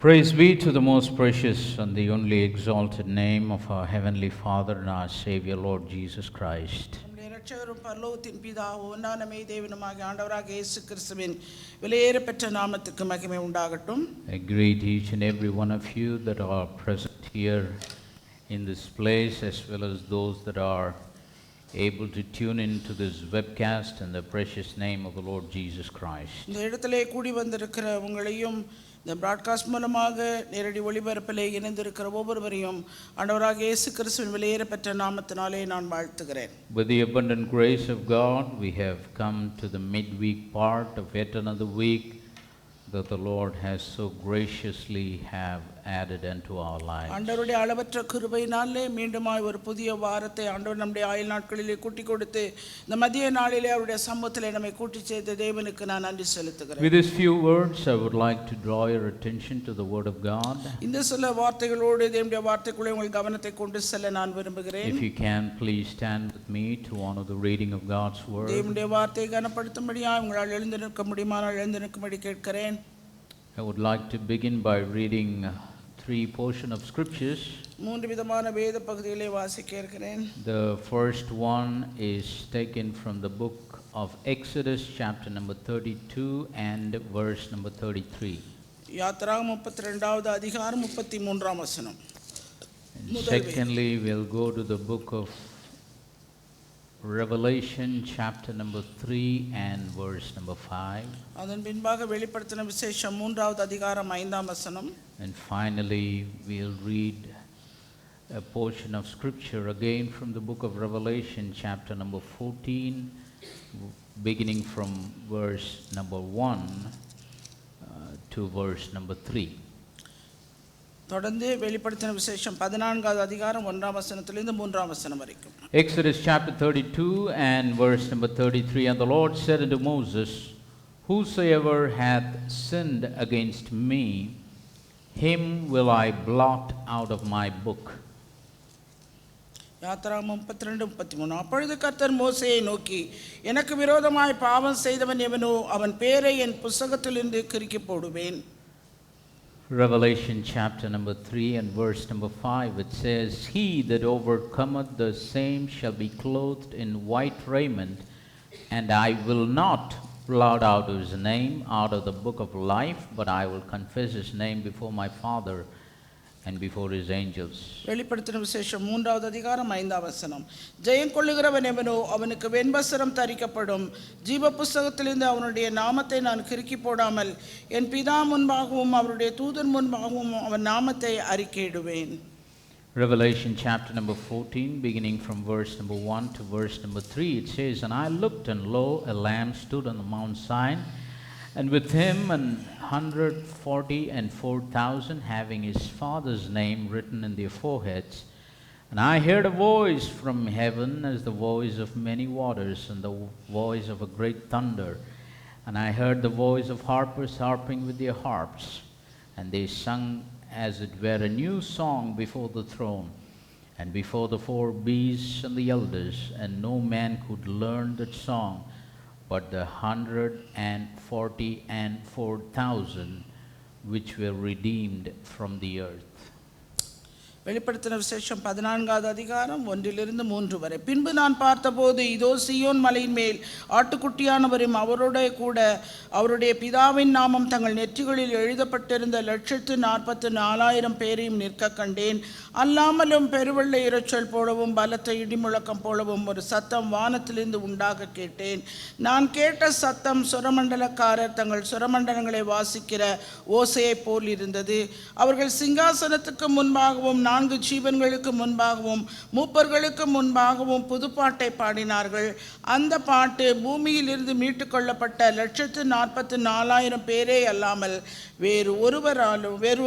Praise be to the most precious and the only exalted name of our Heavenly Father and our Savior, Lord Jesus Christ. நம்முடைய இரட்சகரும் பரலோகத்தின் பிதாவும் ஒன்றான தேவனுமாகிய ஆண்டவராகிய இயேசு கிறிஸ்துவின் விலையேறப்பெற்ற நாமத்துக்கு மகிமை உண்டாகட்டும். I greet each and every one of you that are present here in this place, as well as those that are able to tune into this webcast in the precious name of the Lord Jesus Christ. இந்த இடத்திலே கூடி வந்திருக்கிற உங்களையும் இந்த broadcast மூலமாக நேரடி ஒளிபரப்பிலே இணைந்திருக்கிற ஒவ்வொருவரையும் ஆண்டவராகிய இயேசு கிறிஸ்துவின் விலையேறப்பெற்ற நாமத்தினாலே நான் வாழ்த்துகிறேன். With the abundant grace of God, we have come to the midweek part of yet another week that the Lord has so graciously have added into our lives. ஆண்டவருடைய அளவற்ற கிருபையினாலே மீண்டுமாய் ஒரு புதிய வாரத்தை ஆண்டவர் நம்முடைய ஆயுள் நாட்களிலே கூட்டி கொடுத்து இந்த மதிய நாளிலே அவருடைய சமூகத்திலே நம்மை கூட்டி சேர்த்த தேவனுக்கு நான் நன்றி செலுத்துகிறேன். With these few words, I would like to draw your attention to the Word of God. இந்த சில வார்த்தைகளோடு தேவனுடைய வார்த்தைக்குள்ளே உங்கள் கவனத்தை கொண்டு செல்ல நான் விரும்புகிறேன். If you can, please stand with me to honor the reading of God's Word. தேவனுடைய வார்த்தையை கனப்படுத்தும்படியாக உங்களால் எழுந்து நிற்க முடியுமானால் எழுந்து நிற்கும்படி கேட்கிறேன். I would like to begin by reading three portions of scriptures. மூன்று விதமான வேத பகுதிகளை வாசிக்க இருக்கிறேன். The first one is taken from the book of Exodus, chapter number 32 and verse number 33. யாத்திராகமம் 32வது அதிகாரம் 33ஆம் வசனம். Secondly, we'll go to the book of Revelation, chapter number 3 and verse number 5. அதன் பின்பாக வெளிப்படுத்தின விசேஷம் 3வது அதிகாரம் 5ஆம் வசனம். And finally, we'll read a portion of scripture again from the book of Revelation, chapter number 14, beginning from verse number 1 to verse number 3. தொடர்ந்து வெளிப்படுத்தின விசேஷம் 14வது அதிகாரம் 1ஆம் வசனத்திலிருந்து 3ஆம் வசனம் வரைக்கும். Exodus chapter 32 and verse number 33. And the Lord said unto Moses, Whosoever hath sinned against me, him will I blot out of my book. யாத்திராகமம் 32:33. அப்பொழுது கர்த்தர் மோசேயை நோக்கி, எனக்கு விரோதமாய் பாவம் செய்தவன் எவனோ அவன் பேரை என் புத்தகத்திலிருந்து கிறுக்கி போடுவேன். Revelation chapter number 3 and verse number 5, it says, He that overcometh the same shall be clothed in white raiment, and I will not blot out his name out of the book of life, but I will confess his name before my Father and before his angels. வெளிப்படுத்தின விசேஷம் 3வது அதிகாரம் 5ஆம் வசனம். ஜெயம் கொள்ளுகிறவன் எவனோ அவனுக்கு வெண்வஸ்திரம் தரிக்கப்படும். ஜீவ புஸ்தகத்திலிருந்து அவனுடைய நாமத்தை நான் கிறுக்கி போடாமல் என் பிதா முன்பாகவும் அவருடைய தூதன் முன்பாகவும் அவன் நாமத்தை அறிக்கையிடுவேன். Revelation chapter number 14, beginning from verse number 1 to verse number 3, it says, And I looked, and lo, a lamb stood on the Mount Zion, and with him 144,000, having his father's name written in their foreheads. And I heard a voice from heaven as the voice of many waters, and the voice of a great thunder. And I heard the voice of harpers harping with their harps, and they sung as it were a new song before the throne, and before the four beasts and the elders, and no man could learn that song, but the 144,000 which were redeemed from the earth. வெளிப்படுத்தின விசேஷம் 14வது அதிகாரம் 1லிருந்து 3 வரை. பின்பு நான் பார்த்தபோது இதோ சீயோன் மலையின் மேல் ஆட்டுக்குட்டியானவரும் அவரோட கூட அவருடைய பிதாவின் நாமம் தங்கள் நெற்றிகளில் எழுதப்பட்டிருந்த 144,000 பேரையும் நிற்க கண்டேன். அல்லாமலும் பெருவெள்ள இரைச்சல் போலவும் பலத்த இடிமுழக்கம் போலவும் ஒரு சத்தம் வானத்திலிருந்து உண்டாக கேட்டேன். நான் கேட்ட சத்தம் சுரமண்டலக்காரர் தங்கள் சுரமண்டலங்களை வாசிக்கிற ஓசையை போல் இருந்தது. அவர்கள் சிங்காசனத்துக்கு முன்பாகவும் 4 ஜீவன்களுக்கு முன்பாகவும் மூப்பர்களுக்கு முன்பாகவும் புதுப்பாட்டை பாடினார்கள். அந்த பாட்டு பூமியிலிருந்து மீட்டுக் கொள்ளப்பட்ட 144,000 பேரே அல்லாமல் வேறு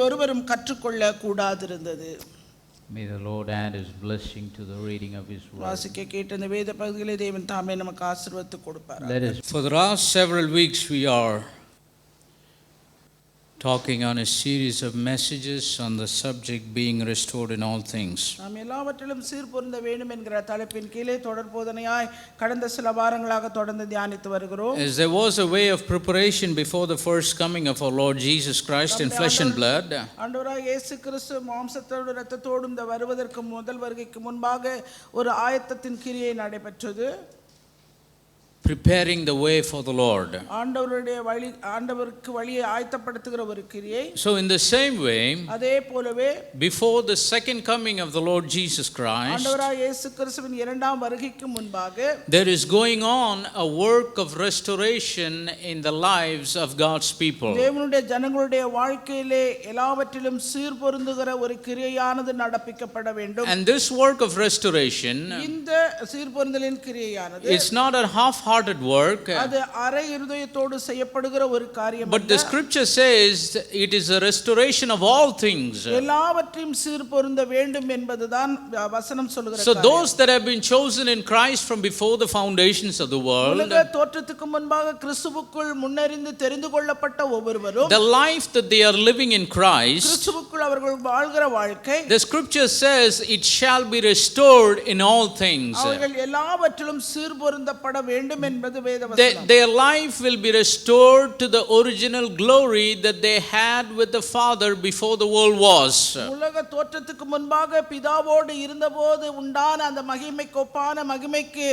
ஒருவரும் கற்றுக்கொள்ள கூடாதிருந்தது. May the Lord add his blessing to the reading of his word. வாசிக்க கேட்ட இந்த வேத பகுதிகளை தேவன் தாமே நமக்கு ஆசீர்வதித்து கொடுப்பார். For the last several weeks we are talking on a series of messages on the subject being restored in all things. நாம் எல்லாவற்றிலும் சீர்பொருந்த வேண்டும் என்கிற தலைப்பின் கீழே தொடர் போதனையாய் கடந்த சில வாரங்களாக தொடர்ந்து தியானித்து வருகிறோம். As there was a way of preparation before the first coming of our Lord Jesus Christ in flesh and blood, ஆண்டவராகிய இயேசு கிறிஸ்து மாம்சத்தோடு இரத்தத்தோடும் வருவதற்கு முதல் வருகைக்கு முன்பாக ஒரு ஆயத்தத்தின் கிரியை நடைபெற்றது. preparing the way for the Lord. ஆண்டவருக்கு வழியை ஆயத்தப்படுத்துகிற ஒரு கிரியை. So in the same way, அதே போலவே before the second coming of the Lord Jesus Christ, ஆண்டவராகிய இயேசு கிறிஸ்துவின் இரண்டாம் வருகைக்கு முன்பாக there is going on a work of restoration in the lives of God's people. தேவனுடைய ஜனங்களுடைய வாழ்க்கையிலே எல்லாவற்றிலும் சீர்பொருந்துகிற ஒரு கிரியையானது நடப்பிக்கப்பட வேண்டும். And this work of restoration, இந்த சீர்பொருந்தலின் கிரியையானது, it's not a half-hearted work, அது அரை இருதயத்தோடு செய்யப்படுகிற ஒரு காரியம். but the scripture says it is a restoration of all things. எல்லாவற்றையும் சீர்பொருந்த வேண்டும் என்பதுதான் வசனம் சொல்லுகிற So those that have been chosen in Christ from before the foundations of the world, உலக தோற்றத்துக்கு முன்பாக கிறிஸ்துவுக்குள் முன்னறிந்து தெரிந்து கொள்ளப்பட்ட ஒவ்வொருவரும், the life that they are living in Christ, கிறிஸ்துவுக்குள் அவர்கள் வாழ்கிற வாழ்க்கை, the scripture says it shall be restored in all things. அவர்கள் எல்லாவற்றிலும் சீர்பொருந்தப்பட வேண்டும் என்பது வேதவசனம். Their life will be restored to the original glory that they had with the Father before the world was. உலக தோற்றத்துக்கு முன்பாக பிதாவோடு இருந்தபோது உண்டான அந்த மகிமைக்கு ஒப்பான மகிமைக்கு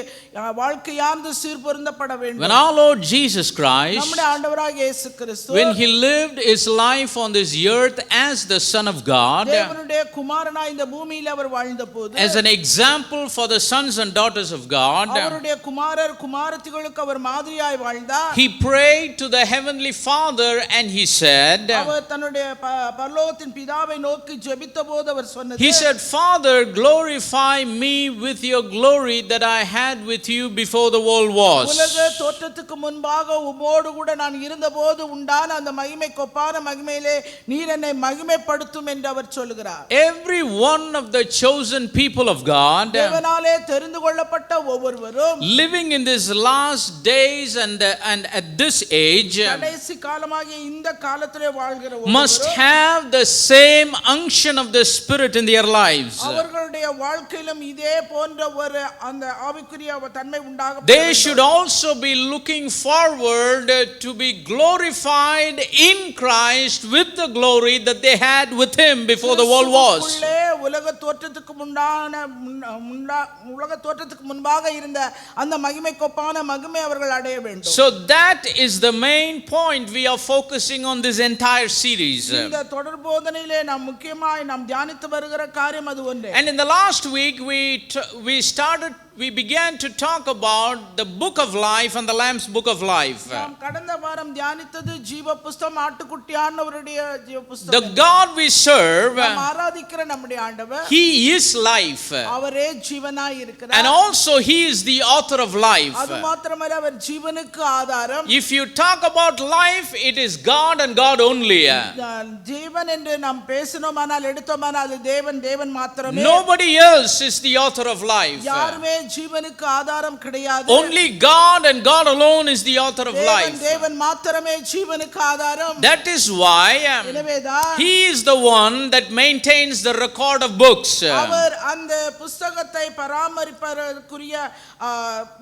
வாழ்க்கையானது சீர்பொருந்தப்பட வேண்டும். When our Lord Jesus Christ, நம்முடைய ஆண்டவராகிய இயேசு கிறிஸ்து, when he lived his life on this earth as the Son of God, தேவனுடைய குமாரனாய் இந்த பூமியில் அவர் வாழ்ந்தபோது, as an example for the sons and daughters of God, அவருடைய குமாரர் குமாரத்திகளுக்கு அவர் மாதிரியாய் வாழ்ந்தார். he prayed to the heavenly Father and he said, அவர் தன்னுடைய பரலோகத்தின் பிதாவை நோக்கி ஜெபித்தபோது அவர் சொன்னது, he said, Father, glorify me with your glory that I had with you before the world was. உலக தோற்றத்துக்கு முன்பாக உம்மோடு கூட நான் இருந்தபோது உண்டான அந்த மகிமைக்கு ஒப்பான மகிமையிலே நீர் என்னை மகிமைப்படுத்தும் என்று அவர் சொல்கிறார். Every one of the chosen people of God, தேவனாலே தெரிந்து கொள்ளப்பட்ட ஒவ்வொருவரும், living in these last days and at this age, கடைசி காலமாகிய இந்த காலத்திலே வாழ்கிற must have the same unction of the Spirit in their lives. அவர்களுடைய வாழ்க்கையிலும் இதே போன்ற ஒரு அந்த ஆவிக்குரிய தன்மை உண்டாக, They should also be looking forward to be glorified in Christ with the glory that they had with him before the world was. உலக தோற்றத்துக்கு முன்பாக இருந்த அந்த மகிமைக்கு ஒப்பான மகிமை அவர்கள் அடைய வேண்டும். So that is the main point we are focusing on this entire series. இந்த தொடர் போதனையிலே நாம் முக்கியமாய் நாம் தியானித்து வருகிற காரியம் அது ஒன்றே. And in the last week we began to talk about the book of life and the Lamb's book of life. நாம் கடந்த வாரம் தியானித்தது ஜீவ புஸ்தகம், ஆட்டுக்குட்டியானவருடைய ஜீவ புஸ்தகம். The God we serve, நாம் ஆராதிக்கிற நம்முடைய ஆண்டவர், he is life, அவரே ஜீவனாய் இருக்கிறார். and also he is the author of life. அது மாத்திரமல்ல, அவர் ஜீவனுக்கு ஆதாரம். If you talk about life, it is God and God only. ஜீவன் என்று நாம் பேசினோமானால் எடுத்தோமானால் அது தேவன் மாத்திரமே. Nobody else is the author of life. யாருமே ஜீவனுக்கு ஆதாரம் கிடையாது. Only God and God alone is the author of life. தேவன் மாத்திரமே ஜீவனுக்கு ஆதாரம். That is why he is the one that maintains the record of books. அவர் அந்த புத்தகத்தை பராமரிப்பதற்குரிய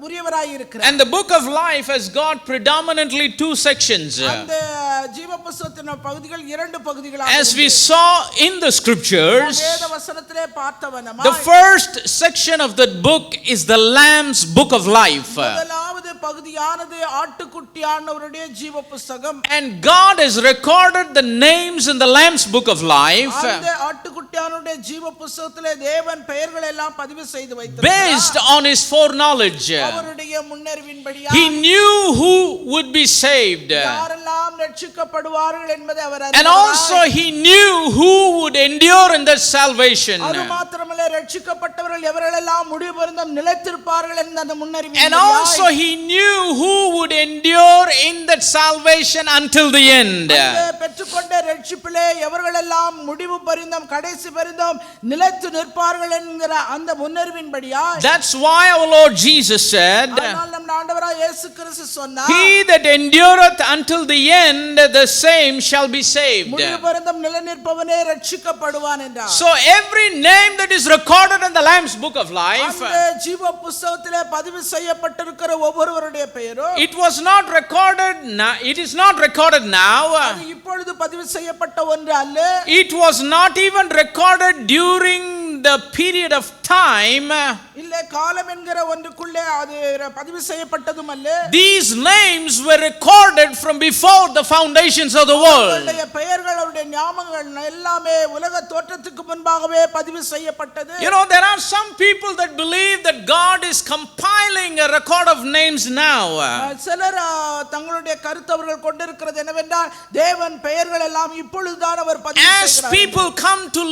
உரியவராய் இருக்கிறார். And the book of life has got predominantly two sections. அந்த ஜீவ புத்தகத்தின் பகுதிகள் இரண்டு பகுதிகளாக, as we saw in the scriptures, வேத வசனத்திலே பார்த்தவனமாய், the first section of that book is the Lamb's book of life. முதலாவது பகுதியானது ஆட்டுக்குட்டியானவருடைய ஜீவ புத்தகம். And God has recorded the names in the Lamb's book of life அந்த ஆட்டுக்குட்டியானவருடைய ஜீவ புத்தகத்திலே தேவன் பெயர்கள் எல்லாம் பதிவு செய்து வைத்தார். based on his foreknowledge. அவருடைய முன்னறிவின்படியாக He knew who would be saved, யாரெல்லாம் ரட்சிக்கப்படுவார்கள் என்பதை அவர் and அறிந்தார். also he knew who would endure in that salvation. அது மாத்திரமல்ல, ரட்சிக்கப்பட்டவர்கள் எவரெல்லாம் முடிவு பரியந்தம் நிலைத்திருப்பார்கள் என்ற அந்த முன்னறிவு, And also he knew who would endure in that salvation until the end. பெற்றுக்கொண்ட ரட்சிப்பிலே எவர்களெல்லாம் முடிவு பரியந்தம் கடைசி பரியந்தம் நிலைத்து நிற்பார்கள் என்கிற அந்த முன்னறிவின்படியாய், That's why our Lord Jesus said, அதனால் நம் ஆண்டவராகிய கர்த்தராகிய இயேசு கிறிஸ்து சொன்னார், He that endureth until the end, the same shall be saved. முடிவு பரியந்தம் நிலைநிற்பவனே ரட்சிக்கப்படுவான் என்றார். So every name that is recorded in the Lamb's book of life, அந்த ஜீவ புத்தகத்திலே பதிவு செய்யப்பட்டிருக்கிற ஒவ்வொருவருடைய பெயரும் it was not recorded now, it is not recorded now. அது இப்பொழுது பதிவு செய்யப்பட்ட ஒன்று அல்ல. It was not even recorded during the period of time. இல்ல காலம் என்கிற ஒன்றுக்குள்ளே அது பதிவு செய்யப்பட்டதும் அல்ல. These names were recorded from before the foundations of the world. அவருடைய பெயர்கள் அவருடைய நாமங்கள் எல்லாமே உலக தோற்றத்துக்கு முன்பாகவே பதிவு செய்யப்பட்டது. You know, there are some people that believe that God is compiling a record of names now. சிலர் தங்களுடைய கருத்து அவர்கள் கொண்டிருக்கிறது என்னவென்றால் தேவன் பெயர்கள் எல்லாம் இப்பொழுதுதான் அவர் பதிவு As செய்கிறார். people come to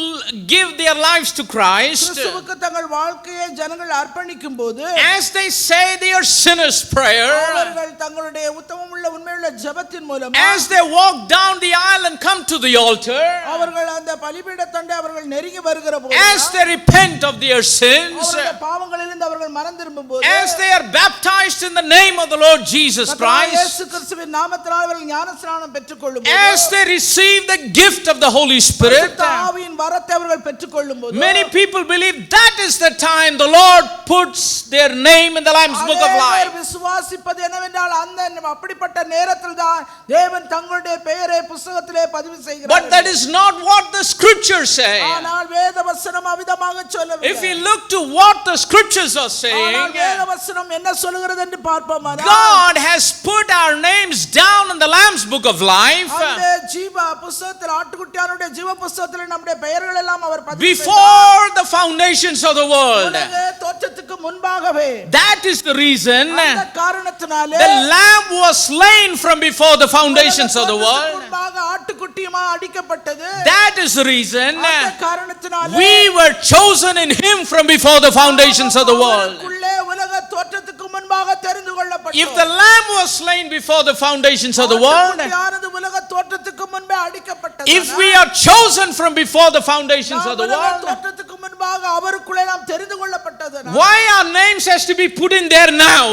give their lives to Christ, கிறிஸ்துவுக்கு தங்கள் வாழ்க்கையை ஜனங்கள் அர்ப்பணிக்கும் போது, as they say their sinner's prayer, அவர்கள் தங்களுடைய உத்தமமுள்ள உண்மையுள்ள ஜெபத்தின் மூலமா, as they walk down the aisle and come to the altar, அவர்கள் அந்த பலிபீடத்தண்டை அவர்கள் நெருங்கி வருகிற போது, as they repent of their sins, அவருடைய பாவங்களிலிருந்து அவர்கள் மனம் திரும்பும் போது, as they are baptized in the name of the Lord Jesus Christ, இயேசு கிறிஸ்துவின் நாமத்தினால் அவர்கள் ஞானஸ்நானம் பெற்றுக்கொள்ளும் போது, as they receive the gift of the Holy Spirit, ஆவியின் வரத்தை அவர்கள் பெற்றுக்கொள்ளும் போது, many people believe that is the time the Lord puts their name in the Lamb's book of life. விசுவாசிப்பது என்னவென்றால் அந்த அப்படிப்பட்ட நேரத்தில் தான் தேவன் தங்களுடைய பெயரை புத்தகத்திலே பதிவு செய்கிறார். But that is not what the scriptures say. ஆனால் வேதவசனம் அவிதமாக சொல்லவில்லை. If we look to what the scriptures are saying, ஆனால் வேதவசனம் என்ன சொல்கிறது என்று பார்ப்போமானால், God has put our names down in the Lamb's book of life அந்த ஜீவ புத்தகத்தில் ஆட்டுக்குட்டியானுடைய ஜீவ புத்தகத்தில் நம்முடைய பெயர்கள் எல்லாம் அவர் பதிவு before the foundations of the world. உலக தோற்றத்துக்கு முன்பாகவே. That is the reason அந்த காரணத்தினாலே the lamb was slain from before the foundations of the world. முன்பாக ஆட்டுக்குட்டியுமா அடிக்கப்பட்டது. That is the reason அந்த காரணத்தினாலே we were chosen in him from before the foundations of the world. அவருக்குள்ளே உலக தோற்றத்துக்கு முன்பாக தெரிந்து கொள்ளப்பட்டோம். If the lamb was slain before the foundations of the world, ஆட்டுக்குட்டியானது உலக தோற்றத்துக்கு முன்பே அடிக்கப்பட்டது. if we are chosen from before the foundations of the உலக world, தோற்றத்துக்கு முன்பாக அவருக்குள்ளே நாம் தெரிந்து கொள்ளப்பட்டது. why our names has to be put in there now?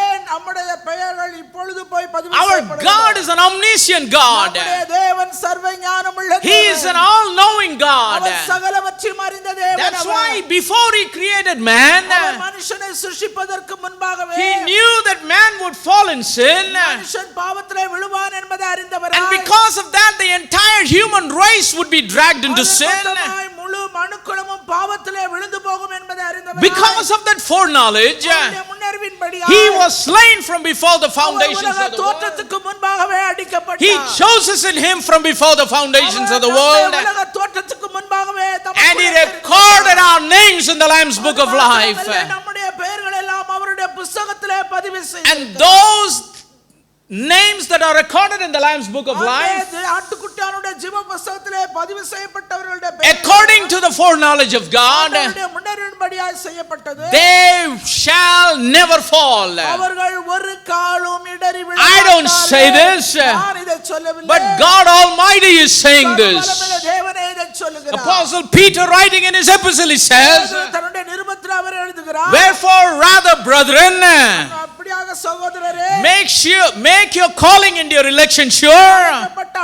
ஏன் நம்முடைய பெயர்கள் இப்பொழுது போய் பதிவு Our செய்யப்படுகிறது? God is an omniscient God. நம்முடைய தேவன் சர்வ ஞானமுள்ள He is an all-knowing God. அவர் சகலவற்றையும் அறிந்த தேவன். That's our. why before he created man, அவர் மனுஷனை சிருஷ்டிப்பதற்கு முன்பாகவே he knew that man would fall in sin. மனுஷன் பாவத்திலே விழுவான் என்பதை அறிந்தவர். And because of that, the entire human race would be dragged into sin. முழு மனுக்குலமும் பாவத்திலே விழுந்து போகும் என்பதை அறிந்தவர். Because of that foreknowledge, முன்னறிவின்படியாக he was slain from before the foundations of the world. தோற்றத்துக்கு முன்பாகவே அடிக்கப்பட்டார். He chose us in him from before the foundations of the world. உலக தோற்றத்துக்கு முன்பாகவே And he recorded our names in the Lamb's book of life. நம்முடைய பெயர்கள் எல்லாம் அவருடைய புத்தகத்திலே பதிவு செய்தார். And those names that are recorded in the Lamb's book of life, ஆட்டுக்குட்டியானுடைய ஜீவ புத்தகத்திலே பதிவு செய்யப்பட்டவர்களுடைய பெயர்கள் according to the foreknowledge of God, அவருடைய முன்னறிவின்படியாக செய்யப்பட்டது. they shall never fall. அவர்கள் ஒரு காலும் இடறி விழ I don't say this, நான் இதை சொல்லவில்லை. but God Almighty is saying this. தேவனே இதை சொல்லுகிறார். Apostle Peter, writing in his epistle, he says, தன்னுடைய நிருபத்தில் அவர் எழுதுகிறார், wherefore rather, brethren, அப்படியாக சகோதரரே, make your calling and your election sure.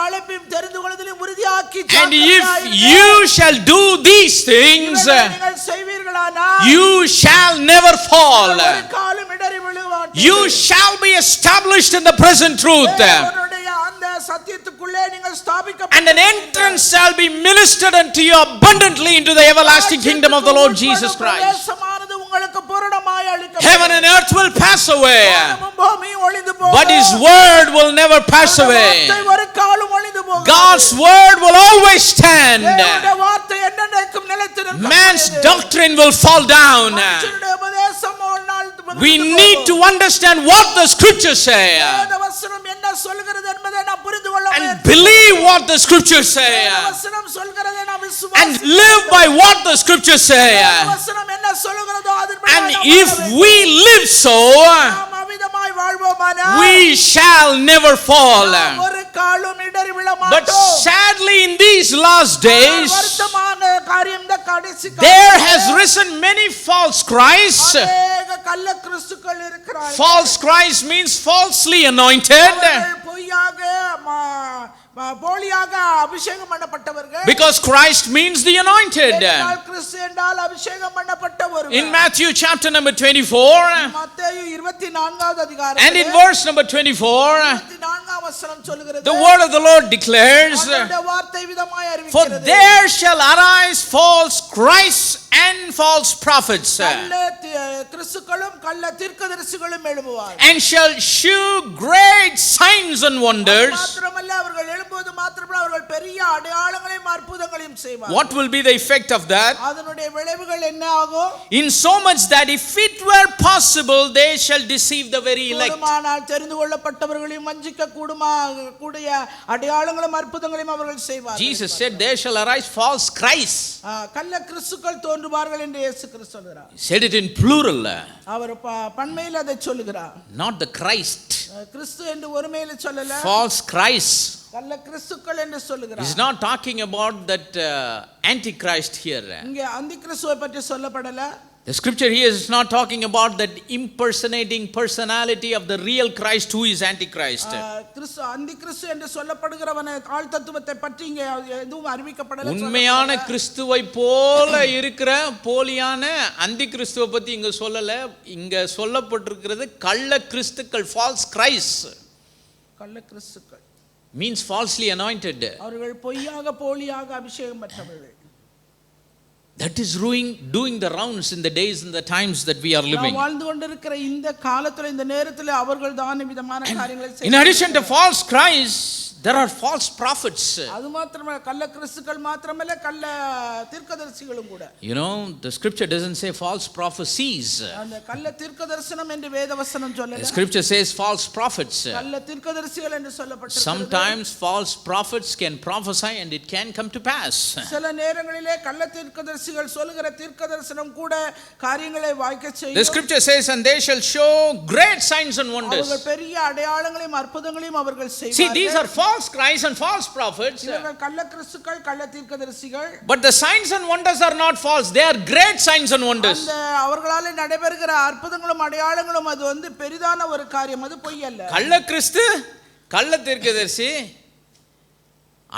அழைப்பையும் தெரிந்து கொள்வதிலும் உறுதியாக்கி And if you shall do these things, நீங்கள் செய்வீர்களானால் you shall never fall. ஒரு காலும் இடறி விழுவார்கள். You shall be established in the present truth. தேவனுடைய அந்த சத்தியத்துக்குள்ளே நீங்கள் ஸ்தாபிக்கப்பட்டு And an entrance shall be ministered unto you abundantly into the everlasting kingdom of the Lord Jesus Christ. பிரவேசமானது உங்களுக்கு பூரணமாய் அளிக்கப்படும். Heaven and earth will pass away, வானமும் பூமியும் ஒழிந்து போகும். but his word will never pass away. வார்த்தை ஒரு காலும் ஒழிந்து போகாது. God's word will always stand. தேவனுடைய வார்த்தை என்னென்னைக்கும் நிலைத்து நிற்கும். Man's doctrine will fall down. மனுஷனுடைய உபதேசம் ஒரு நாள் We need to understand what the scriptures say வேதவசனம் என்ன சொல்கிறது என்பதை நாம் புரிந்து கொள்ள and வேண்டும். believe what the scriptures say வேதவசனம் சொல்கிறதை நாம் and விசுவாசிக்க live by what the scriptures say. வேதவசனம் என்ன சொல்கிறதோ அதன்படி And நாம் if வாழ வேண்டும். we live so, நாம் அவ்விதமாய் வாழ்வோமானால் we shall never fall. நாம் ஒரு காலும் இடறி விழ But மாட்டோம். sadly, in these last days, வருத்தமான காரியம் இந்த கடைசி there has risen many false Christs அநேக கள்ள கிறிஸ்துக்கள் இருக்கிறார்கள். False Christ means falsely anointed. அவர்கள் பொய்யாக போலியாக அபிஷேகம் பண்ணப்பட்டவர்கள். Because Christ means the anointed. கிறிஸ்து என்றால் அபிஷேகம் பண்ணப்பட்டவர். In Matthew chapter number 24, மத்தேயு 24வது அதிகாரம் and in verse number 24, 24ஆம் வசனம் சொல்கிறது, the word of the Lord declares, ஆண்டவருடைய வார்த்தை விதமாய் for அறிவிக்கிறது, there shall arise false Christs and false prophets, கள்ள கிறிஸ்துக்களும் கள்ள தீர்க்கதரிசிகளும் எழும்புவார்கள், and shall shew great signs and wonders. மாத்திரமல்ல அவர்கள் எழும்புவது மாத்திரமல்ல அவர்கள் பெரிய அடையாளங்களையும் அற்புதங்களையும் செய்வார்கள். What will be the effect of that? அதனுடைய விளைவுகள் என்ன ஆகும்? In so much that if it were possible, they shall deceive the very elect. கூடுமானால் தெரிந்து கொள்ளப்பட்டவர்களையும் வஞ்சிக்க கூடிய அடையாளங்களும் அற்புதங்களையும் அவர்கள் செய்வார்கள். Jesus said there shall arise false Christs. கள்ள கிறிஸ்துக்கள் தோன்றுவார்கள் என்று இயேசு கிறிஸ்து சொல்கிறார். He said it in plural. அவர் பன்மையில் அதை சொல்லுகிறார். Not the Christ. கிறிஸ்து என்று ஒருமையில சொல்லல. False Christ. கள்ள கிறிஸ்துக்கள் என்று சொல்லுகிறார். He's not talking about that antichrist here. இங்கே அந்தி கிறிஸ்துவை பற்றி சொல்லப்படல. The scripture here is not talking about that impersonating personality of the real Christ who is antichrist. கிறிஸ்து அந்தி கிறிஸ்து என்று சொல்லப்படுகிறவன ஆள் தத்துவத்தை பற்றி இங்கே எதுவும் அறிவிக்கப்படல. உண்மையான கிறிஸ்துவை போல இருக்கிற போலியான அந்தி கிறிஸ்துவை பத்தி இங்க சொல்லல. இங்க சொல்லப்பட்டிருக்கிறது கள்ள கிறிஸ்துக்கள், false Christ. கள்ள கிறிஸ்துக்கள் means falsely anointed. அவர்கள் பொய்யாக போலியாக அபிஷேகம் பெற்றவர்கள். That is doing the rounds in the days and the times that we are living. வாழ்ந்து கொண்டிருக்கிற இந்த காலத்துல இந்த நேரத்துல அவர்கள் தான் விதமான காரியங்களை செய்கிறார்கள். In addition to false Christ, there are false prophets. அது மாத்திரமல்ல கள்ள கிறிஸ்துக்கள் மாத்திரமல்ல கள்ள தீர்க்கதரிசிகளும் கூட. You know, the scripture doesn't say false prophecies. அந்த கள்ள தீர்க்கதரிசனம் என்று வேதவசனம் சொல்லல. The scripture says false prophets. கள்ள தீர்க்கதரிசிகள் என்று சொல்லப்பட்டிருக்கிறது. Sometimes false prophets can prophesy and it can come to pass. சில நேரங்களிலே கள்ள தீர்க்கதரிசிகள் சொல்லுகிற தீர்க்கதரிசனம் கூட காரியங்களை வாய்க்க செய்யும். The scripture says, and they shall show great signs and wonders. அவர்கள் பெரிய அடையாளங்களையும் அற்புதங்களையும் அவர்கள் செய்வார்கள். See, these are false Christ and false prophets. இவர்கள் கள்ள கிறிஸ்துக்கள் கள்ள தீர்க்கதரிசிகள். But the signs and wonders are not false. They are great signs and wonders. அந்த அவர்களால் நடைபெறுகிற அற்புதங்களும் அடையாளங்களும் அது பெரிதான ஒரு காரியம், அது பொய் அல்ல. கள்ள கிறிஸ்து கள்ள தீர்க்கதரிசி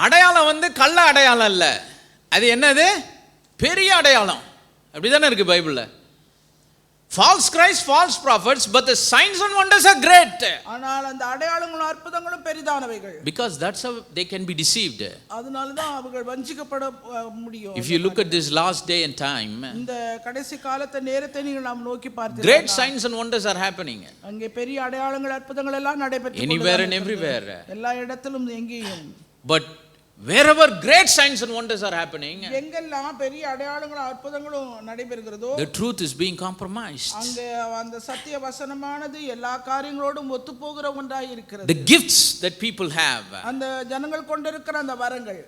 அடையாளம் கள்ள அடையாளம் அல்ல. அது என்னது? பெரிய அடையாளம். அப்படிதானே இருக்கு பைபிள்ல. False Christ, false prophets, but the signs and wonders are great. ஆனால் அந்த அடையாளங்களும் அற்புதங்களும் பெரிதானவைகள். Because that's how they can be deceived. அதனால தான் அவர்கள் வஞ்சிக்கப்பட முடியும். If you look at this last day and time, இந்த கடைசி காலத்தை நேரத்தை நீங்கள் நாம் நோக்கி பார்த்தீங்கன்னா great signs and wonders are happening. அங்கே பெரிய அடையாளங்கள் அற்புதங்கள் எல்லாம் நடைபெற்று Anywhere and everywhere. எல்லா இடத்திலும் எங்கேயும். But wherever great signs and wonders are happening, எங்கெல்லாம் பெரிய அடையாளங்களும் அற்புதங்களும் நடைபெறுகிறதோ the truth is being compromised. அங்க அந்த சத்திய வசனமானது எல்லா காரியங்களோடும் ஒத்துப்போகிற ஒன்றாய் இருக்கிறது. The gifts that people have, அந்த ஜனங்கள் கொண்டிருக்கிற அந்த வரங்கள்,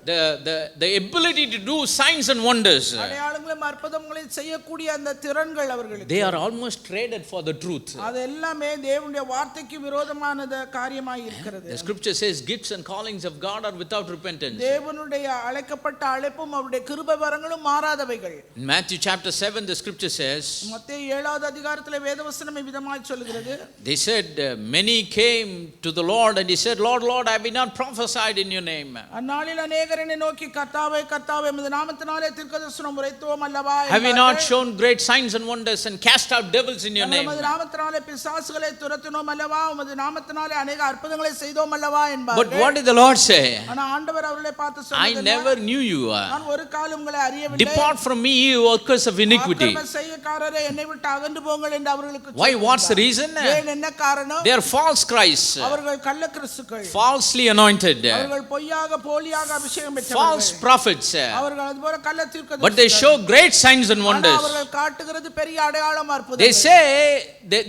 the ability to do signs and wonders, அடையாளங்களும் அற்புதங்களையும் செய்யக்கூடிய அந்த திறன்கள் அவர்களுக்கு, they are almost traded for the truth. அது எல்லாமே தேவனுடைய வார்த்தைக்கு விரோதமான காரியமாய் இருக்கிறது. The scripture says gifts and callings of God are without repentance. தேவனுடைய அழைக்கப்பட்ட அழைப்பும் அவருடைய கிருபை வரங்களும் மாறாதவைகள். In Matthew chapter 7 the scripture says, மத்தேயு 7வது அதிகாரத்திலே வேதவசனம் விதமாய் சொல்கிறது, they said many came to the Lord and he said, Lord, Lord, have we not prophesied in your name? அந்நாளில் அநேகர் என்னை நோக்கி கர்த்தாவே கர்த்தாவே உம்முடைய நாமத்தினாலே தீர்க்கதரிசனம் உரைத்தோம் அல்லவா? Have we not shown great signs and wonders and cast out devils in your name? உம்முடைய நாமத்தினாலே பிசாசுகளை துரத்தினோம் அல்லவா? உம்முடைய நாமத்தினாலே अनेक அற்புதங்களை செய்தோம் அல்லவா என்பார்கள். But what did the Lord say? ஆனா ஆண்டவர் அவர்களை பார்த்து I சொன்னார், never knew you. நான் ஒரு காலம் உங்களை அறியவில்லை. Depart from me, you workers of iniquity. அக்கிரம செய்யக்காரரே என்னை விட்டு அகன்று போங்கள் என்று அவர்களுக்கு Why? What's the reason? ஏன் என்ன காரணம்? They are false Christs, அவர்கள் கள்ள கிறிஸ்துக்கள், falsely anointed, அவர்கள் பொய்யாக போலியாக அபிஷேகம் false பெற்றவர்கள், prophets, அவர்கள் அதுபோல கள்ள தீர்க்கதரிசிகள். but they show great signs and wonders. அவர்கள் காட்டுகிறது பெரிய அடையாளம் They அற்புதங்கள். say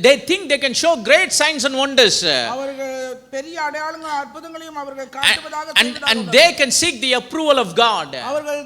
they think they can show great signs and wonders. அவர்கள் பெரிய அடையாளங்கள் அற்புதங்களையும் அவர்கள் காட்டுவதாக and they can seek the approval of God. அவர்கள்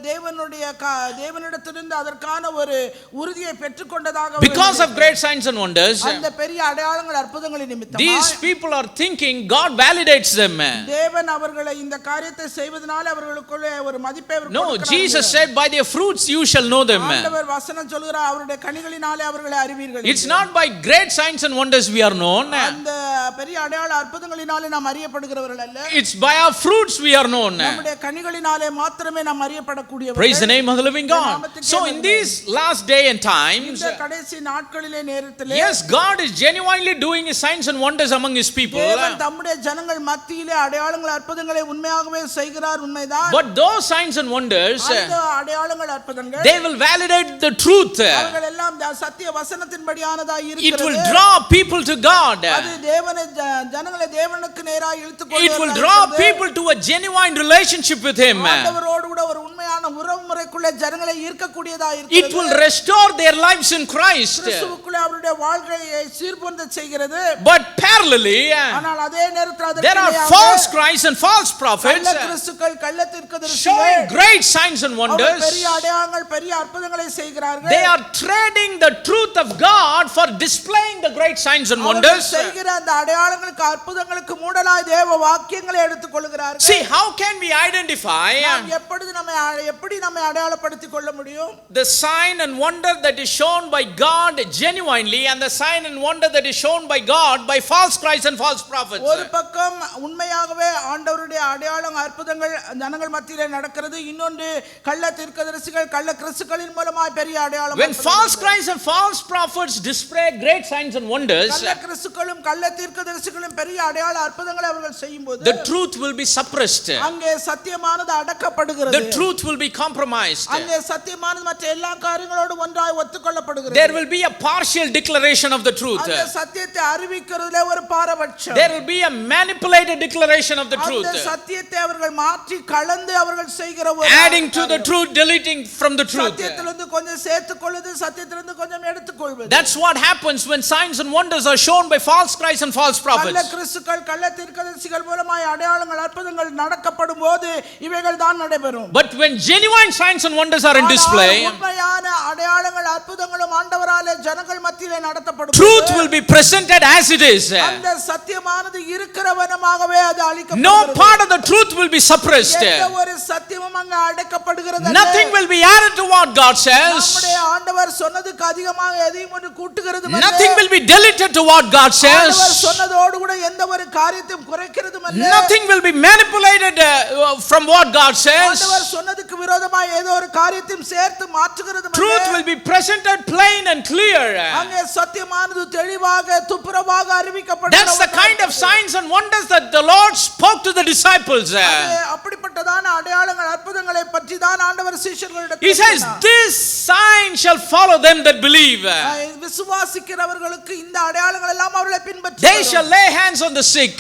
தேவனிடத்திலிருந்து அதற்கான ஒரு உறுதியை பெற்றுக்கொண்டதாக Because of great signs and wonders, அந்த பெரிய அடையாளங்கள் அற்புதங்களின் நிமித்தமாக these people are thinking God validates them. தேவன் அவர்களை இந்த காரியத்தை செய்வதனால அவர்களுக்குள்ள ஒரு மதிப்பை அவர் No, Jesus said, by their fruits you shall know them. ஆண்டவர் வசனம் சொல்கிறார், அவருடைய கனிகளினாலே அவர்களை அறிவீர்கள். It's not by great signs and wonders we are known. அந்த பெரிய அடையாள அற்புதங்களினாலே நாம் அறியப்படுகிறவர்கள் அல்ல. It's by our fruits we are known. நம்முடைய கனிகளினாலே மாத்திரமே நாம் அறியப்படக்கூடியவர்கள். Praise the name of the living God. So in these last day and times, இந்த கடைசி நாட்களிலே நேரத்திலே, yes, God is genuinely doing his signs and wonders among his people. தேவன் தம்முடைய ஜனங்கள் மத்தியிலே அடையாளங்கள் அற்புதங்களை உண்மையாகவே செய்கிறார், உண்மைதான். But those signs and wonders, அந்த அடையாளங்கள் அற்புதங்கள், they will validate the truth. அவர்கள் எல்லாம் சத்திய வசனத்தின்படியானதாய் இருக்கிறது. It will draw people to God. அது தேவனை ஜனங்களை தேவனுக்கு நேராக இழுத்துக்கொண்டு It will draw people to a genuine relationship with him. ஆண்டவரோடு கூட ஒரு உண்மையான உறவுமுறைக்குள்ளே ஜனங்களை ஈர்க்கக்கூடியதாய் இருக்கிறது. It will restore their lives in Christ. கிறிஸ்துவுக்குள்ளே அவருடைய வாழ்க்கையை சீர்பொருந்த செய்கிறது. But parallelly, ஆனால் அதே நேரத்தில் there are false Christs and false prophets கிறிஸ்துக்கள் கள்ள தீர்க்கதரிசிகள் showing great signs and wonders. பெரிய அடையாளங்கள் பெரிய அற்புதங்களை செய்கிறார்கள். They are trading the truth of God for displaying the great signs and wonders. செய்கிற அந்த அடையாளங்களுக்கு அற்புதங்களுக்கு மூடலாய் தேவ வாக்கியங்களை எடுத்துக் கொள்கிறார்கள். See, how can we identify எப்படி நம்மை அடையாளப்படுத்திக் கொள்ள முடியும்? the sign and wonder that is shown by God genuinely and the sign and wonder that is shown by God by false Christs and false prophets? ஒரு பக்கம் உண்மையாகவே ஆண்டவருடைய அடையாளம் அற்புதங்கள் ஜனங்கள் மத்தியிலே நடக்கிறது, இன்னொன்று கள்ள தீர்க்கதரிசிகள் கள்ள கிறிஸ்துக்களின் மூலமாய் பெரிய அடையாளம். When false Christs and false prophets display great signs and wonders, கள்ள கிறிஸ்துக்களும் கள்ள தீர்க்கதரிசிகளும் பெரிய அடையாள அற்புதங்களை அவர்கள் செய்யும்போது the truth will be suppressed. அங்கே சத்தியமானது அடக்கப்படுகிறது. The truth will be compromised. அங்கே சத்தியமானது மற்ற எல்லா காரியங்களோடு ஒன்றாய் ஒத்துக்கொள்ளப்படுகிறது. There will be a partial declaration of the truth. அந்த சத்தியத்தை அறிவிக்கிறதுல ஒரு பாரபட்சம். There will be a manipulated declaration of the truth. அந்த சத்தியத்தை அவர்கள் மாற்றி கலந்து அவர்கள் செய்கிற ஒரு adding to the truth, deleting from the truth. சத்தியத்திலிருந்து கொஞ்சம் சேர்த்துக்கொள்வது, சத்தியத்திலிருந்து கொஞ்சம் எடுத்துக்கொள்வது. That's what happens when signs and wonders are shown by false Christs and false prophets. கள்ள கிறிஸ்துக்கள் கள்ள தீர்க்கதரிசிகள் மூலமாய் அடையாளங்கள் அற்புதங்கள் நடக்கப்படும்போது இவைகள் தான் நடைபெறும். But when genuine signs and wonders are in display, உண்மையான அடையாளங்கள் அற்புதங்களும் ஆண்டவராலே ஜனங்கள் மத்தியிலே நடத்தப்படும். truth will be presented as it is. அந்த சத்தியமானது இருக்கிறவனமாகவே அது அளிக்கப்படுகிறது. No part of the truth will be suppressed. எந்த ஒரு சத்தியமும் அங்க அடக்கப்படுகிறது. Nothing will be added to what God says. நம்முடைய ஆண்டவர் சொன்னதுக்கு அதிகமாக எதையும் ஒன்று கூட்டுகிறது. Nothing will be deleted to what God says. ஆண்டவர் சொன்னதோடு கூட எந்த ஒரு காரியத்தையும் குறைக்கிறது அல்ல. Nothing will be manipulated from what God says. ஆண்டவர் சொன்னதுக்கு விரோதமாக ஏதோ ஒரு காரியத்தையும் சேர்த்து மாற்றுகிறது அல்ல. Truth will be presented plain and clear. அங்கே சத்தியமானது தெளிவாக துப்புரவாக அறிவிக்கப்படுகிறது. That's the kind of signs and wonders that the Lord spoke to the disciples. அப்படிப்பட்டதான அடையாளங்கள் அற்புதங்களை பற்றி தான் ஆண்டவர் சீஷர்களிடம் He says, this sign shall follow them that believe. விசுவாசிக்கிறவர்களுக்கு இந்த அடையாளங்கள் எல்லாம் அவர்களை பின்பற்றும். They shall lay hands on the sick.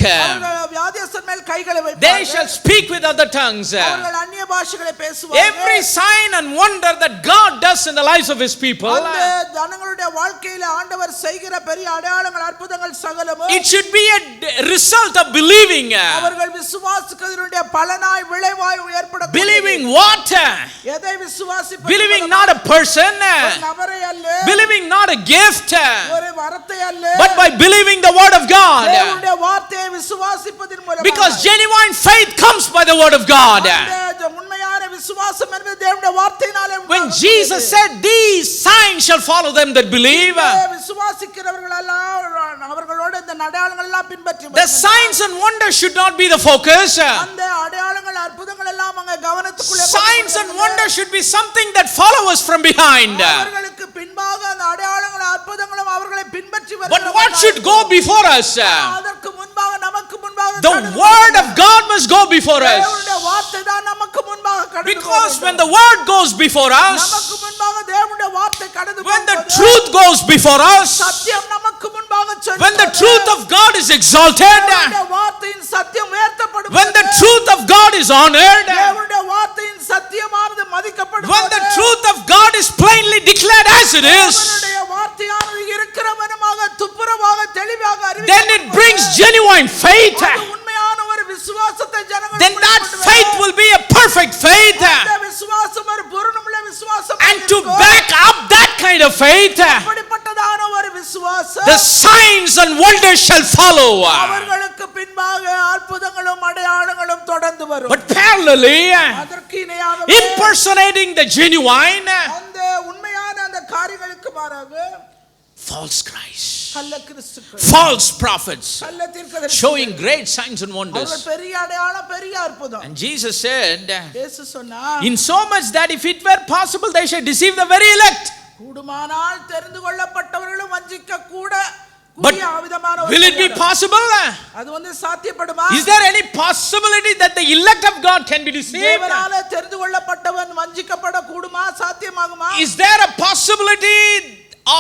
வியாதியஸ்தர் மேல் கைகளை வைப்பார்கள். They shall speak with other tongues. அவர்கள் அந்நிய பாஷைகளை பேசுவார்கள். Every sign and wonder that God does in the lives of his people, அந்த ஜனங்களுடைய வாழ்க்கையில ஆண்டவர் செய்கிற பெரிய அடையாளங்கள் அற்புதங்கள் சகலமும் it should be a result of believing. அவர்கள் விசுவாசிக்கிறதுடைய பலனாய் விளைவாய் ஏற்படக்கூடிய. Believing what? எதை விசுவாசிப்பது? Believing not a person, நபரை அல்ல, believing not a gift, ஒரு வரத்தை அல்ல, but by believing the word of God. தேவனுடைய வார்த்தையை விசுவாசிப்பதின் மூலமாக. Because genuine faith comes by the word of God. உண்மையான விசுவாசம் என்பது தேவனுடைய வார்த்தையினாலே உண்டாகும். When Jesus said, these signs shall follow them that believe, விசுவாசிக்கிறவர்கள் எல்லாம் அவர்களோடு இந்த அடையாளங்கள் எல்லாம் பின்பற்றி the signs and wonders should not be the focus. அந்த அடையாளங்கள் அற்புதங்கள் எல்லாம் அங்க கவனத்துக்குள்ளே Signs and wonders should be something that follow us from behind. அவர்களுக்கு பின்பாக அந்த அடையாளங்கள் அற்புதங்களும் அவர்களை பின்பற்றி வருகிறது. But what should go before us? அதற்கு முன்பாக நமக்கு முன்பாக The word of God must go before us. தேவனுடைய வார்த்தை தான் நமக்கு முன்பாக கடந்து Because when the word goes before us, நமக்கு முன்பாக தேவனுடைய வார்த்தை கடந்து when the truth goes before us, சத்தியம் நமக்கு முன்பாக செல்லும். when the truth of God is exalted, தேவனுடைய வார்த்தையின் சத்தியம் உயர்த்தப்படும். when the truth of God is honored, தேவனுடைய வார்த்தையின் சத்தியமானது மதிக்கப்படும். when the truth of God is plainly declared as it is, தேவனுடைய வார்த்தையானது இருக்கிறவனமாக துப்புரவாக தெளிவாக அறிவிக்கப்படும். then it brings genuine faith. அது faith will be a perfect faith. அந்த விசுவாசம் ஒரு பூரணமுள்ள விசுவாசம். And to back up that kind of faith, அப்படிப்பட்டதான ஒரு விசுவாசம், the signs and wonders shall follow. அவர்களுக்கு பின்பாக அற்புதங்களும் அடையாளங்களும் தொடர்ந்து வரும். But parallelly, அதற்கு இணையாக impersonating the genuine, அந்த உண்மையான அந்த காரியங்களுக்கு மாறாக false Christ, கள்ள கிறிஸ்துக்கள், false prophets, கள்ள தீர்க்கதரிசிகள் showing great signs and wonders. அவர்கள் பெரிய அடையாளம் பெரிய அற்புதம். And Jesus said, இயேசு சொன்னார், in so much that if it were possible, they should deceive the very elect. கூடுமானால் தெரிந்து கொள்ளப்பட்டவர்களும் வஞ்சிக்க கூட But கூடிய ஆவிதமான ஒரு will it be possible? அது வந்து சாத்தியப்படுமா? Is there any possibility that the elect of God can be deceived? தேவனாலே தெரிந்து கொள்ளப்பட்டவன் வஞ்சிக்கப்பட கூடுமா? சாத்தியமாகுமா? Is there a possibility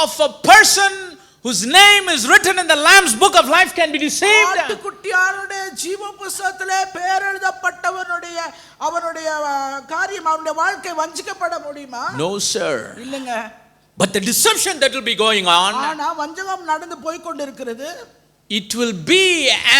of a person whose name is written in the Lamb's book of life can be deceived? ஆட்டுக்குட்டியாருடைய ஜீவ புத்தகத்திலே பெயர் எழுதப்பட்டவனுடைய அவனுடைய காரியம் அவனுடைய வாழ்க்கை வஞ்சிக்கப்பட முடியுமா? No sir. இல்லங்க. But the deception that will be going on, ஆனா வஞ்சகம் நடந்து போய் கொண்டிருக்கிறது. it will be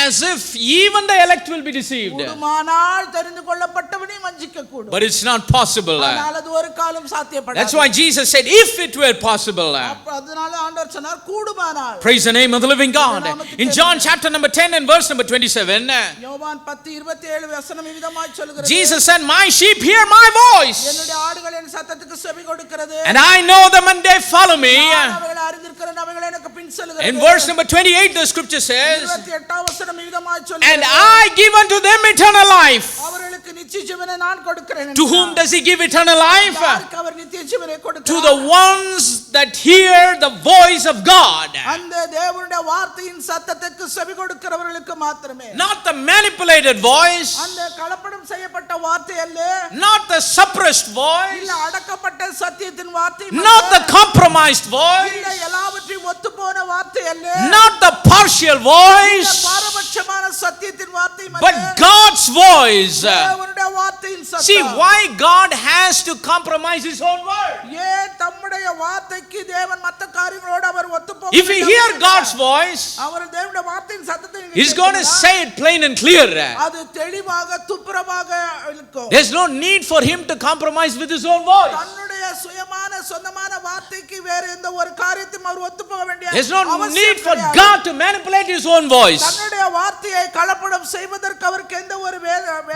as if even the elect will be deceived. கூடுமானால் தெரிந்து கொள்ளப்பட்டவனே வஞ்சிக்க கூடும். But it's not possible. ஆனால் அது ஒரு காலம் சாத்தியப்படாது. That's why Jesus said, if it were possible. அதனால ஆண்டவர் சொன்னார் கூடுமானால். Praise the name of the living God. In John chapter number 10 and verse number 27, யோவான் 10:27 வசனம் விதமாய் சொல்கிறது. Jesus said, my sheep hear my voice, என்னுடைய ஆடுகள் என் சத்தத்துக்கு செவி கொடுக்கிறது. and I know them and they follow me. நான் அவைகளை அறிந்திருக்கிறேன், அவைகள் எனக்கு பின் செல்கிறது. In verse number 28, the scripture says, 28 வசனம் விதமாய் சொல்கிறது. and I give unto them eternal life. அவர்களுக்கு நித்திய ஜீவனை நான் கொடுக்கிறேன். To whom does he give eternal life? யாருக்கு அவர் நித்திய ஜீவனை கொடுக்கிறார்? To the ones that hear the voice of God. அந்த தேவனுடைய வார்த்தையின் சத்தத்துக்கு செவி கொடுக்கிறவர்களுக்கு மாத்திரமே. Not the manipulated voice, அந்த கலப்படம் செய்யப்பட்ட வார்த்தை அல்ல. not the suppressed voice, இல்ல அடக்கப்பட்ட சத்தியத்தின் வார்த்தை அல்ல. not the compromised voice, இல்ல எல்லாவற்றையும் ஒத்துப்போன வார்த்தை அல்ல. not the partial voice, பாரபட்சமான சத்தியத்தின் வார்த்தை அல்ல. but God's voice. தேவனுடைய வார்த்தையின் சத்தம். See why God has to compromise his own word. ஏன் தம்முடைய வார்த்தைக்கு தேவன் மற்ற காரியங்களோடு அவர் ஒத்துப்போக If we hear God's voice, அவர் தேவனுடைய வார்த்தையின் சத்தத்தை he's going to say it plain and clear. அது தெளிவாக துப்புரவாக இருக்கும். There's no need for him to compromise with his own voice. தன்னுடைய சுயமான சொந்தமான வார்த்தைக்கு வேற எந்த ஒரு காரியத்தையும் அவர் ஒத்துப்போக வேண்டிய There's no need for God to manipulate his own voice. தன்னுடைய வார்த்தையை கலப்படம் செய்வதற்கு அவருக்கு எந்த ஒரு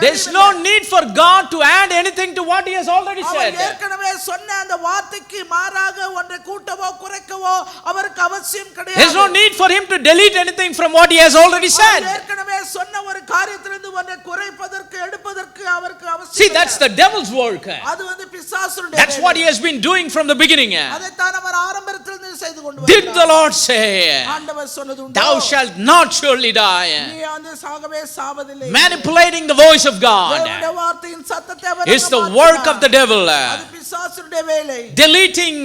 There's no need for God to add anything to what he has already our said. ஏற்கனவே சொன்ன அந்த வார்த்தைக்கு மாறாக ஒன்றை கூட்டவோ குறைக்கவோ அவருக்கு அவசியம் கிடையாது. There's no need for him to delete anything from what he has already said. ஏற்கனவே சொன்ன ஒரு காரியத்திலிருந்து ஒன்றை குறைப்பதற்கு எடுப்பதற்கு அவருக்கு அவசியம். See, that's the devil's work. அது வந்து பிசாசுடைய That's what he has been doing from the beginning. அதை தான் அவர் ஆரம்பத்திலிருந்து செய்து கொண்டு Did வந்தார். the Lord say, ஆண்டவர் சொன்னது உண்டு, thou shalt not surely die? நீ வந்து சாகவே சாவதில்லை. Manipulating the voice of God தேவனுடைய வார்த்தையின் சத்தத்தை அவர் is the work of the devil. அது பிசாசுடைய வேலை. Deleting,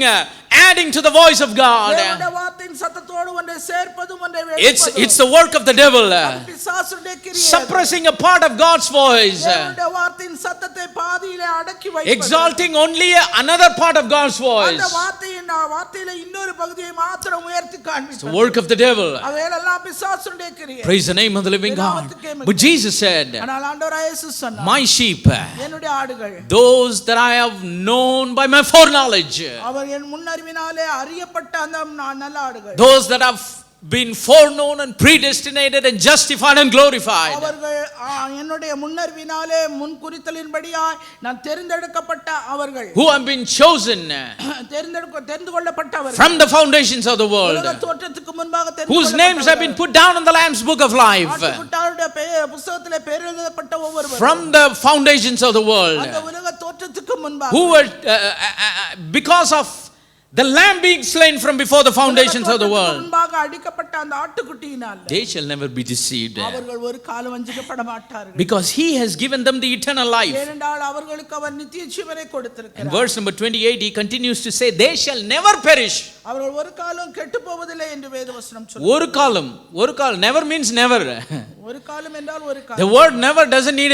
adding to the voice of God, தேவனுடைய வார்த்தையின் சத்தத்தோடு ஒன்றை சேர்ப்பதும் ஒன்றை வெளிப்படுத்துவதும் it's the work of the devil. பிசாசுடைய கிரியை. Suppressing a part of God's voice, தேவனுடைய வார்த்தையின் சத்தத்தை பாதியிலே அடக்கி வைப்பது. exalting only another part of God's voice. அந்த வார்த்தையில இன்னொரு பகுதியை மாத்திரம் உயர்த்தி The காண்பிப்பது. work of the devil. அவையெல்லாம் பிசாசுடைய கிரியை. Praise the name of the living God. But Jesus said, ஆனால் ஆண்டவராய் இயேசு சொன்னார், my sheep, என்னுடைய ஆடுகள், those that I have known by my foreknowledge, அவர் என் முன்னறிவினாலே அறியப்பட்ட அந்த நல்ல ஆடுகள், those that have been foreknown and predestinated and justified and glorified, அவர்கள் என்னுடைய முன்னறிவினாலே முன்குறித்தலின்படியாய் நான் தெரிந்தெடுக்கப்பட்ட அவர்கள், who have been chosen தெரிந்து கொள்ளப்பட்டவர்கள், from the foundations of the world, உலக தோற்றத்துக்கு முன்பாக தெரிந்து whose names have been put down in the Lamb's book of life, ஆட்டுக்குட்டியாருடைய புத்தகத்திலே பெயர் எழுதப்பட்ட ஒவ்வொருவரும், from the foundations of the world, அந்த உலக தோற்றத்துக்கு முன்பாக, who were because of the lamb being slain from before the foundations of the world, முன்பாக அடிக்கப்பட்ட அந்த ஆட்டுக்குட்டியினால் they shall never be deceived, அவர்கள் ஒரு காலம் வஞ்சிக்கப்பட மாட்டார்கள். because he has given them the eternal life. ஏனென்றால் அவர்களுக்கு அவர் நித்திய ஜீவனை In கொடுத்திருக்கிறார். verse number 28, he continues to say, they shall never perish. அவர்கள் ஒரு காலம் கெட்டு போவதில்லை என்று வேதவசனம் சொல்லுகிறது. ஒரு காலம் never means never. ஒரு காலம் என்றால் ஒரு The காலம். word never doesn't need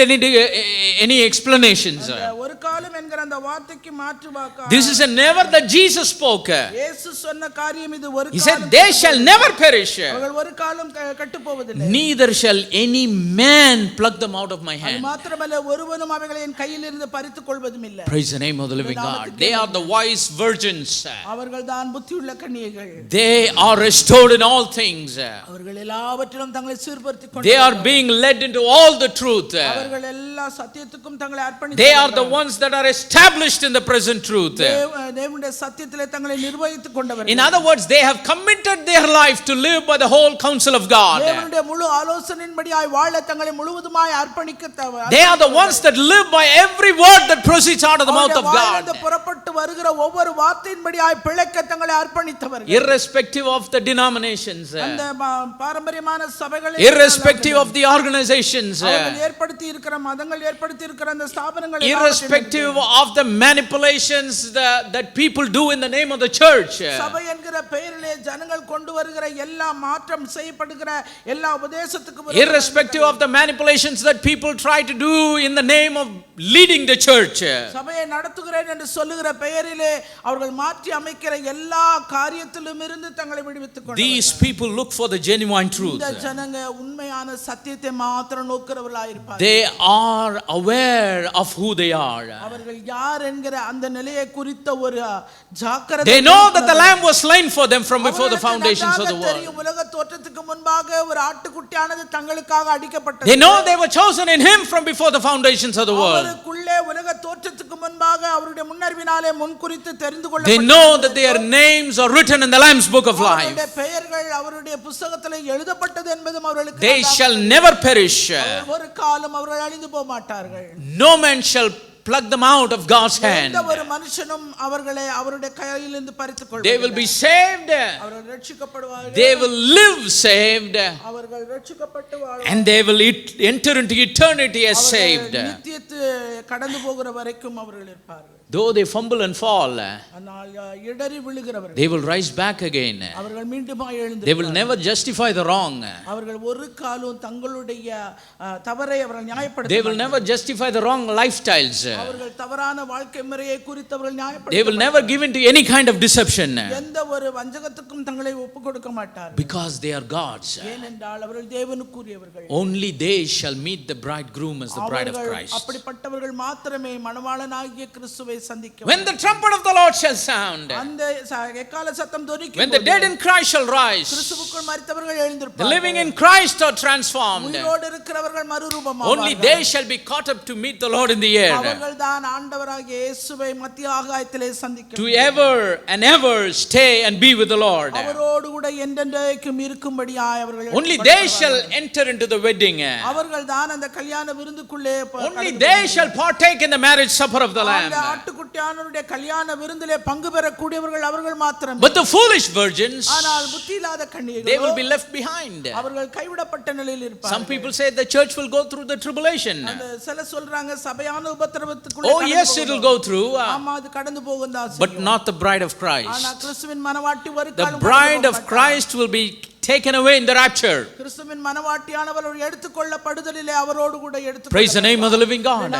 any explanations. ஒரு காலம் என்கிற அந்த வார்த்தைக்கு மாற்று வாக்கு. This is a never that Jesus spoke. இயேசு சொன்ன காரியம் இது. ஒரு He said, they shall never perish. அவர்கள் ஒரு காலம் கெட்டு போவதில்லை. Neither shall any man pluck them out of my அது hand. மாத்திரமல்ல ஒருவனும் அவைகளை என் கையில் இருந்து பறித்துக் கொள்வதும் இல்லை. Praise the name of the living God. They are the wise virgins. அவர்கள் தான் புத்தியுள்ள கன்னிகைகள். They are restored in all things. அவர்கள் எல்லாவற்றிலும் தங்களை சீர்படுத்திக் கொண்டு They are being led into all the truth. அவர்கள் எல்லா சத்தியத்துக்கும் தங்களை அர்ப்பணித்து They are the ones that are established in the present truth. தேவனுடைய சத்தியத்திலே தங்களை நிர்வகித்துக் கொண்டவர்கள். In other words, they have committed their life to live by the whole counsel of God. தேவனுடைய முழு ஆலோசனையின்படியாய் வாழ தங்களை முழுவதுமாய் அர்ப்பணிக்க. They are the ones that live by every word that proceeds out of the mouth of God. புறப்பட்டு வருகிற ஒவ்வொரு வார்த்தையின்படியாய் பிழைக்க தங்களை அர்ப்பணித்தவர்கள். Irrespective of the denominations, அந்த பாரம்பரியமான சபைகளை, irrespective of the organizations, அவர்கள் ஏற்படுத்தி இருக்கிற மதங்கள் ஏற்படுத்தி இருக்கிற அந்த ஸ்தாபனங்கள், irrespective of the manipulations that people do in the name of the church, சபை என்கிற பெயரிலே ஜனங்கள் கொண்டு வருகிற எல்லா மாற்றம் செய்யப்படுகிற எல்லா உபதேசத்துக்கும், irrespective of the manipulations that people try to do in the name of leading the church, சபையை நடத்துகிறேன் என்று சொல்லுகிற பெயரிலே அவர்கள் மாற்றி அமைக்கிற எல்லா காரியத்திலும் இருந்து தங்களை விடுவித்துக் கொண்டார்கள். these people look for the genuine truth. இந்த ஜனங்க உண்மையான சத்தியத்தை மாத்திரம் நோக்கிறவர்களாய் இருப்பார்கள். They are aware of who they are. அவர்கள் யார் என்கிற அந்த நிலையை குறித்த ஒரு ஜாக்கிரதை. They know that the lamb was slain for them from before the foundations of the world. உலக தோற்றத்துக்கு முன்பாக ஒரு ஆட்டுக்குட்டியானது தங்களுக்காக அடிக்கப்பட்டது. They know they were chosen in him from before the foundations of the world. அவருக்குள்ளே உலக தோற்றத்துக்கு முன்பாக அவருடைய முன்னறிவினாலே முன்குறித்து தெரிந்து கொள்ளப்பட்டது. They know that their names are written in the Lamb's book of life. அவருடைய பெயர்கள் அவருடைய புத்தகத்திலே எழுதப்பட்டது என்பதும் அவர்களுக்கு. They shall never perish. ஒரு காலம் அவர்கள் அழிந்து போக மாட்டார்கள். No man shall pluck them out of God's hand. எந்த ஒரு மனுஷனும் அவர்களை அவருடைய கையிலிருந்து பறித்துக் கொள்வார்கள். They will be saved. அவர்கள் ரட்சிக்கப்படுவார்கள். They will live saved. அவர்கள் ரட்சிக்கப்பட்டு வாழ்வார்கள். And they will enter into eternity as saved. நித்தியத்தை கடந்து போகிற வரைக்கும் அவர்கள் இருப்பார்கள். Though they fumble and fall, ஆனால் இடறி விழுகிறவர்கள், they will rise back again. அவர்கள் மீண்டுமாய் எழுந்து, They will never justify the wrong. அவர்கள் ஒரு காலம் தங்களுடைய தவறை அவர்கள் நியாயப்படுத்த, They will never justify the wrong lifestyles. அவர்கள் தவறான வாழ்க்கை முறையை குறித்து அவர்கள் நியாயப்படுத்த, They will never give in to any kind of deception. எந்த ஒரு வஞ்சகத்துக்கும் தங்களை ஒப்புக் கொடுக்க மாட்டார்கள். Because they are God's. ஏனென்றால் அவர்கள் தேவனுக்குரியவர்கள். Only they shall meet the bridegroom as the bride of Christ. அப்படிப்பட்டவர்கள் மாத்திரமே மணவாளனாகிய கிறிஸ்துவை சந்திக்க. When the trumpet of the Lord shall sound, அந்த எக்காள சத்தம் தொனிக்கும், when the dead in Christ shall rise, கிறிஸ்துவுக்குள் மரித்தவர்கள் எழுந்திருப்பார்கள். the living in Christ are transformed. உயிரோடு இருக்கிறவர்கள் மறுரூபமாவார்கள். Only they shall be caught up to meet the Lord in the air. அவர்கள் தான் ஆண்டவராகிய இயேசுவை மத்திய ஆகாயத்திலே சந்திக்க, To ever and ever stay and be with the Lord. அவரோடு கூட என்றென்றைக்கும் இருக்கும்படியாய் அவர்கள். Only they shall enter into the wedding. அவர்கள் தான் அந்த கல்யாண விருந்துக்குள்ளே. Only they shall partake in the marriage supper of the Lamb. ஆட்டுக்குட்டியானவருடைய கல்யாண விருந்திலே பங்கு பெறக்கூடியவர்கள் அவர்கள் மாத்திரமே. But the foolish virgins, ஆனால் புத்தி இல்லாத கன்னிகைகள், they will be left behind. அவர்கள் கைவிடப்பட்ட நிலையில் இருப்பார்கள். Some people say the church will go through the tribulation. அந்த சில சொல்றாங்க சபையான உபத்திரவத்துக்குள்ளே. Oh yes, it will go through. ஆமா, அது கடந்து போகும் தான். But not the bride of Christ. ஆனா கிறிஸ்துவின் மணவாட்டி ஒரு The காலம் bride of Christ will be taken away in the rapture. கிறிஸ்துவின் மணவாட்டியானவள் எடுத்துக்கொள்ளப்படுதலிலே அவரோடு கூட எடுத்துக்கொள்ளப்படுவார். Praise the name of the living God.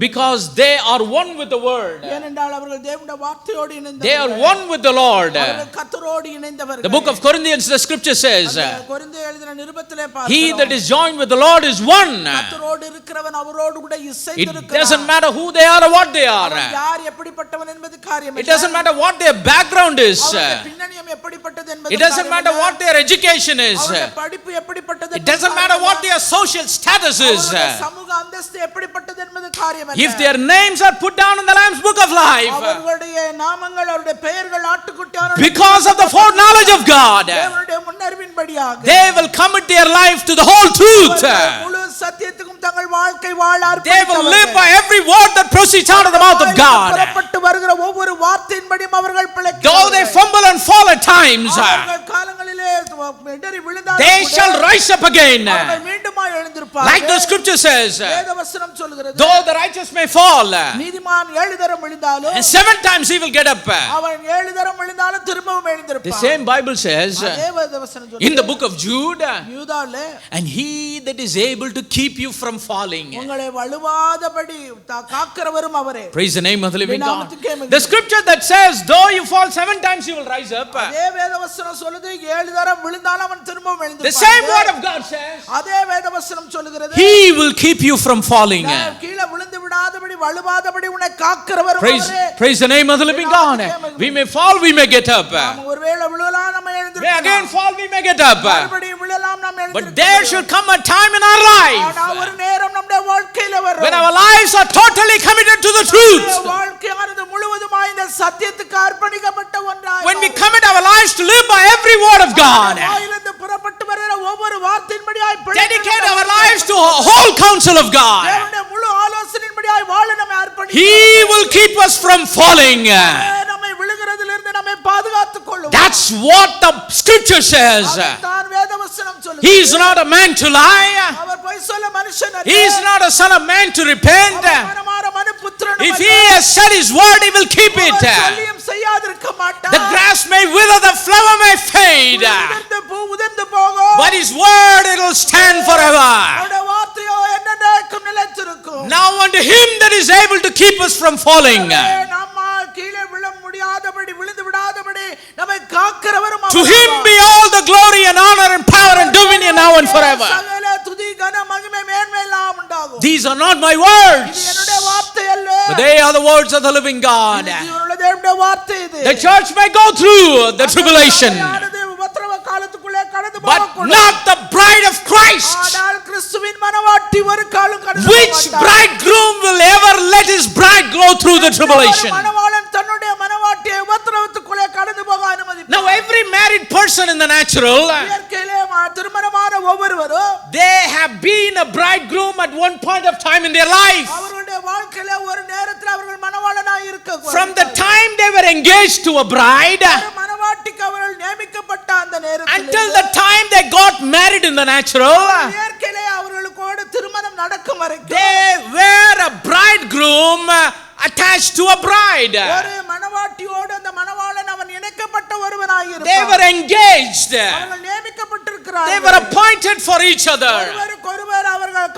Because they are one with the word. ஏனென்றால் அவர்கள் தேவனுடைய வார்த்தையோடு இணைந்தவர்கள். They are one with the Lord. அவர்கள் கர்த்தரோடு இணைந்தவர்கள். The book of Corinthians, the scripture says, கொரிந்தியர் எழுதின நிருபத்திலே பார்க்கிறோம், he that is joined with the Lord is one. கர்த்தரோடு இருக்கிறவன் அவரோடு கூட இசைந்திருக்கிறான். It doesn't matter who they are or what they are. யார் எப்படிப்பட்டவன் என்பது காரியம். It doesn't matter what their background is. பின்னணியம் எப்படிப்பட்டது என்பது. It doesn't matter what their education is. படிப்பு எப்படிப்பட்டது. It doesn't matter what their social status is. சமூக அந்தஸ்து எப்படிப்பட்டது என்பது காரியம். If their names are put down in the Lamb's book of life, அவர்களுடைய நாமங்கள் அவருடைய பெயர்கள் ஆட்டுக்குட்டியான, because of the foreknowledge of God, தேவனுடைய முன்னறிவின்படியாக, they will commit their life to the whole truth. முழு சத்தியத்துக்கும் தங்கள் வாழ்க்கை வாழ They will live by every word that proceeds out of the mouth of God. புறப்பட்டு வருகிற ஒவ்வொரு வார்த்தையின்படியும் அவர்கள் பிழைக்கிறார்கள். Though they fumble and fall at times, அவர்கள் காலங்களிலே இடறி விழுந்தாலும் they shall rise up again. அவர்கள் மீண்டுமாய் துரிதமாய் எழுந்திருப்பார்கள். Like the scripture says, வேதவசனம் சொல்கிறது, though the righteous may fall, நீதிமான் 7 தரம் விழுந்தாலும் and 7 times he will get up. அவன் 7 தரம் விழுந்தாலும் திரும்பவும் The எழுந்திருப்பான். same Bible says அதே வேதவசனம் சொல்கிறது, in the book of Jude, யூதால and he that is able to keep you from falling. உங்களை வழுவாதபடி காக்கிறவரும் அவரே. Praise the name of the living God. நாமத்துக்கே மகிமை. The scripture that says, though you fall 7 times, you will rise up. அதே வேதவசனம் சொல்லுது 7 தரம் விழுந்தாலும் அவன் திரும்பவும் The எழுந்திருப்பான். same word of God says, அதே வேதவசனம் சொல்லுகிறது, he will keep you from falling. கீழே விழுந்து விடாதபடி வழுவாதபடி உன்னை காக்கிறவரும் அவரே. Praise the name of the living God. We may fall, we may get up. நாம் ஒருவேளை விழலாம், நம்ம May எழுந்திருக்கலாம். again fall, we may get up. மறுபடியும் விழலாம், நாம் But எழுந்திருக்கலாம். there should come a time in our life ஆனா ஒரு நேரம் நம்முடைய வாழ்க்கையில வரும், when our lives are totally committed to the truth. வாழ்க்கையானது முழுவதுமாய் இந்த சத்தியத்துக்கு அர்ப்பணிக்கப்பட்ட ஒன்றாய் When we commit our lives to live by every word of God, வாயிலிருந்து புறப்பட்டு வருகிற ஒவ்வொரு வார்த்தையின்படியாய் dedicate our lives to a whole counsel of God, தேவனுடைய முழு ஆலோசனையின்படியாய் வாழ நம்மை அர்ப்பணிக்கிறோம். he will keep us from falling. நம்மை விழுகிறதிலிருந்து நம்மை பாதுகாத்துக் கொள்ளுவார். That's what the scripture says. தான் வேதவசனம் சொல்லுது. He is not a man to lie. அவர் பொய் சொல்ல மனுஷன் அல்ல. He is not a son of man to repent. Our மனமார மனுபுத்திரனும் If அல்ல. he has said his word, he will keep it. அவர் சொல்லியும் செய்யாதிருக்க மாட்டார். The grass may wither, the flower may fade, உதிர்ந்து உதிர்ந்து போகும். but his word, it will stand forever. அவருடைய வார்த்தையோ என்னென்றைக்கும் நிலைத்திருக்கும். Now unto him that is able to keep us from falling, நம்ம கீழே விழ முடியாதபடி விழுந்து விடாதபடி நம்மை காக்கிறவரும் to him be all the glory and honor and power and dominion now and forever. சகல துதி கன மகிமை மேன்மை எல்லாம் உண்டாகும். These are not my இது words, என்னுடைய வார்த்தை அல்ல. but they are the words of the living God. இது என்னுடைய தேவனுடைய வார்த்தை இது. The church may go through the tribulation, சபையானது உபத்திரவ காலத்துக்குள்ளே கடந்து but போகக்கூடும். not the bride of Christ. ஆனால் கிறிஸ்துவின் மனவாட்டி ஒரு காலம் கடந்து Which bridegroom will ever let his bride go through the tribulation? மனவாளன் தன்னுடைய மனவாட்டியை உபத்திரவத்துக்குள்ளே கடந்து போக அனுமதிப்பார். Now every married person in the natural, இயற்கையிலே திருமணமான ஒவ்வொருவரும் they have been a bridegroom at one point of time in their life. அவர்களுடைய வாழ்க்கையில ஒரு நேரத்தில் அவர்கள் மனவாளனாய் இருக்க From the time they were engaged to a bride மனவாட்டிக்கு அவர்கள் நியமிக்கப்பட்ட அந்த நேரத்தில் until the time they got married in the natural, இயற்கையிலே அவர்களுக்கு திருமணம் நடக்கும் வரைக்கும் they were a bridegroom attached to a bride. ஒரு மனவாட்டியோடு அந்த மனவாளன் அவன் இணைக்கப்பட்ட ஒருவனாய் They இருப்பான். were engaged. அவர்கள் நியமிக்கப்பட்டிருக்கிறார்கள். They were appointed for each other. ஒருவருக்கொருவர் அவர்கள்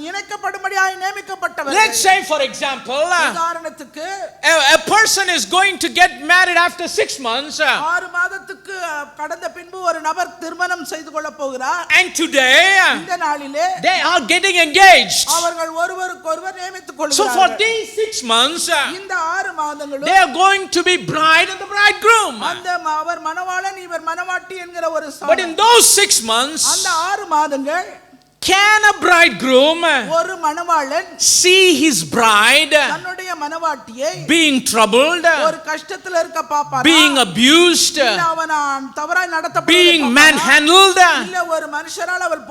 இணைக்கப்படும்படியாய் நியமிக்கப்பட்டவர்கள். Let's say, for example, உதாரணத்துக்கு a person is going to get married after 6 months, 6 மாதத்துக்கு கடந்த பின்பு ஒரு நபர் திருமணம் செய்து கொள்ள போகிறார். and today இந்த நாளிலே they are getting engaged. அவர்கள் ஒருவருக்கொருவர் நியமித்துக் So for கொள்கிறார்கள். these 6 months, இந்த 6 மாதங்களும் they are going to be bride and the bridegroom. அந்த அவர் மணவாளன் இவர் மணவாட்டி என்கிற ஒரு But in those 6 months, அந்த 6 மாதங்கள் can a bridegroom ஒரு மணவாளன் see his bride தன்னுடைய மணவாட்டியை being troubled, ஒரு கஷ்டத்துல இருக்க பாப்பாரா, being abused, இல்ல அவன் தவறாய் being நடத்தப்படுவதை manhandled? இல்ல ஒரு மனுஷரால் அவர்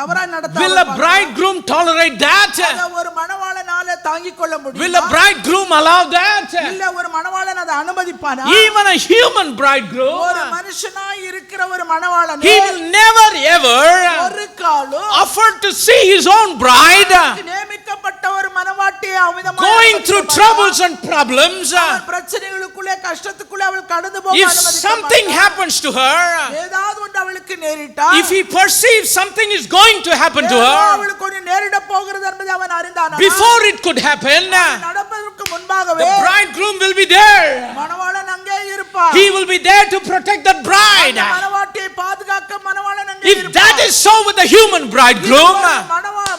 தவறாய் Will a bridegroom tolerate that? ஒரு மணவாளனால தாங்கிக் கொள்ள Will முடியும்? a bridegroom allow that? இல்ல ஒரு மணவாளன் அதை அனுமதிப்பானா? Even a human bridegroom, ஒரு மனுஷனாய் இருக்கிற ஒரு மணவாளன் he will never ever ஒரு காலம் offer to see his own bride நியமிக்கப்பட்ட ஒரு மணவாட்டியை அமிதமாக going through troubles and problems. பிரச்சனைகளுக்குள்ளே கஷ்டத்துக்குள்ளே அவள் கடந்து போக If அனுமதிக்க something மாட்டார். happens to her, ஏதாவது ஒன்று அவளுக்கு நேரிட்டால், if he perceives something is going to happen to ஏதோ her, அவளுக்கு ஒன்று நேரிட போகிறது என்பதை அவன் அறிந்தானா, before it could happen, நடப்பதற்கு முன்பாகவே the bridegroom will be there. மணவாளன் அங்கே இருப்பார். He will be there to protect that bride. அந்த மணவாட்டியை பாதுகாக்க மணவாளன் அங்கே If இருப்பார். that is so with the human bridegroom,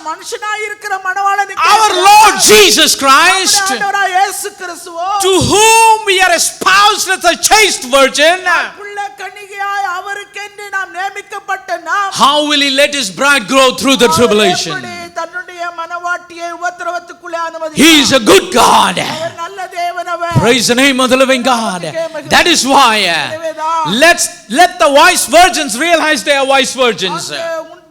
மனுஷனாய் இருக்கிற மணவாளனுக்கு our Lord Jesus Christ, ஆண்டவராய் இயேசு கிறிஸ்துவோ to whom we are espoused as a chaste virgin, புள்ள கன்னிகையாய் அவருக்கென்று நாம் நியமிக்கப்பட்ட நாம் how will he let his bride grow through the tribulation? எப்படி தன்னுடைய மணவாட்டியை உபத்திரவத்துக்குள்ளே அனுமதிப்பார்? He is a good God. அவர் நல்ல தேவன் அவர். Praise the name of the living God. That is why let the wise virgins realize they are wise virgins.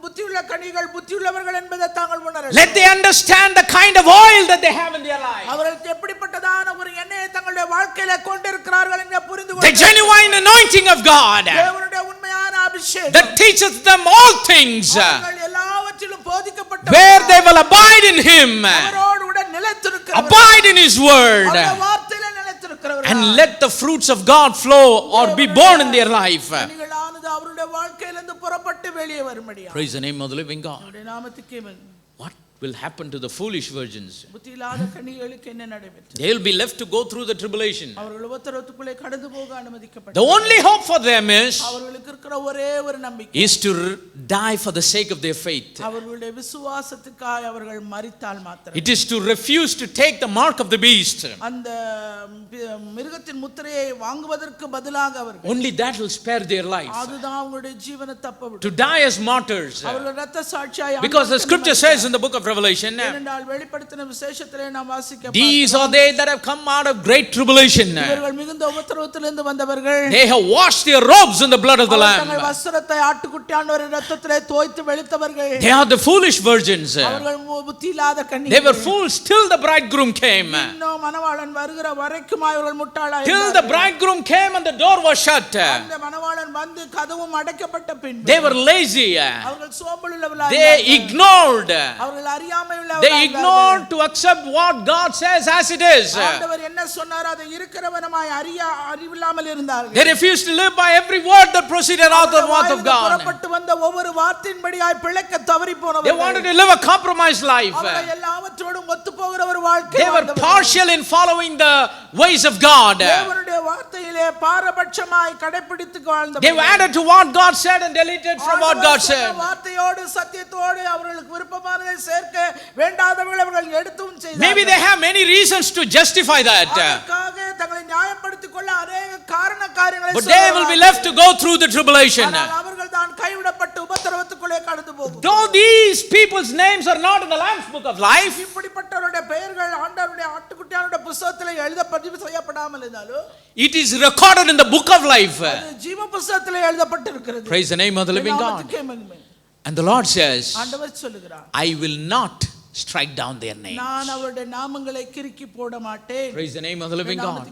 புத்தியுள்ள கன்னிகள் புத்தியுள்ளவர்கள் என்பதை தாங்கள் உணர. Let they understand the kind of oil that they have in their life. அவர்கள் எப்படிப்பட்டதான ஒரு எண்ணெயை தங்களுடைய வாழ்க்கையில கொண்டிருக்கிறார்கள் என்று புரிந்து The கொள்ள. genuine anointing of God தேவனுடைய உண்மையான அபிஷேகம் that teaches them all things. அவர்கள் எல்லாவற்றிலும் போதிக்க நிலைப்படுத்தப்பட்ட where they will abide in him, அவரோடு கூட நிலைத்திருக்கிறவர்கள், abide in his word, அவருடைய வார்த்தையிலே நிலைத்திருக்கிறவர்கள், and let the fruits of God flow or be born in their life. கனிகளானது அவருடைய வாழ்க்கையிலிருந்து புறப்பட்டு வெளியே வரும்படியா. Praise the name of the living God. அவருடைய நாமத்துக்கே மகிமை. What will happen to the foolish virgins? புத்தியில்லாத கன்னிகைகளுக்கு என்ன நடைபெற்றது? They will be left to go through the tribulation. அவர்கள் உபத்திரவத்துக்குள்ளே கடந்து போக The அனுமதிக்கப்பட்டார்கள். only hope for them அவர்களுக்கு இருக்கிற ஒரே ஒரு நம்பிக்கை, is to die for the sake of their faith. அவர்களுடைய விசுவாசத்துக்காக அவர்கள் மரித்தால் மாத்திரம். It is to refuse to take the mark of the beast. அந்த மிருகத்தின் முத்திரையை வாங்குவதற்கு பதிலாக அவர்கள், Only that will spare their life. அதுதான் அவங்களுடைய ஜீவனை தப்ப To விடும். die as martyrs. அவர்கள் இரத்த சாட்சியாய் Because the scripture says in the book of Revelation, ஏனென்றால் வெளிப்படுத்தின விசேஷத்திலே நாம் வாசிக்க these are they that have come out of great tribulation. இவர்கள் மிகுந்த உபத்திரவத்திலிருந்து வந்தவர்கள், They have washed their robes in the blood of the தங்கள் Lamb. வஸ்திரத்தை ஆட்டுக்குட்டியானவரின் இரத்தத்திலே தோய்த்து வெளுத்தவர்கள், They are the foolish virgins. அவர்கள் புத்தியில்லாத They கன்னிகைகள். were fools till the bridegroom came. இன்னும் மணவாளன் வருகிற வரைக்கும் அவர்கள் முட்டாளாய் Till the bridegroom came and the door was shut. அந்த மணவாளன் வந்து கதவும் அடைக்கப்பட்ட பின்பு They were lazy. அவர்கள் சோம்பலுள்ளவர்களாய் They ignored. அவர்கள் அறியாமை They ignored to accept what God says as it is. ஆண்டவர் என்ன சொன்னாரோ அதை இருக்கிறவனமாய் அறிவில்லாமல் இருந்தார்கள். They refused to live by every word that proceeded out of the mouth of God. புறப்பட்டு வந்த ஒவ்வொரு வார்த்தையின்படியாய் பிழைக்க தவறி போனவர்கள். They wanted to live a compromised life. அவர்கள் எல்லாவற்றோடும் ஒத்துப்போகிற ஒரு வாழ்க்கை They were partial in following the ways of God. தேவனுடைய வார்த்தையிலே பாரபட்சமாய் கடைபிடித்து வாழ்ந்தவர்கள். They added to what God said and deleted from what God said. வார்த்தையோடு சத்தியத்தோடு அவர்களுக்கு விருப்பமானதை சேர்க்க வேண்டாதவர்கள் அவர்கள் எடுத்தும் செய்தார்கள். Maybe they have many reasons to justify that. அதற்காக தங்களை நியாயப்படுத்திக் கொள்ள अनेक காரண காரியங்களை But they will be left to go through the tribulation. அவர்கள் தான் கைவிடப்பட்டு உபத்திரவத்துக்குள்ளே கடந்து போகும். Though these people's names are not in the Lamb's book of life, இப்படிப்பட்டவருடைய பெயர்கள் ஆண்டவருடைய ஆட்டுக்குட்டியானுடைய புத்தகத்திலே எழுத பதிவு செய்யப்படாமல் இருந்தாலும் it is recorded in the book of life. அது ஜீவ புத்தகத்திலே எழுதப்பட்டிருக்கிறது. Praise the name of the living God. And the Lord says, ஆண்டவர் சொல்லுகிறார், I will not strike down their names. நான் அவருடைய நாமங்களை கிறுக்கி போட மாட்டேன். Praise the name of the living God.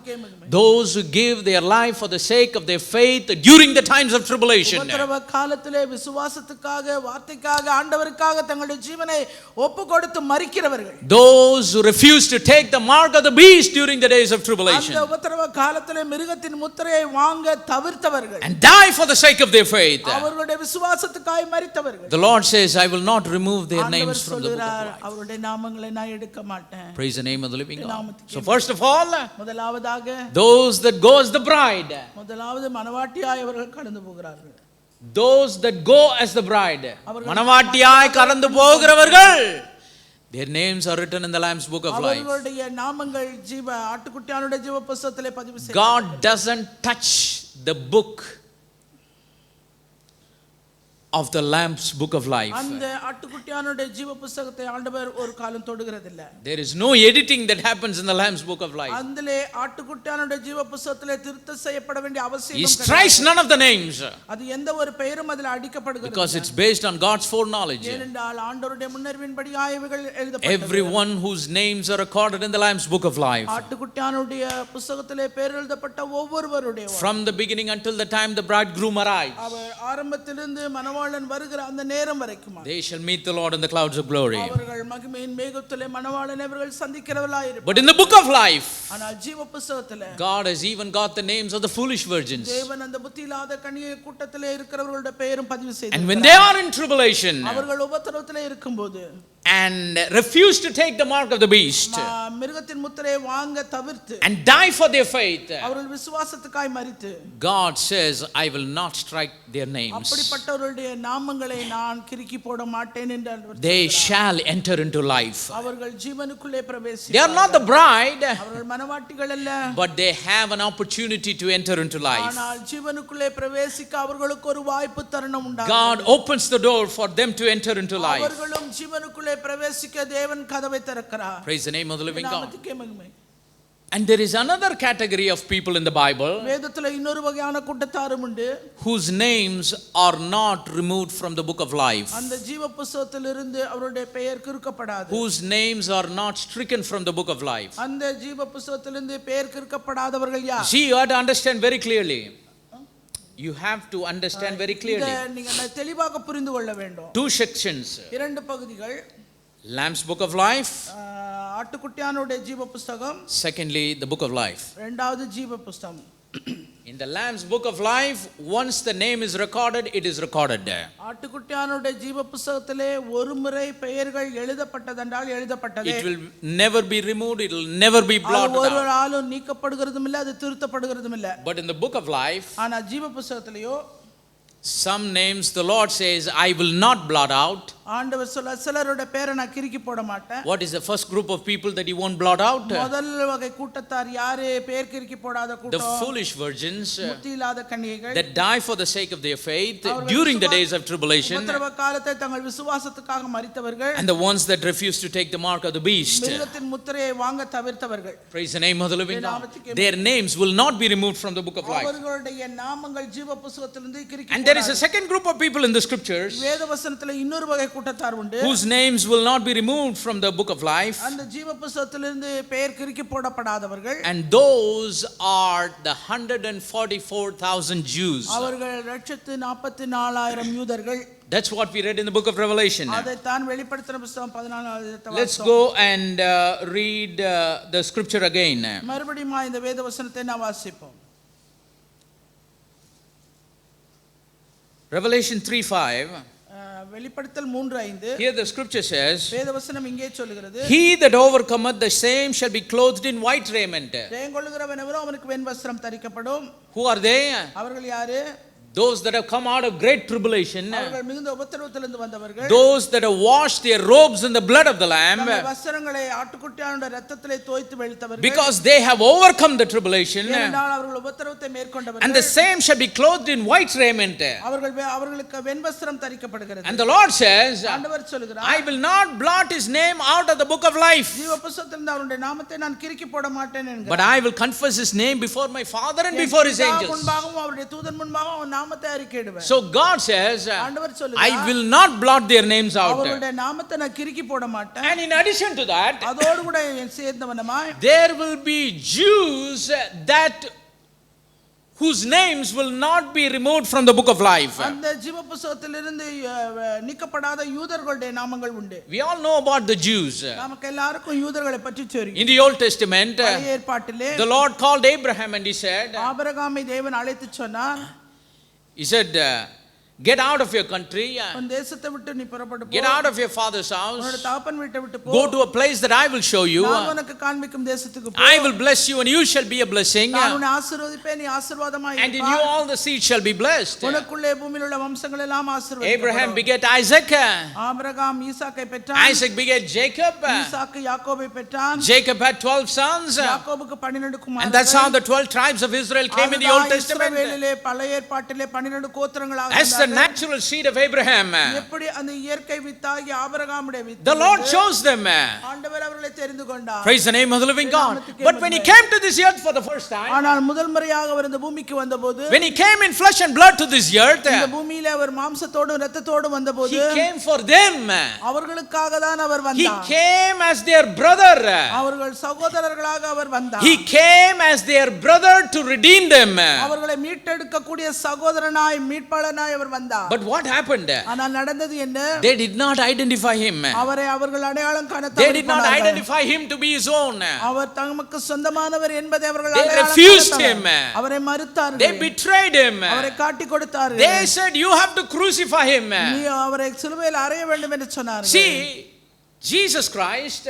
Those who give their life for the sake of their faith during the times of tribulation. உபத்திரவ காலத்திலே விசுவாசத்துக்காக வார்த்தைக்காக ஆண்டவருக்காக தங்களுடைய ஜீவனை ஒப்புக்கொடுத்து மரிக்கிறவர்கள். Those who refuse to take the mark of the beast during the days of tribulation. அந்த உபத்திரவ காலத்திலே மிருகத்தின் முத்திரையை வாங்க தவிர்த்தவர்கள். And die for the sake of their faith. அவர்களுடைய விசுவாசத்துக்காக மரித்தவர்கள். The Lord says, I will not remove their names from the book of life. அவருடைய நாமங்களை நான் எடுக்க மாட்டேன். Praise the name of the living God. So first of all, முதலாவதாக those that go as the bride. முதலாவது மணவாட்டியாய் அவர்கள் கடந்து போகிறார்கள். Those that go as the bride. மணவாட்டியாய் கடந்து போகிறவர்கள், their names are written in the Lamb's book of life. அவர்களுடைய நாமங்கள் ஜீவ ஆட்டுக்குட்டியானுடைய ஜீவ புத்தகத்திலே பதிவு செய்யப்பட்டிருக்கிறது. God doesn't touch the book of the Lamb's book of life. அந்த ஆட்டுக்குட்டியானுடைய ஜீவ புத்தகத்தை ஆண்டவர் ஒரு காலம் தொடுகிறது இல்ல. There is no editing that happens in the Lamb's book of life. அதிலே ஆட்டுக்குட்டியானுடைய ஜீவ புத்தகத்திலே திருத்தம் செய்யப்பட வேண்டிய அவசியம் He கிடையாது. strikes none of the names. அது எந்த ஒரு பெயரும் அதில் அடிக்கப்படுகிறது. Because it's based on God's foreknowledge. ஏனென்றால் ஆண்டவருடைய முன்னறிவின்படி ஆயவைகள் எழுதப்பட்டது. Everyone whose names are recorded in the Lamb's book of life. ஆட்டுக்குட்டியானுடைய புத்தகத்திலே பெயர் எழுதப்பட்ட ஒவ்வொருவருடைய From the beginning until the time the bridegroom arrives. அவர் ஆரம்பத்திலிருந்து மணவாளன் வருகிற அந்த நேரம் வரைக்கும் They shall meet the Lord in the clouds of glory. அவர்கள் மகிமையின் மேகத்திலே மணவாளனை அவர்கள் சந்திக்கிறவர்களாய் இருப்பார்கள். But in the book of life, ஆனால் ஜீவ புத்தகத்திலே God has even got the names of the foolish virgins. தேவன் அந்த புத்தியில்லாத கன்னிகை கூட்டத்திலே இருக்கிறவர்களுடைய பெயரும் பதிவு செய்தார். And when they are in tribulation அவர்கள் உபத்திரவத்திலே இருக்கும்போது and refuse to take the mark of the beast மிருகத்தின் முத்திரையை வாங்க தவிர்த்து and die for their faith, அவர்கள் விசுவாசத்துக்காய் மரித்து, God says, I will not strike their names. அப்படிப்பட்டவர்களுடைய நாமங்களை நான் கிறுக்கி போட மாட்டேன் என்று They shall enter into life. அவர்கள் ஜீவனுக்குள்ளே பிரவேசிப்பார்கள். They are not the bride, அவர்கள் மணவாட்டிகள் அல்ல, but they have an opportunity to enter into life. ஆனால் ஜீவனுக்குள்ளே பிரவேசிக்க அவர்களுக்கு ஒரு வாய்ப்பு தருணம் உண்டாகும். God opens the door for them to enter into life. அவர்களும் ஜீவனுக்குள்ளே பிரவேசிக்க தேவன் கதவை திறக்கிறார். Praise the name of the living God. நாமத்துக்கே மகிமை. And there is another category of people in the Bible வேதத்துல இன்னொரு வகையான கூட்டத்தாரும் உண்டு, whose names are not removed from the book of life, அந்த ஜீவ புத்தகத்திலிருந்து அவருடைய பெயர் கிறுக்கப்படாது. whose names are not stricken from the book of life. அந்த ஜீவ புத்தகத்திலிருந்து பெயர் கிறுக்கப்படாதவர்கள் யார்? See, you have to understand very clearly. You have to understand very இதை clearly. நீங்க தெளிவாக புரிந்து கொள்ள வேண்டும். Two sections. இரண்டு பகுதிகள். Lamb's Book of Life. ஆட்டுக்குட்டியானுடைய ஜீவ புஸ்தகம். Secondly, the Book of Life. இரண்டாவது ஜீவ புஸ்தகம். In the Lamb's Book of Life, once the name is recorded, it is recorded there. ஆட்டுக்குட்டியானுடைய ஜீவ புஸ்தகத்திலே ஒரு முறை பெயர்கள் எழுதப்பட்டதென்றால் எழுதப்பட்டதே. It will never be removed, it will never be blotted out. ஒரு நாளும் நீக்கப்படுகிறதும் இல்ல, அது திருத்தப்படுகிறதும் இல்ல. But in the Book of Life, ஆனா ஜீவ புஸ்தகத்திலேயோ some names the Lord says, I will not blot out. ஆண்டவர் சிலரோட பேரை நான் கிறுக்கி போட மாட்டேன். What is the first group of people that he won't blot out? முதல் வகை கூட்டத்தார் யாரு? பேர் கிறுக்கி போடாத கூட்டம். The foolish virgins புத்தி இல்லாத கன்னிகைகள் that die for the sake of their faith during the days of tribulation, உபத்திரவ காலத்தை தங்கள் விசுவாசத்துக்காக மரித்தவர்கள், and the ones that refuse to take the mark of the beast. மிருகத்தின் முத்திரையை வாங்க தவிர்த்தவர்கள். Praise the name of the living God. Their names will not be removed from the book of life. அவர்களுடைய நாமங்கள் ஜீவ புத்தகத்திலிருந்து கிறுக்கி And there is a second group of people in the scriptures வேத வசனத்திலே இன்னொரு வகை கூட்டத்தார் உண்டு, whose names will not be removed from the book of life. அந்த ஜீவ புத்தகத்திலிருந்து பெயர் கிறுக்கி போடப்படாதவர்கள். And those are the 144,000 Jews. அவர்கள் 144,000 யூதர்கள். That's what we read in the book of Revelation. அதை தான் வெளிப்படுத்தின புத்தகம் 14 Let's go and read the scripture again. மறுபடியும் இந்த வேத வசனத்தை நாம் வாசிப்போம். Revelation 3:5. வெளிப்படுத்தல் 3:5. Here the scripture says, வேத வசனம் இங்கே சொல்கிறது, he that overcometh, the same shall be clothed in white raiment. ஜெயங்கொள்ளுகிறவன் எவனோ அவனுக்கு வெண் வஸ்திரம் தரிக்கப்படும். Who are they? அவர்கள் யாரு? Those that have come out of great tribulation, அவர்கள் மிகுந்த உபத்திரவத்திலிருந்து வந்தவர்கள். those that have washed their robes in the blood of the lamb, தங்கள் வஸ்திரங்களை ஆட்டுக்குட்டியானுடைய இரத்தத்திலே தோய்த்து வெளுத்தவர்கள். because they have overcome the tribulation. ஏனென்றால் அவர்கள் உபத்திரவத்தை மேற்கொண்டவர்கள். And the same shall be clothed in white raiment. அவர்களுக்கு வெண் வஸ்திரம் தரிக்கப்படுகிறது. And the Lord says, ஆண்டவர் சொல்கிறார், I will not blot his name out of the book of life, ஜீவ புத்தகத்திலிருந்து அவருடைய நாமத்தை நான் கிறுக்கி போட மாட்டேன் என்கிறார். but I will confess his name before my Father and before his angels. முன்பாகவும் அவருடைய தூதன் முன்பாகவும் அவன் நாமத்தை அறிக்கையிடுவேன். So God says, ஆண்டவர் சொல்கிறார், I will not blot their names out. அவருடைய நாமத்தை நான் கிறுக்கி போட மாட்டேன். And in addition to that, அதோடு கூட சேர்ந்தவனமாய் there will be Jews that whose names will not be removed from the book of life. அந்த ஜீவ புத்தகத்திலிருந்து நீக்கப்படாத யூதர்களுடைய நாமங்கள் உண்டு. We all know about the Jews. நமக்கு எல்லாருக்கும் யூதர்களை பற்றி தெரியும். In the Old Testament, பழைய ஏற்பாட்டிலே the Lord called Abraham and he said, ஆபிரகாமை தேவன் அழைத்து சொன்னார், he said, get out of your country, உன் தேசத்தை விட்டு நீ புறப்பட்டு போ, get out of your father's house, உன்னோட தகப்பன் வீட்டை விட்டு போ, go to a place that I will show you, நான் உனக்கு காண்பிக்கும் தேசத்துக்கு போ, I will bless you and you shall be a blessing, நான் உன்னை ஆசீர்வதிப்பேன், நீ ஆசீர்வாதமாய் and in you இருப்பாய், all the seed shall be blessed. உனக்குள்ளே பூமியில் உள்ள வம்சங்கள் எல்லாம் ஆசீர்வதிக்கப்படும். Abraham begat Isaac, ஆபிரகாம் ஈசாக்கை பெற்றான், Isaac begat Jacob, ஈசாக்கு யாக்கோபை பெற்றான், Jacob had 12 sons, யாக்கோபுக்கு 12 குமாரர்கள். and that's how the 12 tribes of Israel came in the Old Testament. இஸ்ரவேலிலே பழைய ஏற்பாட்டிலே 12 கோத்திரங்களாக As the natural seed of Abraham, எப்படி அந்த இயற்கை வித்தாகி ஆபிரகாமுடைய with, the Lord chose them. ஆண்டவர் அவர்களை தெரிந்து கொண்டார். Praise the name of the living God. But when he came to this earth for the first time, ஆனால் முதல் முறையாக அவர் இந்த பூமிக்கு வந்தபோது, when he came in flesh and blood to this earth, இந்த பூமியிலே அவர் மாம்சத்தோடும் இரத்தத்தோடும் வந்தபோது, he came for them. அவர்களுக்காக தான் அவர் He வந்தார். came as their brother. அவர்கள் சகோதரர்களாக அவர் வந்தார். He came as their brother to redeem them. அவர்களை மீட்டெடுக்க கூடிய சகோதரனாய் மீட்பாளனாய் அவர் வந்தார். But what happened? ஆனால் நடந்தது என்ன? They did not identify him. அவரை அவர்கள் அடையாளம் காண They did not identify him to be his own. அவர் தமக்கு சொந்தமானவர் என்பதை அவர்கள் They அடையாளம் refused him. அவரை மறுத்தார்கள். They betrayed him. அவரை காட்டி கொடுத்தார்கள். They said, you have to crucify him. நீ அவரை சிலுவையில் அறைய வேண்டும் என்று சொன்னார்கள். See, Jesus Christ,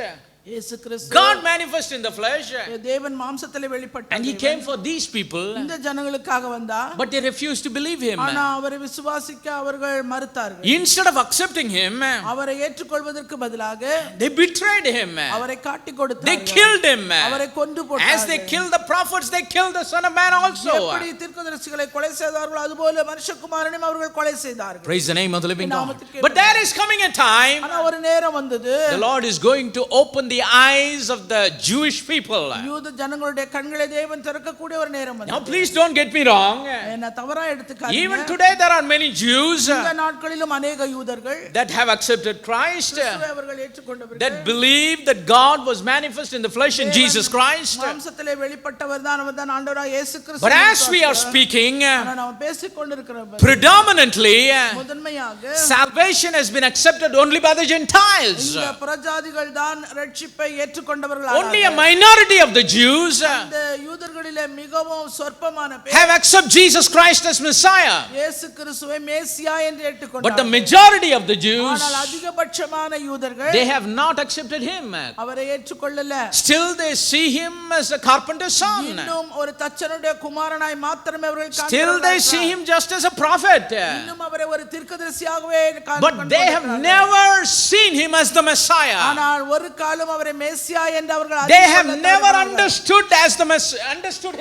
இயேசு கிறிஸ்து God manifest in the flesh, தேவன் மாம்சத்திலே வெளிப்பட்டார். and he came for these people, இந்த ஜனங்களுக்காக வந்தார். but they refused to believe him. ஆனா அவரை விசுவாசிக்க அவர்கள் மறுத்தார்கள். Instead of accepting him, அவரை ஏற்றுக்கொள்வதற்கு பதிலாக they betrayed him. அவரை காட்டி கொடுத்தார்கள். They killed him. அவரை கொன்று As போட்டார்கள். they killed the prophets, they killed the Son of Man also. எப்படி தீர்க்கதரிசிகளை கொலை செய்தார்களோ அதுபோல மனுஷகுமாரனையும் அவர்கள் கொலை செய்தார்கள். Praise the name of the living God. But there is coming a time, ஆனா ஒரு நேரம் வந்தது, the Lord is going to open the eyes of the Jewish people. யூத ஜனங்களுடைய கண்களை தேவன் திறக்கக்கூடிய ஒரு நேரம் Now வந்தது. please don't get me wrong. என்ன தவறா எடுத்துக்காதீங்க. Even today there are many Jews இந்த நாட்களிலும் अनेक யூதர்கள் that have accepted Christ, கிறிஸ்துவை அவர்கள் ஏற்றுக்கொண்டவர்கள், that believe that God was manifest in the flesh in Jesus Christ. மாம்சத்திலே வெளிப்பட்டவர் தான் அவர் தான் ஆண்டவராகிய இயேசு கிறிஸ்து. But as we are speaking, ஆனா நாம் பேசிக் கொண்டிருக்கிறோம் predominantly முதன்மையாக salvation has been accepted only by the Gentiles. இந்த பிரஜாதிகள் தான் ரட்சிப்பை ஏற்றுக்கொண்டவர்கள். Only a minority of the Jews இந்த யூதர்களிலே மிகவும் சொற்பமான பேர் have accepted Jesus Christ as Messiah. இயேசு கிறிஸ்துவை மேசியா என்று But ஏற்றுக்கொண்டார்கள். the majority of the Jews, ஆனால் அதிகபட்சமான யூதர்கள் they have not accepted him. அவரை ஏற்றுக்கொள்ளல. Still they see him as a carpenter's son. இன்னும் ஒரு தச்சனுடைய குமாரனாய் மாத்திரமே அவர்கள் Still they see him just as a prophet. இன்னும் அவரை ஒரு தீர்க்கதரிசியாகவே But they have never seen him as the Messiah. ஆனால் ஒரு காலம் அவரை மேசியா என்று அவர்கள் They have never understood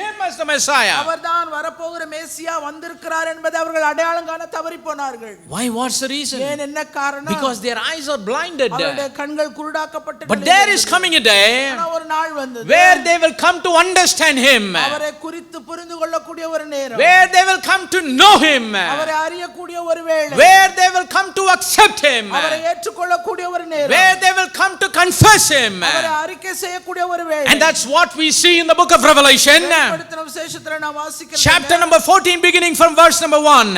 him as the Messiah. அவர்தான் வரப்போகிற மேசியா வந்திருக்கிறார் என்பதை அவர்கள் அடையாளம் காண தவறி போனார்கள். Why? What's the reason? ஏன் என்ன காரணம்? Because their eyes are blinded. அவருடைய கண்கள் குருடாக்கப்பட்டு. But there is coming a day ஒரு நாள் வந்தது where they will come to understand him, அவரை குறித்து புரிந்து கொள்ளக்கூடிய ஒரு நேரம், where they will come to know him, அவரை அறியக்கூடிய ஒரு வேளை, where they will come to accept him, அவரை ஏற்றுக்கொள்ளக்கூடிய ஒரு நேரம், where they will come to confess him. அவரை அறிக்கை செய்யக்கூடிய ஒரு வேளை. And that's what we see in the book of Revelation, வெளிப்படுத்தின விசேஷத்திலே நாம் வாசிக்கிறோம். chapter number 14 beginning from verse number 1.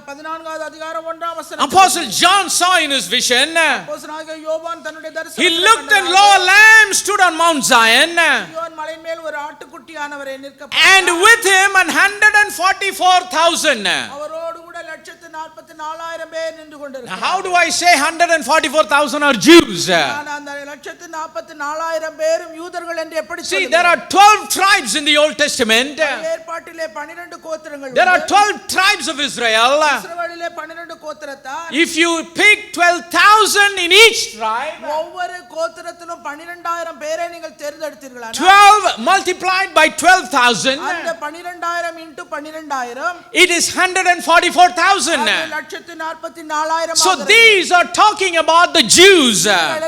14வது அதிகாரம் 1ஆம் வசனம். Apostle John saw in his vision, அப்போஸ்தலனாகிய யோவான் தன்னுடைய he தரிசனத்தில் looked and lo, a lamb stood on Mount Zion, சீயோன் மலையின் மேல் ஒரு ஆட்டுக்குட்டியானவரை நிற்க and with him 144,000. அவரோடு கூட 144,000 பேர் நின்று Now கொண்டிருக்கிறார்கள். how do I say 144,000 are Jews? நான் அந்த 144,000 பேரும் யூதர்கள் என்று எப்படி See, சொல்லுவேன்? there are 12 tribes in the Old Testament. ஏற்பாட்டிலே 12 கோத்திரங்கள் There are உண்டு. 12 tribes of Israel. இஸ்ரவேலிலே 12 கோத்திரத்தார். If you pick 12,000 in each tribe, ஒவ்வொரு கோத்திரத்திலும் 12,000 பேரை நீங்கள் தேர்ந்தெடுத்தீர்களா? 12 multiplied by 12,000, அந்த 12,000 into 12,000 it is 144,000. 144,000. So these are talking about the Jews.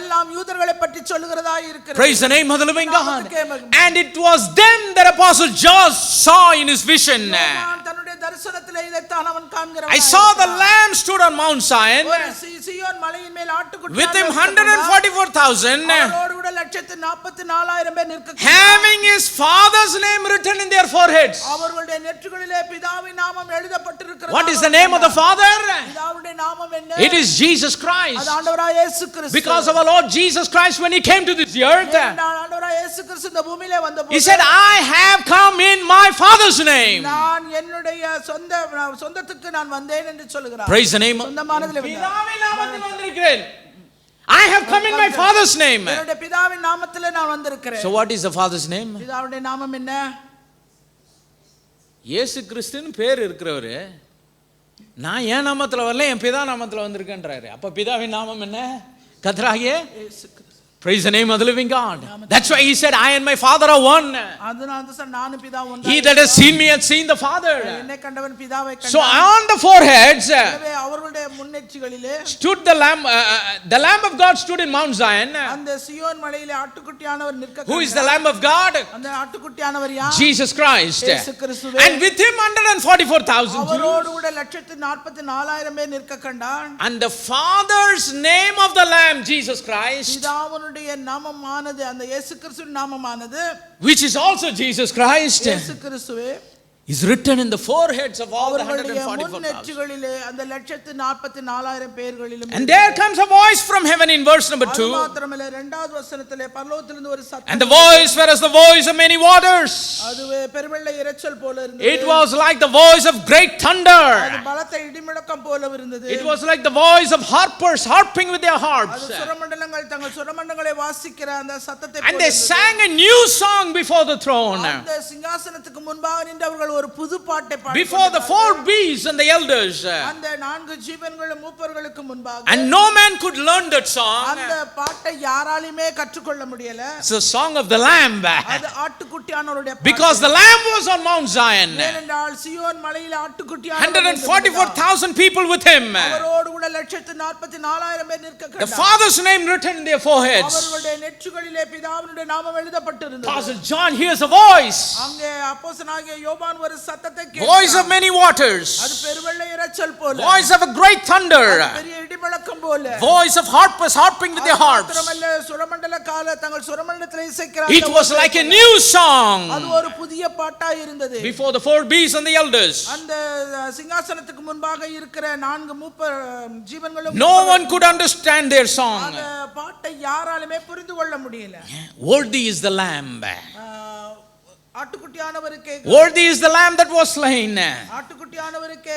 எல்லாம் யூதர்களை பற்றி சொல்லுகிறதா இருக்கிறது. Praise the name of the living God. And it was them that Apostle John saw in his vision. யோவான் தன்னுடைய தரிசனத்திலே இதைத்தான் அவன் காண்கிறான். I saw the lamb stood on Mount Zion, சீயோன் மலையின் மேல் ஆட்டுக்குட்டி with him 144,000, அவரோடு கூட 144,000 பேர் நிற்க, having his father's name written in their foreheads. அவர்களுடைய நெற்றிகளிலே பிதாவின் நாமம் எழுதப்பட்டிருக்கிறது. What is the name of the Father? பிதாவுடைய நாமம் என்ன? It is Jesus Christ. அது ஆண்டவராகிய இயேசு கிறிஸ்து. Because of our Lord Jesus Christ, when he came to this earth, ஆண்டவராகிய இயேசு கிறிஸ்து இந்த பூமியிலே வந்தபோது he said, I have come in my Father's name. நான் என்னுடைய சொந்தத்துக்கு நான் வந்தேன் என்று சொல்கிறார். Praise the name of சொந்தமானதிலே வந்தார். I have come in my Father's name. என்னுடைய பிதாவின் நாமத்திலே நான் வந்திருக்கிறேன். So what is the Father's name? பிதாவுடைய நாமம் என்ன? இயேசு கிறிஸ்துன்னு பேர் இருக்கிறவரு நான் என் நாமத்துல வரல, என் பிதா நாமத்துல வந்திருக்கேன்றாரு. அப்ப பிதாவின் நாமம் என்ன? கர்த்தராகிய இயேசு கிறிஸ்து. Praise the name of the living God. That's why he said, I and my Father are one. அதனால தான் நானும் பிதா ஒன்றா. He that has seen me has seen the Father. என்னை கண்டவன் பிதாவை கண்டான். So on the foreheads எனவே அவர்களுடைய முன்னெற்றிகளிலே stood the Lamb of God stood in Mount Zion. அந்த சீயோன் மலையிலே ஆட்டுக்குட்டியானவர் நிற்க. Who is the Lamb of God? அந்த ஆட்டுக்குட்டியானவர் யார்? Jesus Christ. இயேசு கிறிஸ்துவே. And with him 144,000 Jews. அவரோடு கூட 144,000 பேர் நிற்க கண்டான். And the Father's name of the Lamb, Jesus Christ, பிதாவுடைய நாமமானது, அந்த இயேசு கிறிஸ்துவின் நாமமானது, which is also Jesus Christ, இயேசு கிறிஸ்துவே, is written in the foreheads of all the அவர்களுடைய 144,000. முன்னெற்றிகளிலே அந்த 144,000 பேர்களிலும். And there comes a voice from heaven in verse number 2. மாத்திரமல்ல, இரண்டாவது வசனத்திலே பரலோகத்திலிருந்து ஒரு சத்தம். And the voice whereas the voice of many waters. அதுவே பெருவெள்ள இரைச்சல் போல இருந்தது. It was like the voice of great thunder. அது பலத்த இடிமுழக்கம் போல இருந்தது. It was like the voice of harpers harping with their harps. அது சுரமண்டலங்கள் தங்கள் சுரமண்டலங்களை வாசிக்கிற அந்த சத்தத்தை And they sang a new song before the throne. அந்த சிங்காசனத்துக்கு முன்பாக நின்று அவர்கள் ஒரு புது பாட்டை பாடி before the four beasts and the elders. அந்த நான்கு ஜீவன்களும் மூப்பர்களுக்கு முன்பாக And no man could learn that song. அந்த பாட்டை யாராலுமே கற்றுக்கொள்ள முடியல. It's the song of the Lamb. அது ஆட்டுக்குட்டியானவருடைய பாட்டு. Because the Lamb was on Mount Zion. ஏனென்றால் சீயோன் மலையில் ஆட்டுக்குட்டியானவர் 144,000 people with him. அவரோடு கூட 144,000 பேர் நிற்க கண்டார். The Father's name written in their foreheads. அவர்களுடைய நெற்றிகளிலே பிதாவினுடைய நாமம் எழுதப்பட்டிருந்தது. Pastor John hears a voice. அங்கே அப்போஸ்தலனாகிய யோவான் ஒரு சத்தத்தை கேட்டார். Voice of many waters. அது பெருவெள்ள இரைச்சல் போல. Voice of a great thunder. பெரிய இடிமுழக்கம் போல. Voice of harpers harping with their harps. மாத்திரமல்ல சுரமண்டல கால தங்கள் சுரமண்டலத்தில் இசைக்கிறார்கள். It was like a new song. அது ஒரு புதிய பாட்டாய் இருந்தது. Before the four beasts and the elders. அந்த சிங்காசனத்துக்கு முன்பாக இருக்கிற நான்கு மூப்பர் ஜீவன்களும் No one could understand their song. அந்த பாட்டை யாராலுமே புரிந்து கொள்ள முடியல. Worthy is the Lamb. ஆட்டுக்குட்டியானவருக்கு Worthy is the Lamb that was slain. ஆட்டுக்குட்டியானவருக்கு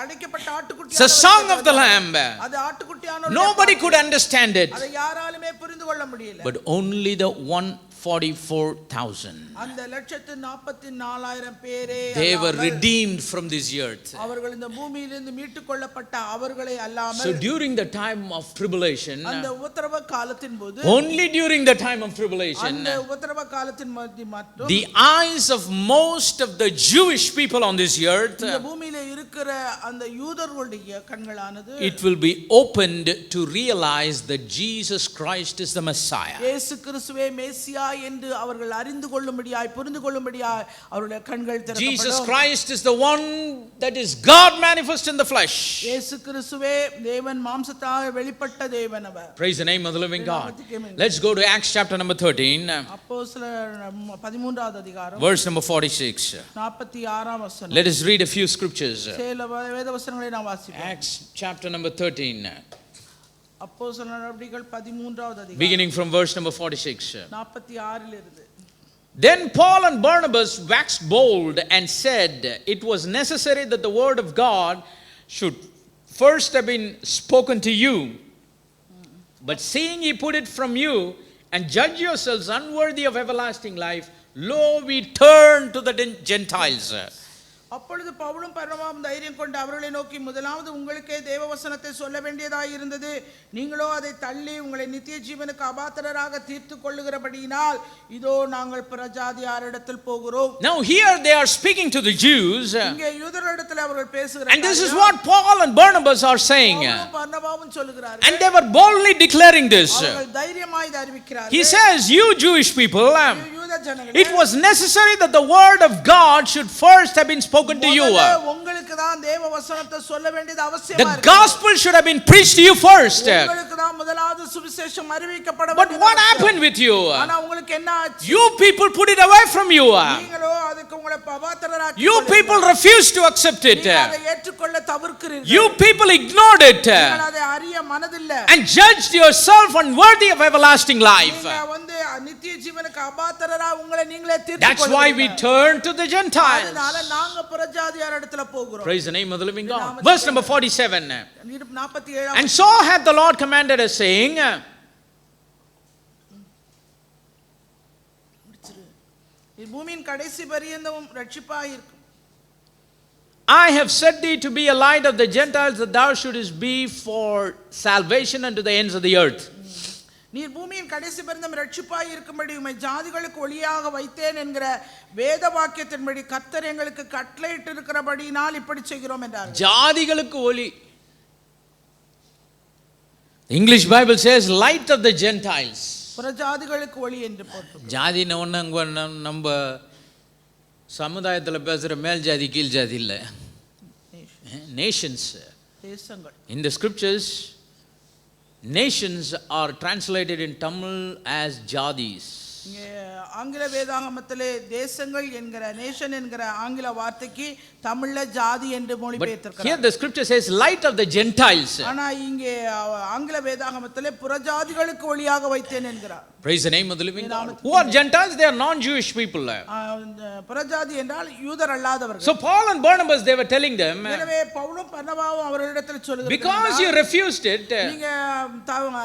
அடிக்கப்பட்ட It's ஆட்டுக்குட்டியானவர். the song of the Lamb. அது ஆட்டுக்குட்டியானவர். Nobody could understand it. அதை யாராலுமே புரிந்து கொள்ள முடியல. But only the 144,000. அந்த 144,000 பேரே They were redeemed from this earth. அவர்கள் இந்த பூமியிலிருந்து மீட்டுக் கொள்ளப்பட்ட அவர்களை அல்லாமல் So during the time of tribulation, அந்த உபத்திரவ காலத்தின் போது only during the time of tribulation, அந்த உபத்திரவ காலத்தின் மட்டும் the eyes of most of the Jewish people on this earth, இந்த பூமியிலே இருக்கிற அந்த யூதர்களுடைய கண்களானது it will be opened to realize that Jesus Christ is the Messiah. இயேசு கிறிஸ்துவே மேசியா என்று அவர்கள் அறிந்து கொள்ளும்படியாய் புரிந்து கொள்ளும்படியாய் அவருடைய கண்கள் திறக்கப்படும். Jesus Christ is the one that is God manifest in the flesh. இயேசு கிறிஸ்துவே தேவன் மாம்சத்தாக வெளிப்பட்ட தேவன் அவர். Praise the name of the living God. Let's go to Acts chapter number 13, அப்போஸ்தலர் 13வது அதிகாரம் verse number 46. 46ஆம் வசனம். Let us read a few scriptures. சில வேத வசனங்களை நாம் வாசிப்போம். Acts chapter number 13, அப்போஸ்தலர் நடபடிகள் 13வது அதிகாரம் beginning from verse number 46. 46 இருந்து. Then Paul and Barnabas waxed bold and said, it was necessary that the word of God should first have been spoken to you. But seeing ye put it from you, and judge yourselves unworthy of everlasting life, lo, we turn to the Gentiles. அப்பொழுது பவுலும் பர்னபாவும் தைரியம் கொண்டு அவர்களை நோக்கி, முதலாவது உங்களுக்கே தேவவசனத்தை சொல்ல வேண்டியதாய் இருந்தது. நீங்களோ அதை தள்ளி உங்களை நித்திய ஜீவனுக்கு அபாத்திரராக தீர்த்துக் கொள்ளுகிறபடியினால் இதோ நாங்கள் பிரஜாதியாரிடத்தில் போகிறோம். Now here they are speaking to the Jews. இங்கே யூதரிடத்தில் அவர்கள் பேசுகிறார்கள். And this is what Paul and Barnabas are saying. பவுலும் பர்னபாவும் சொல்லுகிறார்கள். And they were boldly declaring this. அவர்கள் தைரியமாய் இதை அறிவிக்கிறார்கள். He says, you Jewish people, யூத ஜனங்களே, it was necessary that the word of God should first have been spoken to you. உங்களுக்கு தான் தேவவசனத்தை சொல்ல வேண்டியது அவசியமா The இருக்கு. gospel should have been preached to you first. உங்களுக்கு தான் முதலாவது சுவிசேஷம் அறிவிக்கப்பட But வேண்டியது. what happened with you? ஆனா உங்களுக்கு என்ன ஆச்சு? You people put it away from you. நீங்களோ அதுக்கு உங்களை அபாத்திரராக்கி You people refused to accept it. நீங்கள் அதை ஏற்றுக்கொள்ள தவிர்க்கிறீர்கள். You people ignored it நீங்கள் அதை அறிய மனதில்லை. and judged yourself unworthy of everlasting life. நீங்க வந்து நித்திய ஜீவனுக்கு அபாத்திரரா உங்களை நீங்களே தீர்த்துக் That's why we கொள்கிறீர்கள். turn to the Gentiles. அதனால நாங்க பிரஜாதியாரிடத்துல போகிறோம். Praise the name of the living God. Verse number 47. 47 And so hath the Lord commanded us, saying, பூமியின் கடைசி பரியந்தமும் ரட்சிப்பாய் இருக்கும். I have set thee to be a light of the Gentiles, that thou shouldest be for salvation unto the ends of the earth. நீர் பூமியின் கடைசி பரியந்தம் ரட்சிப்பாய் இருக்கும்படி உம்மை ஜாதிகளுக்கு ஒளியாக வைத்தேன் என்கிற வேத வாக்கியத்தின்படி கர்த்தர் எங்களுக்கு கட்டளையிட்டு இருக்கிறபடியினால் இப்படி செய்கிறோம் என்றார். ஜாதிகளுக்கு ஒளி. English Bible says light of the Gentiles. புறஜாதிகளுக்கு ஒளி என்று போட்டு. ஜாதின ஒன்று அங்கே நம்ம சமுதாயத்தில் பேசுகிற மேல் ஜாதி கீழ் ஜாதி இல்லை. நேஷன்ஸ். தேசங்கள். In the scriptures, nations are translated in Tamil as jadis. ஆங்கில வேதாகமத்திலே தேசங்கள் என்கிற நேஷன் என்கிற ஆங்கில வார்த்தைக்கு தமிழ்ல ஜாதி என்று மொழிபெயர்த்திருக்கிறார். Here the scripture says light of the Gentiles. ஆனா இங்கே ஆங்கில வேதாகமத்திலே புறஜாதிகளுக்கு ஒளியாக வைத்தேன் என்கிறார். Praise the name of the living God. Who are Gentiles? They are non-Jewish people. புறஜாதி என்றால் யூதர் அல்லாதவர்கள். So Paul and Barnabas, they were telling them, எனவே பவுலும் பர்னபாவும் அவர்களிடத்தில் சொல்லுகிறார்கள், because you refused it, நீங்க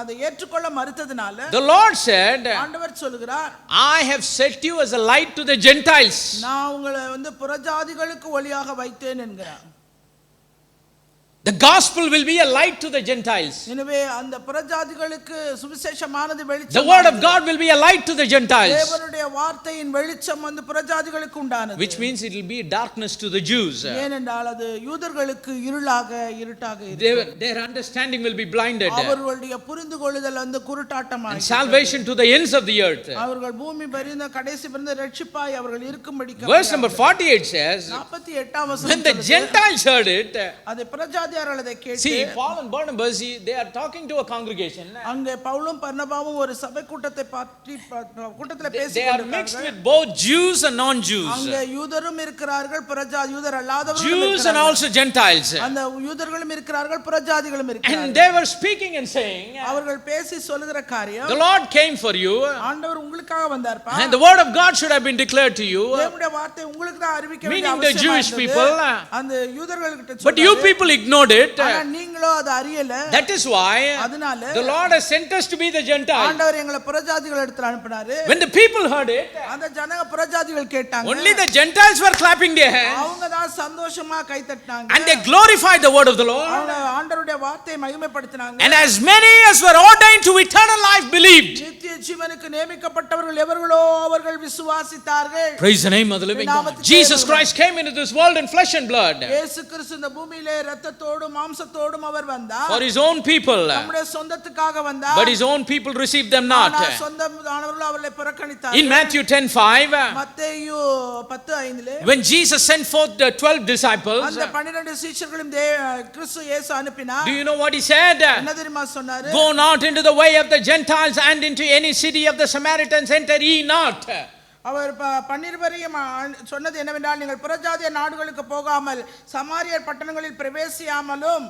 அதை ஏற்றுக்கொள்ள மறுத்ததனால the Lord said, ஆண்டவர் சொல்லுகிறார், சொன்னார், I have set you as a light to the Gentiles. நான் உங்களை புறஜாதிகளுக்கு ஒளியாக வைத்தேன் என்கிறார். The gospel will be a light to the Gentiles. எனவே அந்த புறஜாதிகளுக்கு சுவிசேஷமானது The வெளிச்சம். word of God will be a light to the Gentiles. தேவனுடைய வார்த்தையின் வெளிச்சம் புறஜாதிகளுக்கு உண்டானது. Which means it will be darkness to the Jews. ஏனென்றால் அது யூதர்களுக்கு இருட்டாக இருக்கும். Their understanding will be blinded. அவர்களுடைய புரிந்துகொள்ளுதல் குருட்டாட்டமாக And salvation to the ends of the earth. அவர்கள் பூமி பரிந்த கடைசி பரிந்த ரட்சிப்பாய் அவர்கள் இருக்கும்படி. Verse number 48 says, 48ஆம் வசனம், when the Gentiles heard it, அது புறஜாதியார்கள் அதை கேட்டு, see, Paul and Barnabas, they are talking to a congregation. அங்கே பவுலும் பர்னபாவும் ஒரு சபை கூட்டத்தை பற்றி கூட்டத்தில் They பேசிக் are mixed கொண்டிருக்கிறார்கள். with both Jews and non-Jews. அங்கே யூதரும் இருக்கிறார்கள், யூதர் அல்லாதவர்களும் Jews and இருக்கிறார்கள். also Gentiles. அந்த யூதர்களும் இருக்கிறார்கள், புறஜாதிகளும் And இருக்கிறார்கள். they were speaking and saying, அவர்கள் பேசி சொல்லுகிற காரியம், the Lord came for you, ஆண்டவர் உங்களுக்காக வந்தார்ப்பா. and the word of God should have been declared to you. தேவனுடைய வார்த்தை உங்களுக்கு தான் அறிவிக்க வேண்டிய Meaning the அவசியம் Jewish இருந்தது. people. அந்த யூதர்கள்கிட்ட But you சொன்னாரு. people ignored it. ஆனா நீங்களோ அதை அறியல. That is why அதனால the Lord has sent us to be the Gentiles. ஆண்டவர் எங்களை புறஜாதிகள் இடத்துல அனுப்பினாரு. When the people heard it, அந்த ஜனங்க புறஜாதிகள் கேட்டாங்க. only the Gentiles were clapping their hands அவங்க தான் சந்தோஷமா கை தட்டினாங்க. and they glorified the word of the Lord. அவங்க ஆண்டவருடைய வார்த்தையை மகிமைப்படுத்தினாங்க. And as many as were ordained to eternal life believed. நித்திய ஜீவனுக்கு நியமிக்கப்பட்டவர்கள் எவர்களோ அவர்கள் விசுவாசித்தார்கள். Praise the name of the living God. Jesus Christ came into this world in flesh and blood இயேசு கிறிஸ்து இந்த பூமியிலே இரத்தத்தோடும் மாம்சத்தோடும் அவர் வந்தார். for his own people. நம்முடைய சொந்தத்துக்காக வந்தார். But his own people received them not. ஆனால் சொந்தமானவர்கள் அவரை புறக்கணித்தார்கள். In Matthew 10:5, மத்தேயு 10:5 when Jesus sent forth the 12 disciples, அந்த 12 சீஷர்களும் கிறிஸ்து இயேசு அனுப்பினார். do you know what he said? என்ன தெரியுமா சொன்னாரு? Go not into the way of the Gentiles and into any city of the Samaritans enter ye not. அவர் 12 சொன்னது என்னவென்றால், நீங்கள் புறஜாதிய நாடுகளுக்கு போகாமல் சமாரியர் பட்டணங்களில் பிரவேசியாமலும்.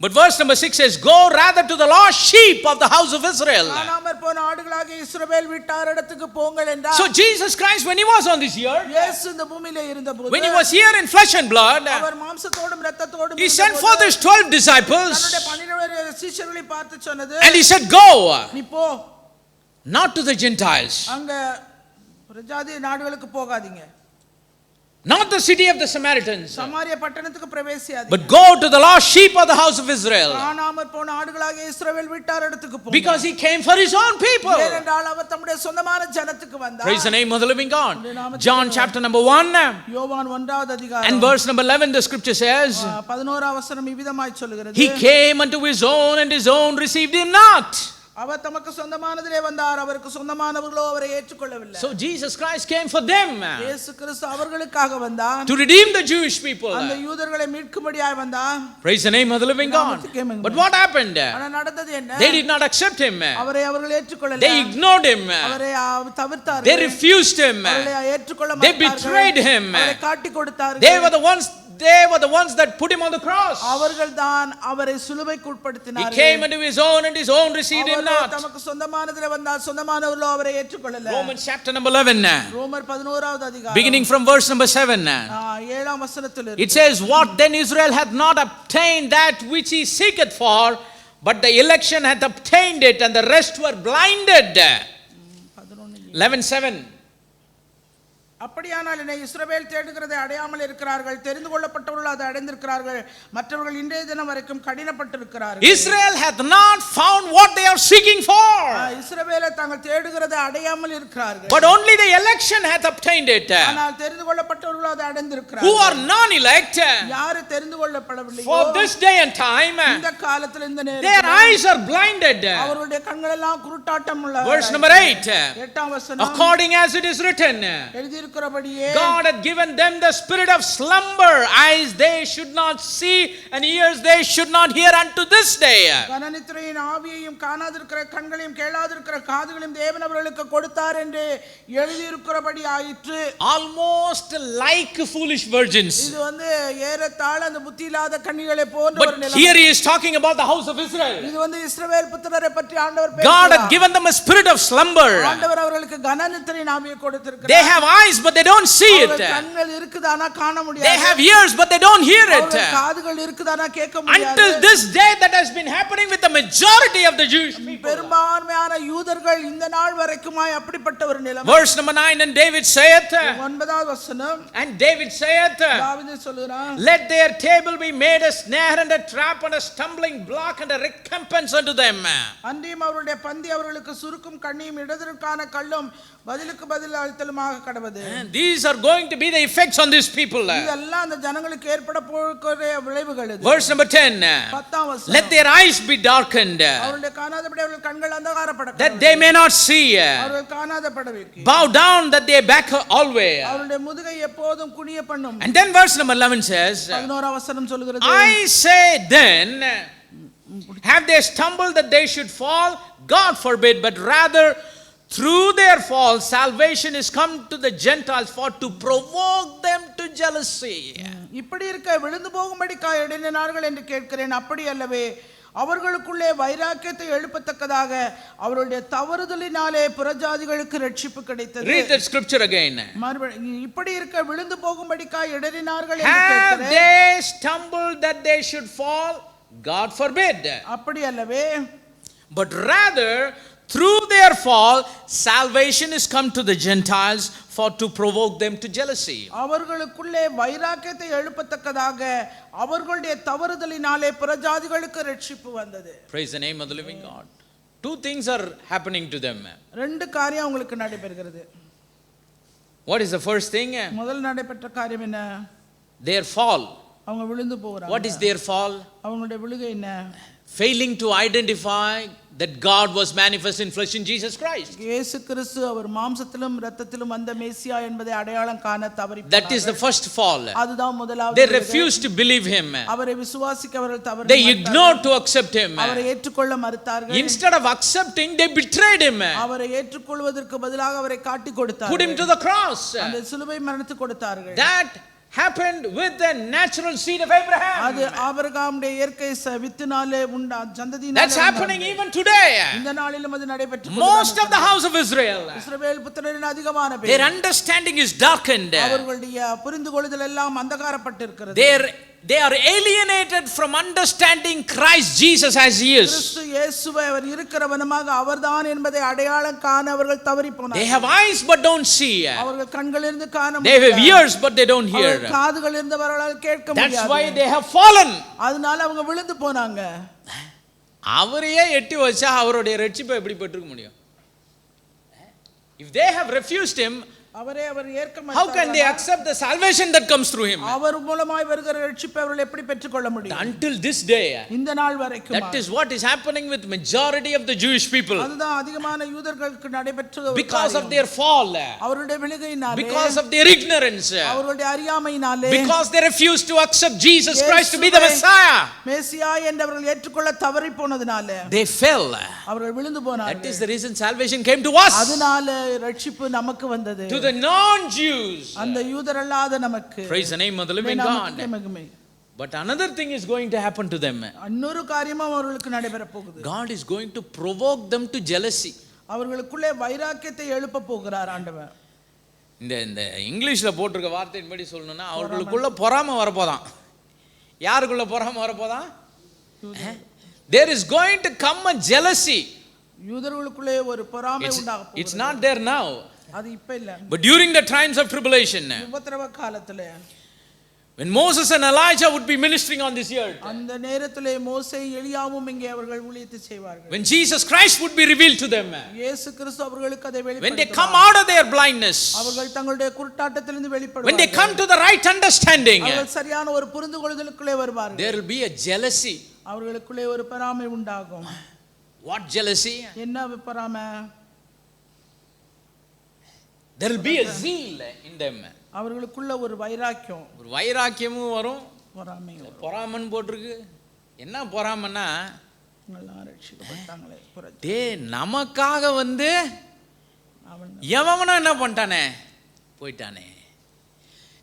But verse number 6 says, go rather to the lost sheep of the house of Israel. காணாமற் போன ஆடுகளாகிய இஸ்ரவேல் வீட்டாரிடத்துக்கு போங்கள் என்றார். So Jesus Christ, when he was on this earth, இயேசு இந்த பூமியிலே இருந்தபோது, when he was here in flesh and blood, our மாம்சத்தோடும் இரத்தத்தோடும் he sent forth his 12 disciples தன்னுடைய 12 சீஷர்களை பார்த்து சொன்னது, and he said, go நீ போ, not to the Gentiles, அங்க புறஜாதிய நாடுகளுக்கு போகாதீங்க, not the city of the Samaritans, சமாரிய பட்டணத்துக்கு பிரவேசியாதீங்க, but go to the lost sheep of the house of Israel. காணாமற் போன ஆடுகளாகிய இஸ்ரவேல் வீட்டாரிடத்துக்கு போங்க. Because he came for his own people. ஏனென்றால் அவர் தம்முடைய சொந்தமான ஜனத்துக்கு வந்தார். Praise the name of the living God. John chapter number 1 யோவான் 1வது அதிகாரம் and verse number 11, the scripture says, 11ஆம் வசனம் இவ்விதமாய் சொல்கிறது, he came unto his own and his own received him not. அவர் தமக்கு சொந்தமானதிலே வந்தார், அவருக்கு சொந்தமானவர்களோ அவரை ஏற்றுக்கொள்ளவில்லை. So Jesus Christ came for them, இயேசு கிறிஸ்து அவர்களுக்காக வந்தார், to redeem the Jewish people. அந்த யூதர்களை மீட்கும்படியாய் வந்தார். Praise the name of the living God. But what happened? ஆனா நடந்தது என்ன? They did not accept him. அவரை அவர்கள் ஏற்றுக்கொள்ளல. They ignored him. அவரை தவிர்த்தார்கள். They refused him. அவரை ஏற்றுக்கொள்ள They மாட்டார்கள். betrayed him. அவரை காட்டி கொடுத்தார்கள். They were the ones that put him on the cross. அவர்கள்தான் அவரை சிலுவைக்கு He உட்படுத்தினார்கள். came unto his own and his own received him not. தமக்கு சொந்தமானதிலே வந்தார், சொந்தமானவர்களோ அவரை ஏற்றுக்கொள்ளல. Romans chapter number 11, ரோமர் 11வது அதிகாரம் beginning from verse number 7. 7ஆம் வசனத்தில் It says, what then Israel hath not obtained that which he seeketh for, but the election hath obtained it, and the rest were blinded. 11:7. அப்படியானால் என்னை இஸ்ரவேல் தேடுகிறதை அடையாமல் இருக்கிறார்கள், தெரிந்து கொள்ளப்பட்டவர்கள் அதை அடைந்திருக்கிறார்கள், மற்றவர்கள் இன்றைய தினம் வரைக்கும் கடினப்பட்டிருக்கிறார்கள். Israel hath not found what they are seeking for, இஸ்ரவேலை தாங்கள் தேடுகிறதை அடையாமல் இருக்கிறார்கள், but only the election hath obtained it. ஆனால் தெரிந்து கொள்ளப்பட்டவர்கள் அதை அடைந்திருக்கிறார்கள். Who are non-elect, யாரு தெரிந்து கொள்ளப்படவில்லையோ for this day and time, இந்த காலத்தில் இந்த their நேரத்தில் eyes are blinded. அவருடைய கண்கள் எல்லாம் குருட்டாட்டம் உள்ள. Verse number 8. 8ஆம் வசனம், According as it is written, எழுதியிருக்கிறபடியே God hath given them the spirit of slumber, eyes they should not see and ears they should not hear unto this day. கனநித்திரையின் ஆவியையும் காணாதிருக்கிற கண்களையும் கேளாதிருக்கிற காதுகளையும் தேவன் அவர்களுக்கு கொடுத்தார் என்று எழுதியிருக்கிறபடி ஆயிற்று. Almost like foolish virgins. இது ஏறத்தாழ அந்த புத்தி இல்லாத கன்னிகளை போன்ற ஒரு But நிலைமை. here he is talking about the house of Israel. இது இஸ்ரவேல் புத்திரரை பற்றி ஆண்டவர் God பேசுகிறார். hath given them a spirit of slumber. ஆண்டவர் அவர்களுக்கு கனநித்திரையின் ஆவியை கொடுத்திருக்கிறார். They have eyes but they don't see it. கண்கள் இருக்குது ஆனா காண முடியாது. They have ears but they don't hear it. காதுகள் இருக்குது ஆனா கேட்க முடியாது. Until this day that has been happening with the majority of the Jewish people. people. பெரும்பான்மையான யூதர்கள் இந்த நாள் வரைக்குமாய் அப்படிப்பட்ட ஒரு நிலைமை. Verse number 9, and David saith, 9வது வசனம், and David saith, தாவீது சொல்கிறான், let their table be made a snare and a trap and a stumbling block and a recompense unto them. அன்றியும் அவருடைய பந்தி அவர்களுக்கு சுருக்கும் கண்ணியும் இடதற்கான கல்லும் பதிலுக்கு பதில் அழுத்தலுமாக கடவது. These are going to be the effects on these people. இதெல்லாம் அந்த ஜனங்களுக்கு ஏற்பட போகிற விளைவுகள் இது. Verse number 10, 10ஆம் வசனம், let their eyes be darkened, அவருடைய காணாதபடி அவர்கள் கண்கள் அந்தகாரப்பட that they may not see, அவர்கள் காணாதபட வைக்கும், bow down that they back always. அவருடைய முதுகை எப்போதும் குனிய பண்ணும். And then verse number 11 says, 11ஆம் வசனம் சொல்கிறது, I say then, have they stumbled that they should fall? God forbid, but rather through their fall salvation is come to the Gentiles for to provoke them to jealousy. இப்படி இருக்க விழுந்து போகும்படிக்காய் எண்ணினார்கள் என்று கேட்கிறேன். அப்படி அல்லவே அவர்களுக்குள்ளே வைராக்கியத்தை எழுப்பத்தக்கதாக அவருடைய தவறுதலினாலே புறஜாதிகளுக்கு ரட்சிப்பு கிடைத்தது. Read that scripture again. இப்படி இருக்க விழுந்து போகும்படிக்காய் எண்ணினார்கள் என்று Have கேட்கிறேன். they stumbled that they should fall? God forbid. அப்படி அல்லவே, But rather through their fall salvation is come to the Gentiles for to provoke them to jealousy. அவர்களுக்குள்ளே வைராக்கியத்தை எழுப்பத்தக்கதாக அவர்களுடைய தவறுதலினாலே புறஜாதிகளுக்கு ரட்சிப்பு வந்தது. Praise the name of the living God. Two things are happening to them. ரெண்டு காரியம் அவங்களுக்கு நடைபெறுகிறது. What is the first thing? முதல் நடைபெற்ற காரியம் என்ன? Their fall. அவங்க விழுந்து போகிறாங்க. What is their fall? அவங்களுடைய விழுகை என்ன? Failing to identify that God was manifest in flesh in Jesus Christ. இயேசு கிறிஸ்து அவர் மாம்சத்திலும் இரத்தத்திலும் வந்த மேசியா என்பதை அடையாளம் காண தவறினார்கள். That is the first fall. அதுதான் முதலாவது. They refused to believe him. அவரை விசுவாசிக்க அவர்கள் தவறினார்கள். They ignored to accept him. அவரை ஏற்றுக்கொள்ள மறுத்தார்கள். Instead of accepting, they betrayed him. அவரை ஏற்றுக்கொள்வதற்கு பதிலாக அவரை காட்டி கொடுத்தார்கள். Put him to the cross. அந்த சிலுவை மரணத்துக்கு கொடுத்தார்கள். That happened with the natural seed of Abraham. அது ஆபிரகாமுடைய இயற்கை வித்தினாலே உண்டா சந்ததியினாலே. That's happening even today. இந்த நாளிலும் அது நடைபெற்று Most of the house of Israel, இஸ்ரவேல் புத்திரரின் அதிகமான பேர், their understanding is darkened. அவர்களுடைய புரிந்து கொள்ளுதல் எல்லாம் அந்தகாரப்பட்டிருக்கிறது. They are alienated from understanding Christ Jesus as he is. கிறிஸ்து இயேசுவை அவர் இருக்கிறவனமாக அவர்தான் என்பதை அடையாளம் காண அவர்கள் தவறி போனார்கள். They have eyes but don't see. அவர்கள் கண்களிலிருந்து காண They have முடியாது. ears but they don't hear. காதுகளிலிருந்து அவர்களால் கேட்க முடியாது. That's why they have fallen. அதனால அவங்க விழுந்து போனாங்க. அவரையே எட்டி வச்சா அவருடைய ரட்சிப்பை எப்படி பெற்றுக்க முடியும்? If they have refused him, அவரே அவர் ஏற்க how can they accept the salvation that comes through him? அவர் மூலமாய் வருகிற ரட்சிப்பை அவர்கள் எப்படி பெற்றுக்கொள்ள முடியும்? Until this day, இந்த நாள் வரைக்கும் that is what is happening with majority of the Jewish people. அதுதான் அதிகமான யூதர்களுக்கு நடைபெற்ற Because of their fall, அவருடைய விழுகையினாலே, because of their ignorance, அவருடைய அறியாமையினாலே, because they refused to accept Jesus Christ to be the Messiah, மேசியா என்று அவர்கள் ஏற்றுக்கொள்ள தவறி போனதினாலே they fell. அவர்கள் விழுந்து போனார்கள். That is the reason salvation came to us, அதனால ரட்சிப்பு நமக்கு வந்தது. to the non-Jews. அந்த யூதரல்லாத நமக்கு. Praise the name of the living God. But another thing is going to happen to them. இன்னொரு காரியமும் அவர்களுக்கு நடைபெற போகுது. God is going to provoke them to jealousy. அவர்களுக்குள்ளே வைராக்கியத்தை எழுப்ப போகிறார் ஆண்டவர். இந்த இங்கிலீஷ்ல போட்டிருக்க வார்த்தையின்படி சொல்லணும்னா அவர்களுக்குள்ள பொறாமை வரப்போதான். யாருக்குள்ள பொறாமை வரப்போதான்? There is going to come a jealousy. யூதர்களுக்குள்ளே ஒரு பொறாமை உண்டாக போகுது. It's not there now. அது இப்ப இல்ல. But during the times of tribulation, உபத்திரவ காலத்திலே, when Moses and Elijah would be ministering on this earth, அந்த நேரத்திலே மோசே எலியாவும் இங்கே அவர்கள் ஊழியத்தை செய்வார்கள். when Jesus Christ would be revealed to them, இயேசு கிறிஸ்து அவர்களுக்கு அதை வெளிப்படுத்துவார். when they come out of their blindness, அவர்கள் தங்களுடைய குருட்டாட்டத்திலிருந்து வெளிப்படுவார்கள். when they come to the right understanding, அவர்கள் சரியான ஒரு புரிந்துகொள்ளுதலுக்குள்ளே வருவார்கள். there will be a jealousy. அவர்களுக்குள்ளே ஒரு பொறாமை உண்டாகும். What jealousy? என்ன பொறாமை? There will be a zeal in them. அவர்களுக்குள்ள ஒரு வைராக்கியம், ஒரு வைராக்கியமும் வரும், பொறாமை. பொறாமன் போட்டிருக்கு. என்ன பொறாமன்னா, டே நமக்காக வந்து எவனும் என்ன பண்ணிட்டானே போயிட்டானே.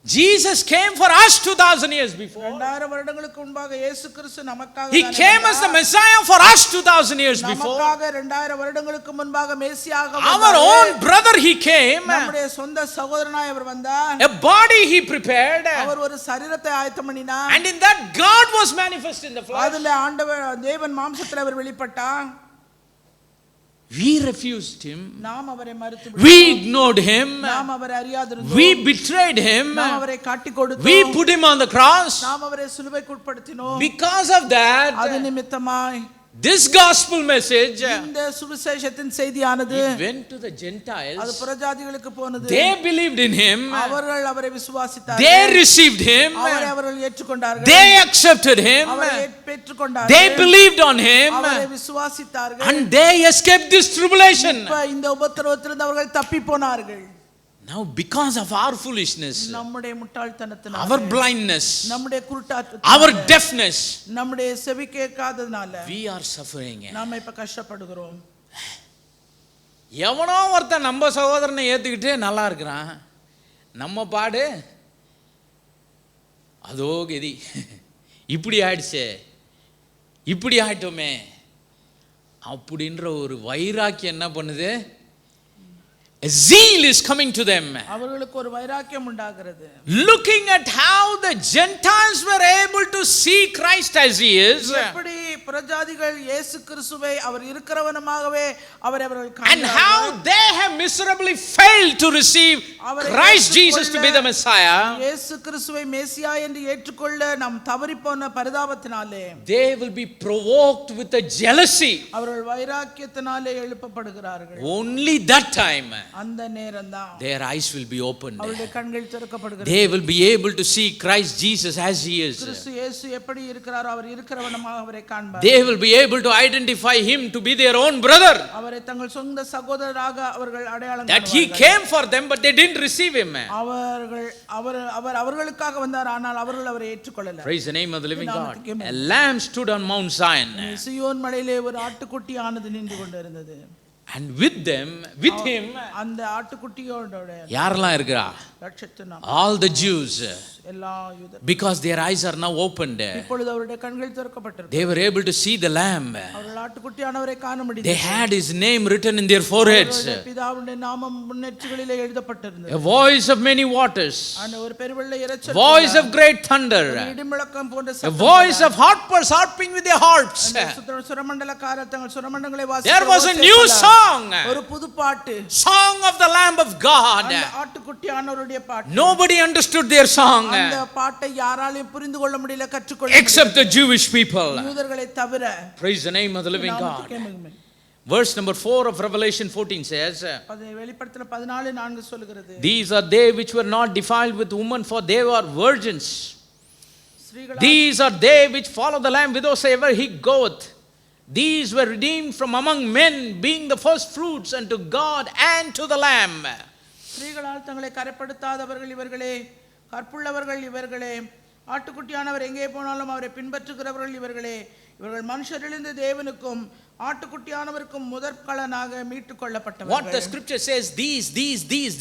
Jesus came for us 2000 years before. 2000 வருடங்களுக்கு முன்பாக இயேசு கிறிஸ்து நமக்காக He came as the Messiah for us 2000 years before. நமக்காக 2000 வருடங்களுக்கு முன்பாக மேசியாக Our own brother he came. நம்முடைய சொந்த சகோதரனாய் அவர் வந்தார். A body he prepared. அவர் ஒரு சரீரத்தை ஆயத்தம் பண்ணினார். And in that God was manifest in the flesh. அதிலே ஆண்டவர் தேவன் மாம்சத்தில் அவர் வெளிப்பட்டார். We refused him. நாம் அவரை மறுத்து We ignored him. நாம் அவரை அறியாதிருந்தோம். We betrayed him. நாம் அவரை காட்டிக் கொடுத்தோம். We put him on the cross. நாம் அவரை சிலுவைக்கு உட்படுத்தினோம். Because of that, அது நிமித்தமாய் this gospel message, இந்த சுவிசேஷத்தின் செய்தியானது it went to the அது Gentiles. புறஜாதிகளுக்கு போனது. They believed in him. அவர்கள் அவரை விசுவாசித்தார்கள். They received him. அவரை அவர்கள் ஏற்றுக்கொண்டார்கள். They accepted him. அவரை பெற்றுக்கொண்டார்கள். They believed on him. அவரை விசுவாசித்தார்கள். And they escaped this tribulation. இப்ப இந்த உபத்திரவத்திலிருந்து அவர்கள் தப்பி போனார்கள். Now, because of our foolishness, நம்முடைய முட்டாள்தனத்தினால, our blindness, நம்முடைய குருட்டாட்டத்தினால, our deafness, நம்முடைய செவி கேட்காததனால we are suffering. நாம இப்ப கஷ்டப்படுகிறோம். எவனோ ஒருத்தன் நம்ம சகோதரனை ஏத்துக்கிட்டு நல்லா இருக்கிறான், நம்ம பாடு அதோ கதி, இப்படி ஆயிடுச்சே, இப்படி ஆயிட்டோமே அப்படின்ற ஒரு வைராக்கியம் என்ன பண்ணுது? A zeal is coming to them. அவர்களுக்கு ஒரு வைராக்கியம் உண்டாகிறது. Looking at how the Gentiles were able to see Christ as he is. எப்படி புறஜாதிகள் இயேசு கிறிஸ்துவை அவர் இருக்கிறவனமாகவே அவரை அவர்கள் And காண்கிறார்கள். how they have miserably failed to receive Christ Jesus to be the Messiah. இயேசு கிறிஸ்துவை மேசியா என்று ஏற்றுக்கொள்ள நாம் தவறிப்போன பரிதாபத்தினாலே They will be provoked with a jealousy. அவர்கள் வைராக்கியத்தினாலே எழுப்பப்படுகிறார்கள். Only that time அந்த நேரம்தான் their eyes will be opened. அவருடைய கண்கள் திறக்கப்படுகிறது. They will be able to see Christ Jesus as he is. கிறிஸ்து இயேசு எப்படி இருக்கிறாரோ அவர் இருக்கிறவனமாக அவரை காண்பார். They will be able to identify him to be their own brother. அவரை தங்கள் சொந்த சகோதரராக அவர்கள் அடையாளம் That he came for them but they didn't receive him. அவர் அவர்களுக்காக வந்தார், ஆனால் அவர்கள் அவரை ஏற்றுக்கொள்ளல. Praise the name of the living God. A lamb stood on Mount Zion. சீயோன் மலையிலே ஒரு ஆட்டுக்குட்டி ஆனது நின்று கொண்டிருந்தது. And with them, with him, அந்த ஆட்டுக்குட்டியோட யாரெல்லாம் இருக்கா? ரட்சத்தினா All the Jews. எல்லா யூதர். Because their eyes are now opened. இப்பொழுது அவருடைய கண்கள் திறக்கப்பட்டிருக்கிறது. They were able to see the lamb. அவர்கள் ஆட்டுக்குட்டியானவரை காண முடிந்தது. They had his name written in their foreheads. பிதாவுடைய நாமம் முன்னெற்றிகளிலே எழுதப்பட்டிருந்தது. A voice of many waters. அந்த ஒரு பெருவெள்ள இரைச்சல். Voice of great thunder. இடிமுழக்கம் போன்ற A சத்தம். voice of harpers harping with their harps. சுரமண்டலக்காரர் தங்கள் சுரமண்டங்களை வாசிக்க. There was a new song. ஒரு புது பாட்டு. Song of the Lamb of God. அந்த ஆட்டுக்குட்டியானவருடைய பாட்டு. Nobody understood their song. அந்த பாட்டை யாராலும் புரிந்து கொள்ள முடியல, கற்றுக்கொள்ள except the Jewish people. யூதர்களை தவிர. Praise the name of the living God. Verse number 4 of Revelation 14 says, வெளிப்படுத்தின 14:4 சொல்கிறது. These are they which were not defiled with woman, for they were virgins. These are they which follow the Lamb whithersoever he goeth. These were redeemed from among men, being the first fruits unto God and to the Lamb. ஸ்திரீகளால் தங்களை கரைப்படுத்தாதவர்கள் இவர்களே, கற்புள்ளவர்கள் இவர்களே, ஆட்டுக்குட்டியானவர் எங்கே போனாலும் அவரை பின்பற்றுகிறவர்கள் இவர்களே. இவர்கள் மனுஷரிலிருந்து தேவனுக்கும் ஆட்டுக்குட்டியானவருக்கும் முதற்கலனாக மீட்டுக் கொள்ளப்பட்டவர்கள். What the scripture says, these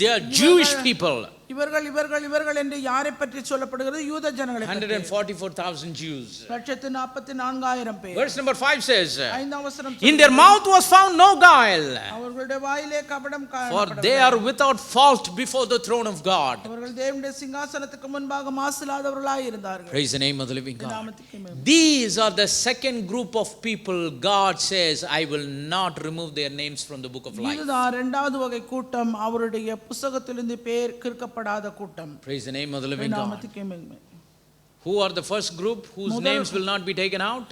they are Jewish people. இவர்கள் என்று யாரை பற்றி சொல்லப்படுகிறது? யூத ஜனங்களை பற்றி. 144,000 Jews. 144,000 பேர். Verse number 5 says, 5ஆம் வசனம், in their mouth was found no guile, அவர்களுடைய வாயிலே கபடம் for காணப்படவில்லை. they are without fault before the throne of God. அவர்கள் தேவனுடைய சிங்காசனத்துக்கு முன்பாக மாசில்லாதவர்களாய் இருந்தார்கள். Praise the name of the living God. நாமத்துக்கு மகிமை. These are the second group of people God says, I will not remove their names from the book of life. இதுதான் இரண்டாவது வகை கூட்டம், அவருடைய புத்தகத்திலிருந்து பேர் கிறுக்கப்படாத கூட்டம். Praise the name of the living God. நாமத்துக்கு மகிமை. Who are the first group whose names will not be taken out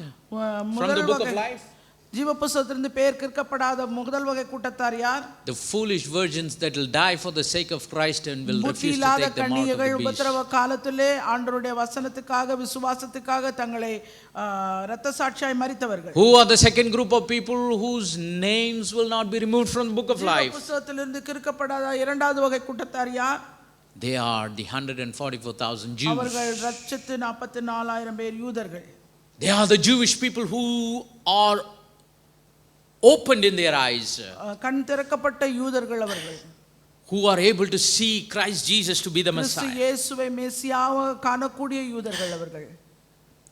from the book of life? ஜீவ புத்தகத்திலிருந்து பேர் கிறுக்கப்படாத முதல் வகை கூட்டத்தார் யார்? The foolish virgins that will die for the sake of Christ and will refuse to take them out of the beast. உபத்திரவ காலத்திலே ஆண்டவருடைய வசனத்துக்காக விசுவாசத்துக்காக தங்களை இரத்த சாட்சியாய் மரித்தவர்கள். Who are the second group of people whose names will not be removed from the book of life? புத்தகத்திலிருந்து கிறுக்கப்படாத இரண்டாவது வகை கூட்டத்தார் யார்? They are the 144,000 Jews. அவர்கள் 144,000 பேர் யூதர்கள். They are the Jewish people who are opened in their eyes, கண் திறக்கப்பட்ட யூதர்கள் அவர்கள். who are able to see Christ Jesus to be the Kristu Messiah, இயேசுவை மெசியாவாக காணக்கூடிய யூதர்கள் அவர்கள்.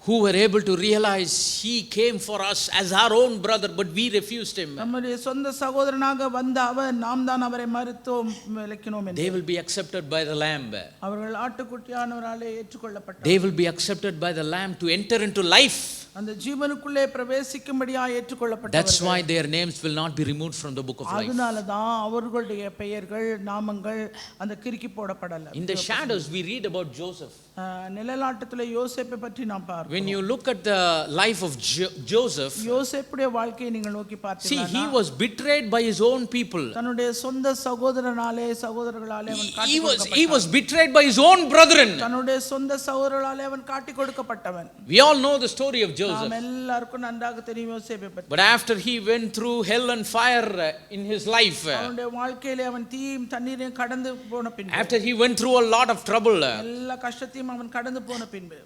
who were able to realize he came for us as our own brother but we refused him. நம்முடைய சொந்த சகோதரனாக வந்த அவர் நாம் தான் அவரை மறுத்தோம், விலக்கினோம் என்று. They will be accepted by the Lamb. அவர்கள் ஆட்டுக்குட்டியானவராலே ஏற்றுக்கொள்ளப்பட்டார்கள். They will be accepted by the Lamb to enter into life. அந்த ஜீவனுக்குள்ளே பிரவேசிக்கும்படியாக ஏற்றுக்கொள்ளப்பட்டவர்கள். That's why their names will not be removed from the book of life. அதனால தான் அவர்களுடைய பெயர்கள் நாமங்கள் அந்த கிறுக்கி போடப்படல. In the shadows we read about Joseph. நிழலாட்டத்திலே யோசேப்பை பற்றி நாம் பார்க்கிறோம். When you look at the life of Joseph, யோசேப்புடைய வாழ்க்கையை நீங்கள் நோக்கி see, பார்த்தீங்கன்னா he was betrayed by his own people. தன்னுடைய சொந்த சகோதரர்களாலே அவன் காட்டி He was betrayed by his own brethren. தன்னுடைய சொந்த சகோதரர்களாலே அவன் காட்டி கொடுக்கப்பட்டவன். We all know the story of Joseph. நாம் எல்லாருக்கும் நன்றாக தெரியும் யோசேப்பை பற்றி. But after he went through hell and fire in his life, அவனுடைய வாழ்க்கையிலே அவன் தீயும் தண்ணீரையும் கடந்து போன பின்பு, after he went through a lot of trouble, எல்லா கஷ்டத்தையும் அவன் கடந்து போன பின்பு,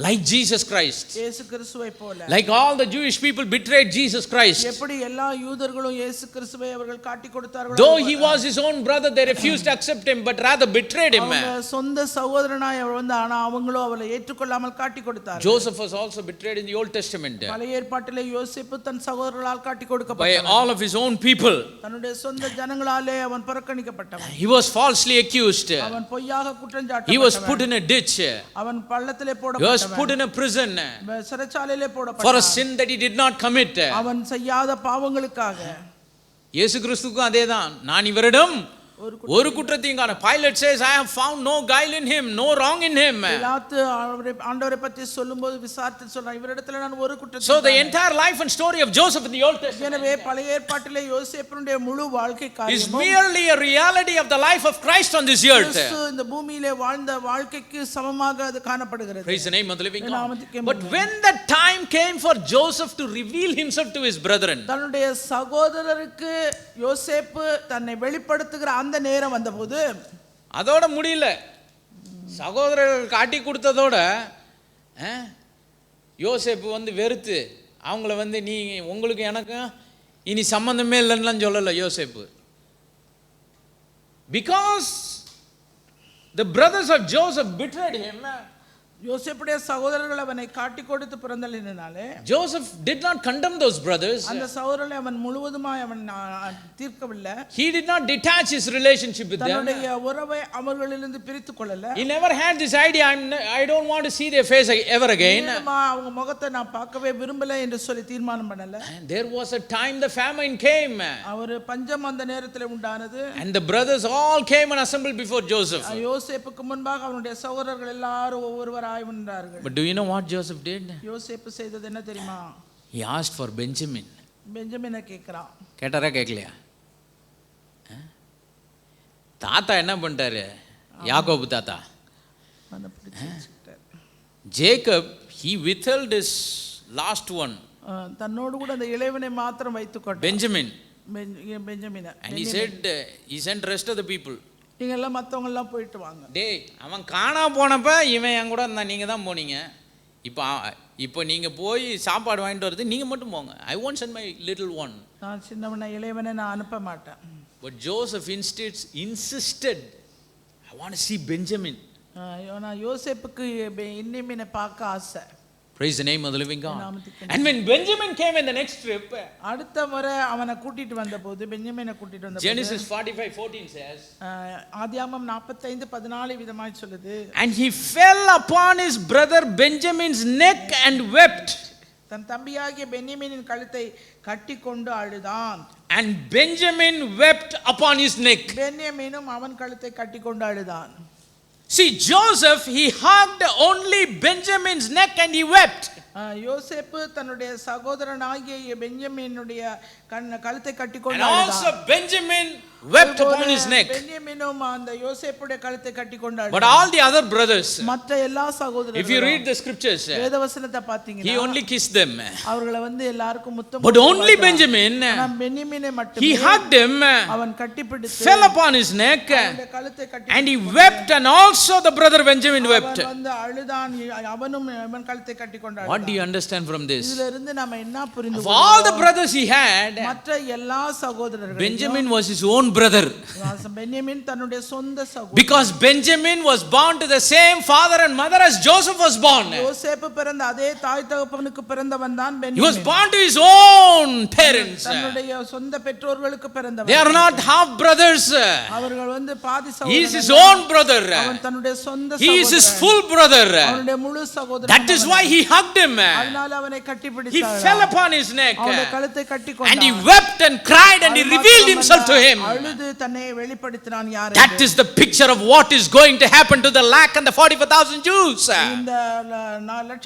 like Jesus Christ, இயேசு கிறிஸ்துவை போல, like all the Jewish people betrayed Jesus Christ, எப்படி எல்லா யூதர்களும் இயேசு கிறிஸ்துவை அவர்கள் காட்டி கொடுத்தார்களோ, though he was his own brother, they refused to accept him but rather betrayed him. அவங்க சொந்த சகோதரனாய் அவர் வந்து, ஆனா அவங்களோ அவரை ஏற்றுக்கொள்ளாமல் காட்டி கொடுத்தார்கள். Joseph was also betrayed in the Old Testament பழைய ஏற்பாட்டிலே யோசேப்பு தன் சகோதரர்களால் காட்டி by கொடுக்கப்பட்டான். all of his own people. தன்னுடைய சொந்த ஜனங்களாலே அவன் புறக்கணிக்கப்பட்டவன். He was falsely accused. அவன் பொய்யாக குற்றம் He was put சாட்டப்பட்டவன். in a ditch. அவன் பள்ளத்திலே He was put போடப்பட்டவன். in a prison சிறைச்சாலையிலே for a போடப்பட்டான். sin that he did not commit. அவன் செய்யாத பாவங்களுக்காக. இயேசு கிறிஸ்துவுக்கும் அதேதான். நான் இவரிடம் ஒரு குற்றத்தையும் காண. Pilate says, I have found no guile in him, no wrong in him. பிலாத்து ஆண்டவரை பற்றி சொல்லும்போது விசாரித்து சொல்றான், இவரிடத்துல நான் ஒரு குற்றத்தையும் So the காணேன். entire life and story of Joseph in the Old Testament எனவே பழைய ஏற்பாட்டிலே யோசேப்பினுடைய முழு வாழ்க்கை is காரியமும் merely a reality of the life of Christ on this earth. கிறிஸ்து இந்த பூமியிலே வாழ்ந்த வாழ்க்கைக்கு சமமாக அது காணப்படுகிறது. Praise the name of the living God. நாமத்துக்கே But when the time came for Joseph to reveal himself to his brethren, தன்னுடைய சகோதரருக்கு யோசேப்பு தன்னை வெளிப்படுத்துகிற அந்த நேரம் வந்தபோது, அதோட முடியல. சகோதரர்கள் காட்டி கொடுத்ததோட யோசேப்பு வந்து வெறுத்து அவங்கள வந்து நீ உங்களுக்கு எனக்கும் இனி சம்பந்தமே இல்லைன்னு சொல்லல யோசேப்பு. Because the brothers of Joseph betrayed him, யோசேப்புடைய சகோதரர்கள் அவனை காட்டி கொடுத்து பிறந்தலினாலே Joseph did not condemn those brothers. அந்த சகோதரர்களை அவன் முழுவதுமாய் அவன் தீர்க்கவில்லை. He did not detach his relationship with them. தன்னுடைய உறவை அவர்களிலிருந்து பிரித்து கொள்ளல. He never had this idea, I don't want to see their face ever again. அவங்க முகத்தை நான் பார்க்கவே விரும்பல என்று சொல்லி தீர்மானம் பண்ணல. And there was a time the famine came. அவர் பஞ்சம் அந்த நேரத்தில் உண்டானது. And the brothers all came and assembled before Joseph. யோசேப்புக்கு முன்பாக அவனுடைய சகோதரர்கள் எல்லாரும் ஒவ்வொருவராய் வந்தார்கள். But do you know what Joseph did? யோசேப்பு செய்தது என்ன தெரியுமா? He asked for Benjamin. பெஞ்சமினை கேட்கிறான். கேட்டாரா கேட்கலையா? தாத்தா என்ன பண்ணிட்டாரு? யாக்கோபு தாத்தா. Jacob, he withheld his last one, தன்னோடு கூட அந்த இளையவனை மாத்திரம் வைத்துக் கொண்டான். Benjamin. பெஞ்சமினை. And he said, he sent rest of the people. நீங்க எல்லாம் மற்றவங்க எல்லாம் போயிட்டு வாங்க. டேய், அவன் காணா போனப்ப இவன் என் கூட இருந்தா, நீங்க தான் போனீங்க. இப்போ நீங்க போய் சாப்பாடு வாங்கிட்டு வரது நீங்க மட்டும் போங்க. I won't send my little one. நான் சின்னவனை இளையவனை நான் அனுப்ப மாட்டேன். But Joseph insisted, I want to see Benjamin. நான் யோசேப்புக்கு பென்யமீனை பார்க்க ஆசை. Praise the name of the living God. And when Benjamin came in the next trip, அடுத்த முறை அவனை கூட்டிட்டு வந்தபோது, பென்யமீனை கூட்டிட்டு வந்தபோது, Genesis 45:14 says, ஆதியாகமம் 45:14 விதமாய் சொல்லுது, and he fell upon his brother Benjamin's neck and wept. தன் தம்பியாகிய பென்யமீனின் கழுத்தை கட்டிக்கொண்டு அழுதான். And Benjamin wept upon his neck. பென்யமீனும் அவன் கழுத்தை கட்டிக்கொண்டு அழுதான். See, Joseph, he hugged only Benjamin's neck and he wept. யோசேப்பு தன்னுடைய சகோதரனாகிய பென்யமீனுடைய கழுத்தை கட்டிக்கொண்டு And அழுதான். also Benjamin wept upon his neck. பென்யமீனும் அந்த யோசேப்புடைய கழுத்தை கட்டிக்கொண்டு But அழுதான். all the other brothers, மற்ற எல்லா சகோதரர்களும், if you read the scriptures, வேதவசனத்தை he பார்த்தீங்கன்னா only kissed them. அவர்களை வந்து எல்லாருக்கும் முத்தம் But கொடுத்து only வாழ்ந்தான். Benjamin, ஆனா பென்யமீனை மட்டுமே he hugged him, அவன் கட்டிப்பிடித்து fell upon his neck, அவனுடைய கழுத்தை கட்டி and he wept, and also the brother Benjamin wept. அவன் வந்து அழுதான், அவனும் அவன் கழுத்தை கட்டிக்கொண்டு What அழுதான். do you understand from this? இதுல இருந்து நாம என்ன புரிந்து Of all the brothers he had, மற்ற எல்லா சகோதரர்களும், Benjamin was his own brother. பென்யமீன் தன்னுடைய சொந்த சகோதரன். Because Benjamin was born to the same father and mother as Joseph was born. யோசேப்பு பிறந்த அதே தாய் தகப்பனுக்கு பிறந்தவன் தான் He was Benjamin. born to his own parents. தன்னுடைய சொந்த பெற்றோர்களுக்கு பிறந்தவன். They are not half brothers. அவர்கள் வந்து பாதி He is his சகோதரன். own brother. அவன் தன்னுடைய சொந்த He is his சகோதரன். full brother. அவனுடைய முழு சகோதரன். That is why he hugged him. him. அதனால அவனை He கட்டிப்பிடித்தாள். fell upon his neck. அவனுடைய கழுத்தை And he கட்டிக்கொண்டான். wept and cried and he revealed himself to him. அழுது தன்னை வெளிப்படுத்தினான் யார் That is the picture of what is going to happen to the lakh and the 44,000 Jews. இந்த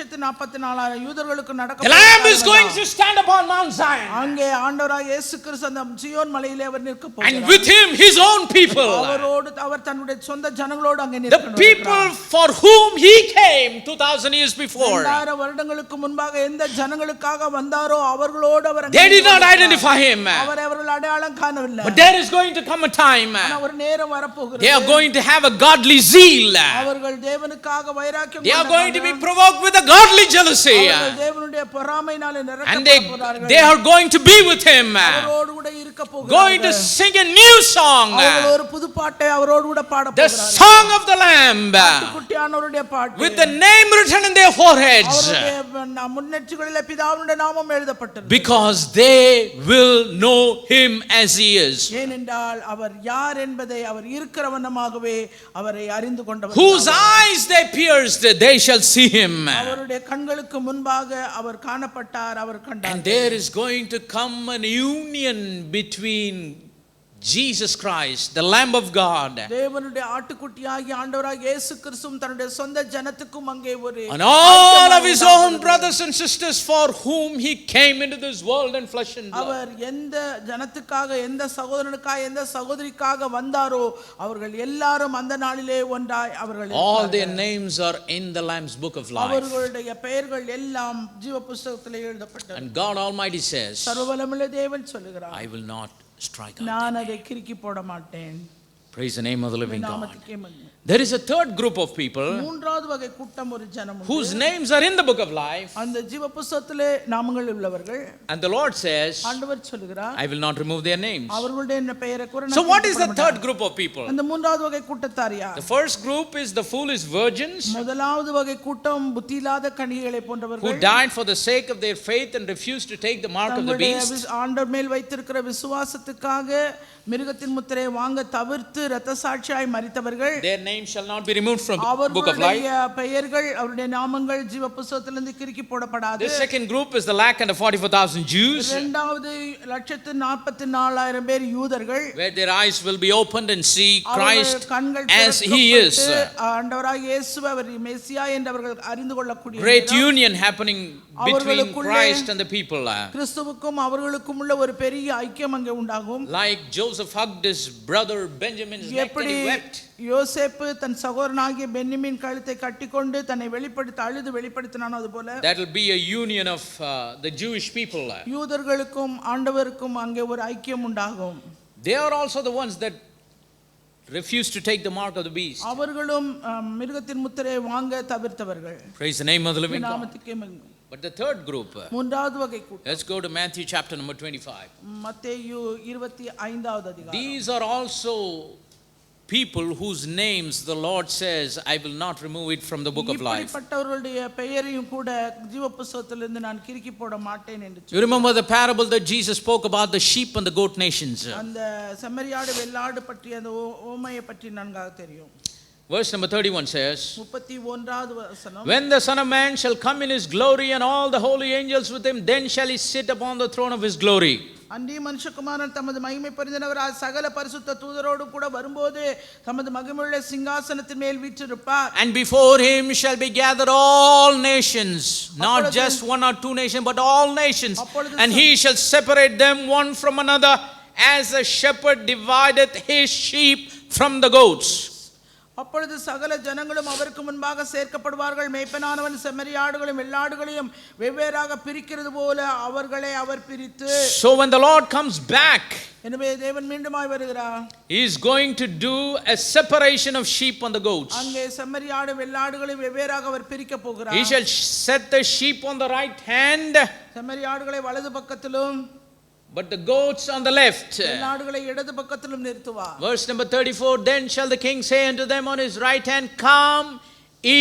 144,000 யூதர்களுக்கு நடக்க The Lamb is going to stand upon Mount Zion. அங்கே ஆண்டவராகிய இயேசு கிறிஸ்து அந்த சீயோன் மலையிலே அவர் நிற்க And போகிறார். with him his own people. அவரோடு அவர் தன்னுடைய சொந்த ஜனங்களோடு அங்கே The நிற்கிறார். people for whom he came 2000 years before. 2000 வருடங்களுக்கு முன்பாக எந்த ஜனங்களுக்காக வந்தாரோ அவர்களோடு அவர் அங்கே They did not நிற்கிறார். identify him. அவர்கள் அடையாளம் காணவில்லை. But there is going to come a time ஆனா ஒரு நேரம் வரப்போகிறது. they are going to have a godly zeal. அவர்கள் தேவனுக்காக வைராக்கியம் They are going to be provoked with a godly jealousy. அவர்கள் தேவனுடைய பொறாமையினாலே And நிரப்பப்படுவார்கள். they are going to be with him. அவரோடு கூட இருக்க Going to போகிறார்கள். sing a new song. அவர்கள் ஒரு புது பாட்டை அவரோடு கூட பாட The போகிறார்கள். song of the Lamb. குட்டியானவருடைய பாட்டு. With the name written in their foreheads. அவருடைய முன்னெற்றிகளிலே பிதாவினுடைய நாமம் எழுதப்பட்டிருக்கிறது. Because they will know him as he is. ஏனென்றால் அவர் யார் என்பதை அவர் இருக்கிறவனமாகவே அவரை அறிந்து கொண்டவர். Whose eyes they pierced, they shall see him. அவருடைய கண்களுக்கு முன்பாக அவர் காணப்பட்டார், அவர் கண்டார். And there is going to come an union between Jesus Christ, the Lamb of God, தேவனுடைய ஆட்டுக்குட்டியாகிய ஆண்டவராகிய இயேசு கிறிஸ்துவும் தன்னுடைய சொந்த ஜனத்துக்கும் அங்கே ஒரு and all of his own brothers and sisters for whom he came into this world in flesh and blood. அவர் எந்த ஜனத்துக்காக எந்த சகோதரனுக்காக எந்த சகோதரிக்காக வந்தாரோ அவர்கள் எல்லாரும் அந்த நாளிலே ஒன்றாய் அவர்கள் All their names are in the Lamb's book of life. அவர்களுடைய பெயர்கள் எல்லாம் ஜீவ புத்தகத்திலே எழுதப்பட்டது. And God Almighty says, சர்வவல்லமையுள்ள தேவன் சொல்லுகிறார், I will not strike out. நான் அதை கிறுக்கி போட மாட்டேன். Praise the name of the living God. நாமத்துக்கே மகிமை. There is a third group of people மூன்றாவது வகை கூட்டம் ஒரு ஜனம் உண்டு. whose names are in the book of life. அந்த ஜீவ புத்தகத்திலே நாமங்கள் உள்ளவர்கள். And the Lord says, ஆண்டவர் சொல்லுகிறார், I will not remove their names. அவர்களுடைய பெயரை கூட So what is the third group of people? அந்த மூன்றாவது வகை கூட்டத்தார் யார்? The first group is the foolish virgins முதலாவது வகை கூட்டம் புத்தியில்லாத கன்னிகைகளை who போன்றவர்கள். died for the sake of their faith and refused to take the mark of the தங்களுடைய beast. ஆண்டவர் மேல் வைத்திருக்கிற விசுவாசத்துக்காக மிருகத்தின் முத்திரையை வாங்க தவிர்த்து இரத்த சாட்சியாய் மரித்தவர்கள். Their names shall not be removed from the book of life. அவர்களுடைய பெயர்கள் அவருடைய நாமங்கள் ஜீவ புத்தகத்திலிருந்து கிறுக்கி போடப்படாது. The second group is the lakh and the 44,000 Jews, இரண்டாவது 144,000 பேர் யூதர்கள். where their eyes will be opened and see அவர்கள் Christ கண்கள் as he is. திறக்கப்பட்டு ஆண்டவராகிய இயேசுவை அவர் மெசியா என்று அவர்கள் அறிந்து கொள்ளக்கூடிய Great நேரம். union happening between அவர்களுக்குள்ளே Christ and the people. கிறிஸ்துவுக்கும் அவர்களுக்கும் உள்ள ஒரு பெரிய ஐக்கியம் அங்கே உண்டாகும். Like Joseph hugged his brother Benjamin's neck and எப்படி he wept. யோசேப்பு தன் சகோதரனாகிய பென்யமீன் கழுத்தை கட்டிக்கொண்டு தன்னை வெளிப்படுத்த அழுது வெளிப்படுத்தினானோ அதுபோல That will be a union of the Jewish people. யூதர்களுக்கும் ஆண்டவருக்கும் அங்கே ஒரு ஐக்கியம் உண்டாகும். They are also the ones that refused to take the mark of the beast. அவர்களும் மிருகத்தின் முத்திரையை வாங்க தவிர்த்தவர்கள். Praise the name of the living God. நாமத்துக்கே மகிமை. But the third group, மூன்றாவது வகை கூட்டம். let's go to Matthew chapter number 25. மத்தேயு 25வது அதிகாரம். These are also people whose names the Lord says, I will not remove it from the book of life. இப்படிப்பட்டவர்களுடைய பெயரையும் கூட ஜீவ புத்தகத்திலிருந்து நான் கிறுக்கி போட மாட்டேன் என்று You remember the parable that Jesus spoke about the sheep and the goat nations. அந்த செம்மறியாடு வெள்ளாடு பற்றி அந்த ஓமையை பற்றி நன்றாக தெரியும். Verse number 31 says, 31வது வசனம். When the Son of Man shall come in his glory and all the holy angels with him, then shall he sit upon the throne of his glory. அந்தி மனுஷகுமாரன் தமது மகிமை பொருந்தினவராய் சகல பரிசுத்த தூதரோடு கூட வரும்போது தமது மகிமையுள்ள சிங்காசனத்தின் மேல் வீற்றிருப்பார். And before him shall be gathered all nations, not just one or two nations, but all nations. And he shall separate them one from another, as a shepherd divideth his sheep from the goats. அப்பொழுது சகல ஜனங்களும் அவருக்கு முன்பாக சேர்க்கப்படுவார்கள். மேய்ப்பனானவன் செம்மறியாடுகளையும் வெள்ளாடுகளையும் வெவ்வேறாக பிரிக்கிறது போல அவர்களை அவர் பிரித்து. So when the Lord comes back, எனவே தேவன் மீண்டுமாய் வருகிறார். he is going to do a separation of sheep and the goats. அங்கே செம்மறியாடு வெள்ளாடுகளை வெவ்வேறாக அவர் பிரிக்க போகிறார். He shall set the sheep on the right hand, செம்மறியாடுகளை வலது பக்கத்திலும் but the goats on the left. வெள்ளாடுகளை இடது பக்கத்திலும் நிறுத்துவார். Verse number 34, then shall the king say unto them on his right hand, Come, ye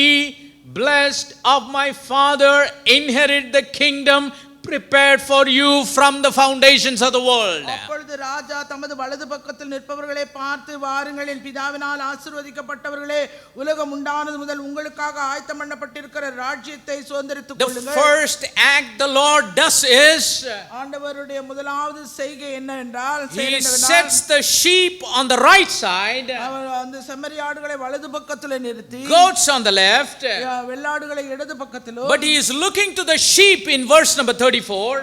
blessed of my father, inherit the kingdom prepared for you from the foundations of the world. அப்பொழுது ராஜா தமது வலது பக்கத்தில் நிற்பவர்களை பார்த்து, வாருங்கள், என் பிதாவினால் ஆசீர்வதிக்கப்பட்டவர்களே, உலகம் உண்டானது முதல் உங்களுக்காக ஆயத்தம் பண்ணப்பட்டிருக்கிற ராஜ்யத்தை சுதந்தரித்துக் The கொள்ளுங்கள். first act the Lord does is ஆண்டவருடைய முதலாவது செய்கை என்னவென்றால், He sets the sheep on the right side, அவர் அந்த செம்மறி ஆடுகளை வலது பக்கத்தில் நிறுத்தி, goats on the left, வெள்ளாடுகளை இடது பக்கத்திலும். but He is looking to the sheep in verse number 34.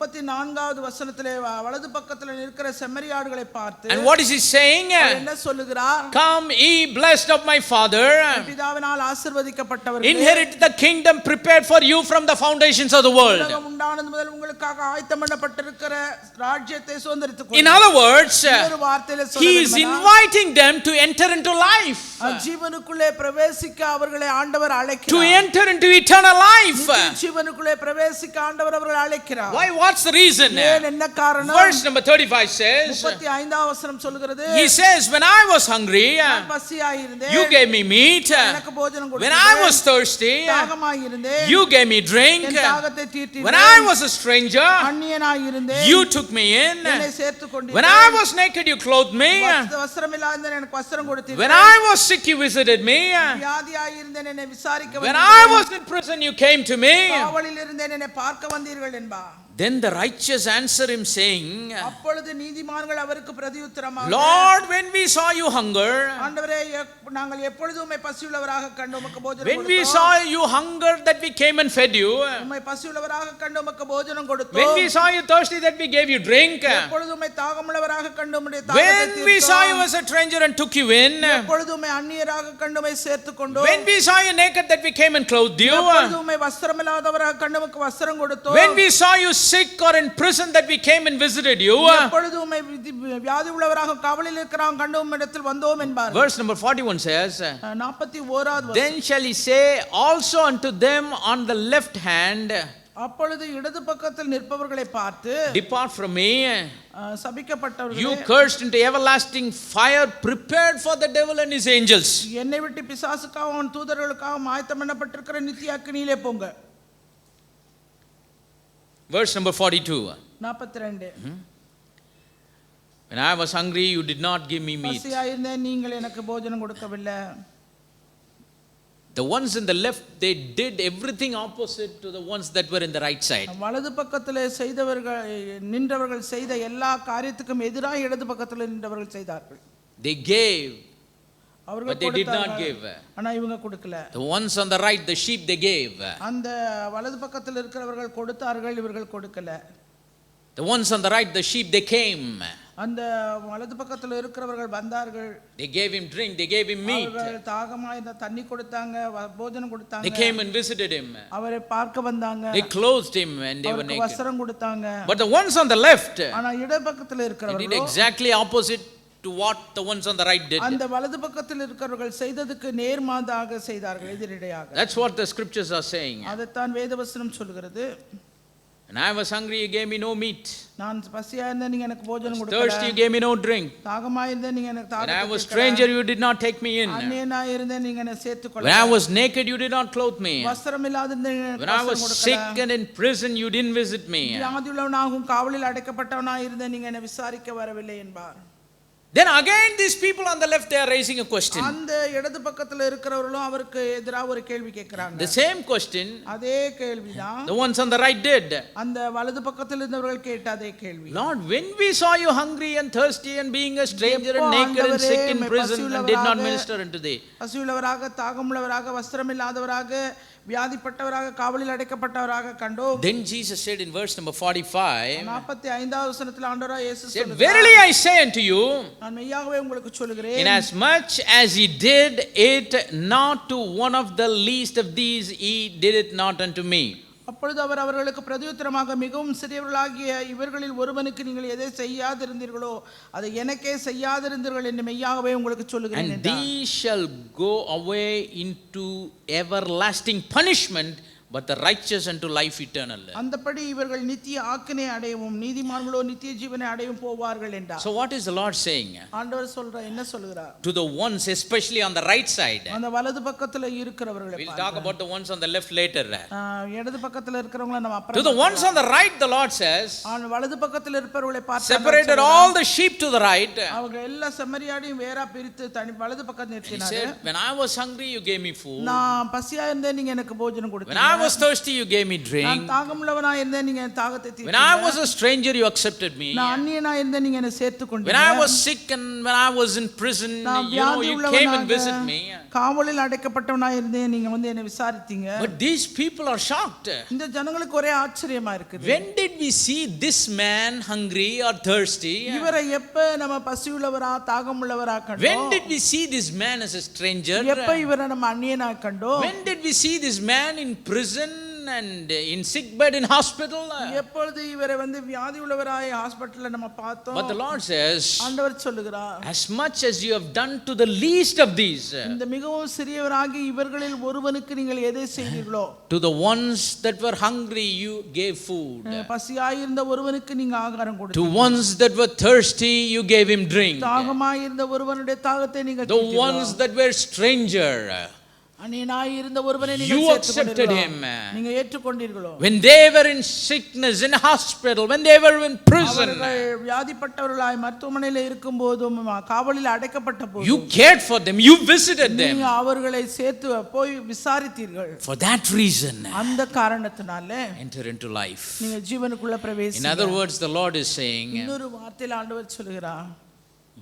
34வது வசனத்திலே வலது பக்கத்தில் நிற்கிற செம்மறி ஆடுகளை பார்த்து, And what is He saying? என்ன சொல்லுகிறார்? Come ye blessed of my Father, பிதாவினால் ஆசீர்வதிக்கப்பட்டவர்களே, inherit the kingdom prepared for you from the foundations of the world. உலகம் உண்டானது முதல் உங்களுக்காக ஆயத்தம் பண்ணப்பட்டிருக்கிற ராஜ்யத்தை சுதந்தரித்துக் In கொள்ளுங்கள். other words, ஒரு வார்த்தையில He is inviting them to enter into life, ஜீவனுக்குள்ளே பிரவேசிக்க அவர்களை ஆண்டவர் to அழைக்கிறார். enter into eternal life. ஜீவனுக்குள்ளே பிரவேசிக்க ஆண்டவர் அவர்களை அழைக்கிறார். Why? What's the reason? ஏன், என்ன காரணம்? Verse number 35 says, 35வது வசனம் சொல்கிறது, He says, when I was hungry, நான் பசியாய் இருந்தேன், you gave me meat. எனக்கு போஜனம் When I கொடுத்தீர்கள். was thirsty, தாகமாய் இருந்தேன், you gave me drink. என் தாகத்தை தீர்த்தீர்கள். When I was a stranger, அந்நியனாய் இருந்தேன், you took me in. என்னை சேர்த்துக் When கொண்டீர்கள். I was naked, you clothed me. வஸ்திரம் இல்லாத எனக்கு வஸ்திரம் When கொடுத்தீர்கள். I was sick, you visited me. வியாதியாய் இருந்தேன், என்னை விசாரிக்க When வந்தீர்கள். I was in prison, you came to me. காவலில் இருந்தேன், என்னை பார்க்க வந்தீர்கள் என்பார். Then the righteous answer him saying, அப்பொழுது நீதிமான்கள் அவருக்கு பிரதியுத்தரமாக, Lord, when we saw you hunger, ஆண்டவரே, நாங்கள் எப்பொழுதும் உம்மை பசியுள்ளவராக கண்டு உமக்கு போஜனம் when we கொடுத்தோம். saw you hunger that we came and fed you, உம்மை பசியுள்ளவராக கண்டு உமக்கு போஜனம் when கொடுத்தோம். we saw you thirsty that we gave you drink, எப்பொழுது உம்மை தாகமுள்ளவராக கண்டு உம்முடைய தாகத்தை when we saw you தீர்த்தோம். as a stranger and took you in, எப்பொழுது உம்மை அந்நியராக கண்டு உம்மை சேர்த்துக் கொண்டோம். when we saw you naked that we came and clothed you, எப்பொழுது உம்மை வஸ்திரமில்லாதவராக கண்டு உமக்கு வஸ்திரம் கொடுத்தோம். when we saw you sick or in prison that we came and visited you. எப்பொழுது உம்மை வியாதி உள்ளவராக காவலில் இருக்கிறான் கண்டு உம்மிடத்தில் வந்தோம் என்பார். Verse number 41 says, 41வது Then shall he say also unto them on the left hand, அப்பொழுது இடது பக்கத்தில் நிற்பவர்களை பார்த்து, Depart from me, சபிக்கப்பட்டவர்களே, you cursed, into everlasting fire prepared for the devil and his angels. என்னை விட்டு பிசாசுக்காகவும் அவன் தூதர்களுக்காகவும் ஆயத்தம் பண்ணப்பட்டிருக்கிற நித்திய அக்கினியிலே போங்க. Verse number 42. 42 When I was hungry, you did not give me meat. பசியாயிருந்தேன், நீங்கள் எனக்கு போஜனம் கொடுக்கவில்லை. The ones in the left, they did everything opposite to the ones that were in the right side. வலது பக்கத்திலே நின்றவர்கள் செய்த எல்லா காரியத்துக்கும் எதிராக இடது பக்கத்தில் நின்றவர்கள் செய்தார்கள். They gave, அவர்கள் but they did not give. ஆனா இவங்க கொடுக்கல. The ones on the right, the sheep, they gave. அந்த வலது பக்கத்தில் இருக்கிறவர்கள் கொடுத்தார்கள், இவர்கள் கொடுக்கல. The ones on the right, the sheep, they came. அந்த வலது பக்கத்தில் இருக்கிறவர்கள் வந்தார்கள். They gave him drink, they gave him meat. அவர்கள் தாகமாய் தண்ணி கொடுத்தாங்க, போஜனம் கொடுத்தாங்க. They came and visited him. அவரை பார்க்க வந்தாங்க. They clothed him and they were அவருக்கு naked. வஸ்திரம் கொடுத்தாங்க. But the ones on the left, ஆனா இடது பக்கத்தில் they did இருக்கிறவர்கள் exactly opposite to what the ones on the right did. அந்த வலது பக்கத்தில் இருக்கிறவர்கள் செய்ததுக்கு நேர்மாறாக செய்தார்கள், எதிரிடையாக. That's what the scriptures are saying. அதைத்தான் வேதவசனம் சொல்கிறது. When I was hungry, you gave me no meat. நான் பசியா இருந்தேன், நீங்க எனக்கு போஜனம் Thirsty, கொடுக்கல. you gave me no drink. தாகமா இருந்தேன், நீங்க எனக்கு When I தாகத்தை was தீர்க்கல. stranger, you did not take me in. அந்நியனா இருந்தேன், நீங்க என்னை சேர்த்துக் When I கொள்ளல. was naked, you did not clothe me. வஸ்திரம் இல்லாத இருந்தேன், நீங்க When எனக்கு I was வஸ்திரம் sick கொடுக்கல. and in prison, you didn't visit me. வியாதியுள்ளவனாகவும் காவலில் அடைக்கப்பட்டவனாய் இருந்தேன், நீங்க என்னை விசாரிக்க வரவில்லை என்பார். Then again, these people on the left, they are raising a question. அந்த இடது பக்கத்துல இருக்கிறவர்களும் அவருக்கு எதிராக ஒரு கேள்வி கேட்கிறாங்க. The same question அதே கேள்விதான் the ones on the right did. அந்த வலது பக்கத்தில் இருந்தவர்கள் கேட்ட அதே கேள்வி. Lord, when we saw you hungry and thirsty and being a stranger and naked and sick in prison and did not minister unto thee. பசியுள்ளவராக, தாகமுள்ளவராக, வஸ்திரம் இல்லாதவராக, வியாதிப்பட்டவராக, காவலில் அடைக்கப்பட்டவராக கண்டோம். Then Jesus said in verse number 45, 45வது வசனத்தில் ஆண்டவராய் இயேசு said, சொல்கிறார், Verily I say unto you, நான் மெய்யாகவே உங்களுக்கு சொல்கிறேன், inasmuch as ye did it not to one of the least of these, ye did it not unto me. அப்பொழுது அவர் அவர்களுக்கு பிரதியுத்தரமாக, மிகவும் சிறியவர்களாகிய இவர்களில் ஒருவனுக்கு நீங்கள் எதை செய்யாதிருந்தீர்களோ அதை எனக்கே செய்யாதிருந்தீர்கள் என்று மெய்யாகவே உங்களுக்கு சொல்லுகிறேன் And என்றார். these shall go away into everlasting punishment, but the righteous unto life eternal. அந்தபடி இவர்கள் நித்திய ஆக்கினை அடையவும் நீதிமான்களோ நித்திய ஜீவனை அடையவும் போவார்கள் என்றார். So what is the Lord saying? ஆண்டவர் என்ன சொல்கிறார்? To the ones especially on the right side. அந்த வலது பக்கத்துல இருக்கிறவர்களை We'll talk about the ones on the left later. இடது பக்கத்துல இருக்கிறவங்கள நம்ம அப்புறம். To the ones on the right, the Lord says, வலது பக்கத்துல இருப்பவர்களை பார்த்து separated all the sheep to the right. அவங்க எல்லா செம்மறியாடையும் வேறா பிரித்து தனி வலது பக்கத்துல நிறுத்தினார். He said, when I was hungry you gave me food. நான் பசியா இருந்தேன் நீங்க எனக்கு போஜனம் கொடுத்தீங்க. When I was thirsty you gave me drink. நான் தாகமுள்ளவனா இருந்தேன் நீங்க தாகத்தை தீர்த்தீங்க. When I was a stranger you accepted me. நான் அந்நியனா இருந்தேன் நீங்க என்னை சேர்த்துக்கொண்டீங்க. When I was sick and when I was in prison you came and visit me. காவலில் அடைக்கப்பட்டவனா இருந்தேன் நீங்க வந்து என்னை விசாரித்தீங்க. But these people are shocked. இந்த ஜனங்களுக்கு ஒரே ஆச்சரியமா இருக்குது. When did we see this man hungry or thirsty? இவரை எப்ப நம்ம பசியுள்ளவரா தாகமுள்ளவரா கண்டோம்? When did we see this man as a stranger? எப்ப இவரை நம்ம அந்நியனா கண்டோம்? When did we see this man in prison and in sick bed in hospital? எப்பொழுது இவரை வந்து வியாதி உள்ளவராய் ஹாஸ்பிடல்ல நம்ம பார்த்தோம்? But the Lord says, ஆண்டவர் சொல்லுகிறார், as much as you have done to the least of these, இந்த மிகவும் சிறியவராகி இவர்களில் ஒருவனுக்கு நீங்கள் எதை செய்தீர்களோ, to the ones that were hungry you gave food, பசியாய் இருந்த ஒருவனுக்கு நீங்க ஆகாரம் to கொடுத்தீர்கள், ones that were thirsty you gave him drink, தாகமாய் இருந்த ஒருவனுடைய தாகத்தை நீங்கள் the தீர்த்தீர்கள், ones that were stranger அந்நியனாய் இருந்த ஒருவனை you நீங்கள் accepted him. நீங்க ஏற்றுக்கொண்டீர்களோ, When they were in sickness in hospital, when they were in prison, அவர்கள் வியாதிப்பட்டவர்களாய் மருத்துவமனையில் இருக்கும்போதும் காவலில் அடைக்கப்பட்ட போதும் you cared for them, you visited them. நீங்க அவர்களை சேர்த்து போய் விசாரித்தீர்கள். For that reason, அந்த காரணத்தினால enter into life. நீங்க ஜீவனுக்குள்ள In பிரவேசிங்க. other words, the Lord is saying, இன்னொரு வார்த்தையில் ஆண்டவர் சொல்கிறார்,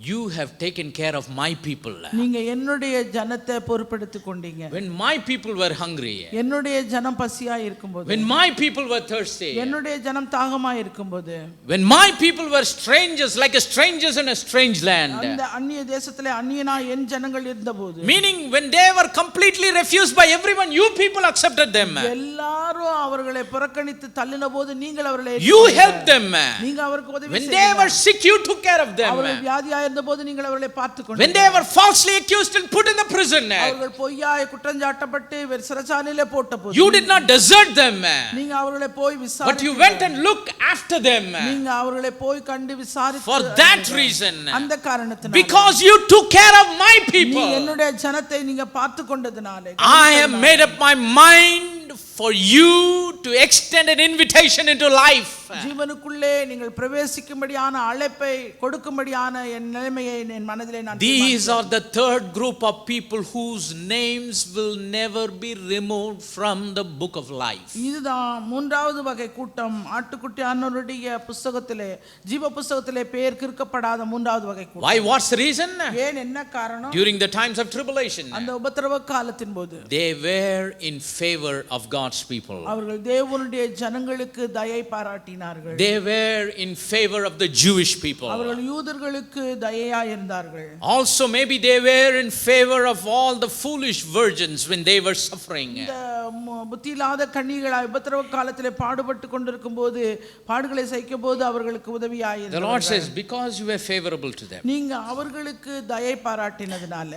you have taken care of my people. நீங்க என்னுடைய ஜனத்தை பொறுப்பெடுத்துக் கொண்டீங்க. When my people were hungry, என்னுடைய ஜனம் பசியாய் இருக்கும்போது, when my people were thirsty, என்னுடைய ஜனம் தாகமாய் இருக்கும்போது, when my people were strangers like strangers in a strange land, அந்த அந்நிய தேசத்திலே அந்நியனாய் என் ஜனங்கள் இருந்தபோது, meaning when they were completely refused by everyone, you people accepted them, எல்லாரும் அவர்களை புறக்கணித்து தள்ளின போது நீங்கள் அவர்களை you helped them, நீங்க அவருக்கு உதவி when they were sick you took care of them, அவர்கள் வியாதியாய் இருந்தபோது நீங்கள் அவர்களை பார்த்துக் when கொண்டீர்கள், they were falsely accused and put in the prison, அவர்கள் பொய்யாய் குற்றஞ்சாட்டப்பட்டு சிறைச்சாலையிலே போட்டபோது you did not desert them, நீங்க அவர்களை போய் but you விசாரித்தீர்கள். went and looked after them. நீங்க அவர்களை போய் கண்டு விசாரித்து For that reason, அந்த காரணத்தினால, because you took care of my நீ people, என்னுடைய ஜனத்தை நீங்க பார்த்து கொண்டதனாலே I have made up my mind for you to extend an invitation into life. ஜீவனுக்குள்ளே நீங்கள் பிரவேசிக்கும்படியான அழைப்பை கொடுக்கும்படியான என் நிலைமையை என் மனதிலே நான் These are the third group of people whose names will never be removed from the book of life. இதுதான் மூன்றாவது வகை கூட்டம், ஆட்டுக்குட்டி ஆண்டவருடைய புத்தகத்திலே ஜீவ புத்தகத்திலே பெயர் கிறுக்கப்படாத மூன்றாவது வகை கூட்டம். Why? What's the reason? ஏன் என்ன காரணம்? During the times of tribulation, அந்த உபத்திரவ காலத்தின் போது they were in favor of God's people. அவர்கள் தேவனுடைய ஜனங்களுக்கு தயை பாராட்டினார்கள். They were in favor of the Jewish people. அவர்கள் யூதர்களுக்கு தயையாய் இருந்தார்கள். Also maybe they were in favor of all the foolish virgins when they were suffering. இந்த புத்தியில்லாத கன்னிகளாய் உபத்திரவ காலத்திலே பாடுபட்டு கொண்டிருக்கும் போது பாடுகளை சகிக்கும் போது அவர்களுக்கு உதவியாய் The Lord இருந்தார்கள். says, because you were favorable to them. நீங்க அவர்களுக்கு தயை பாராட்டினதுனால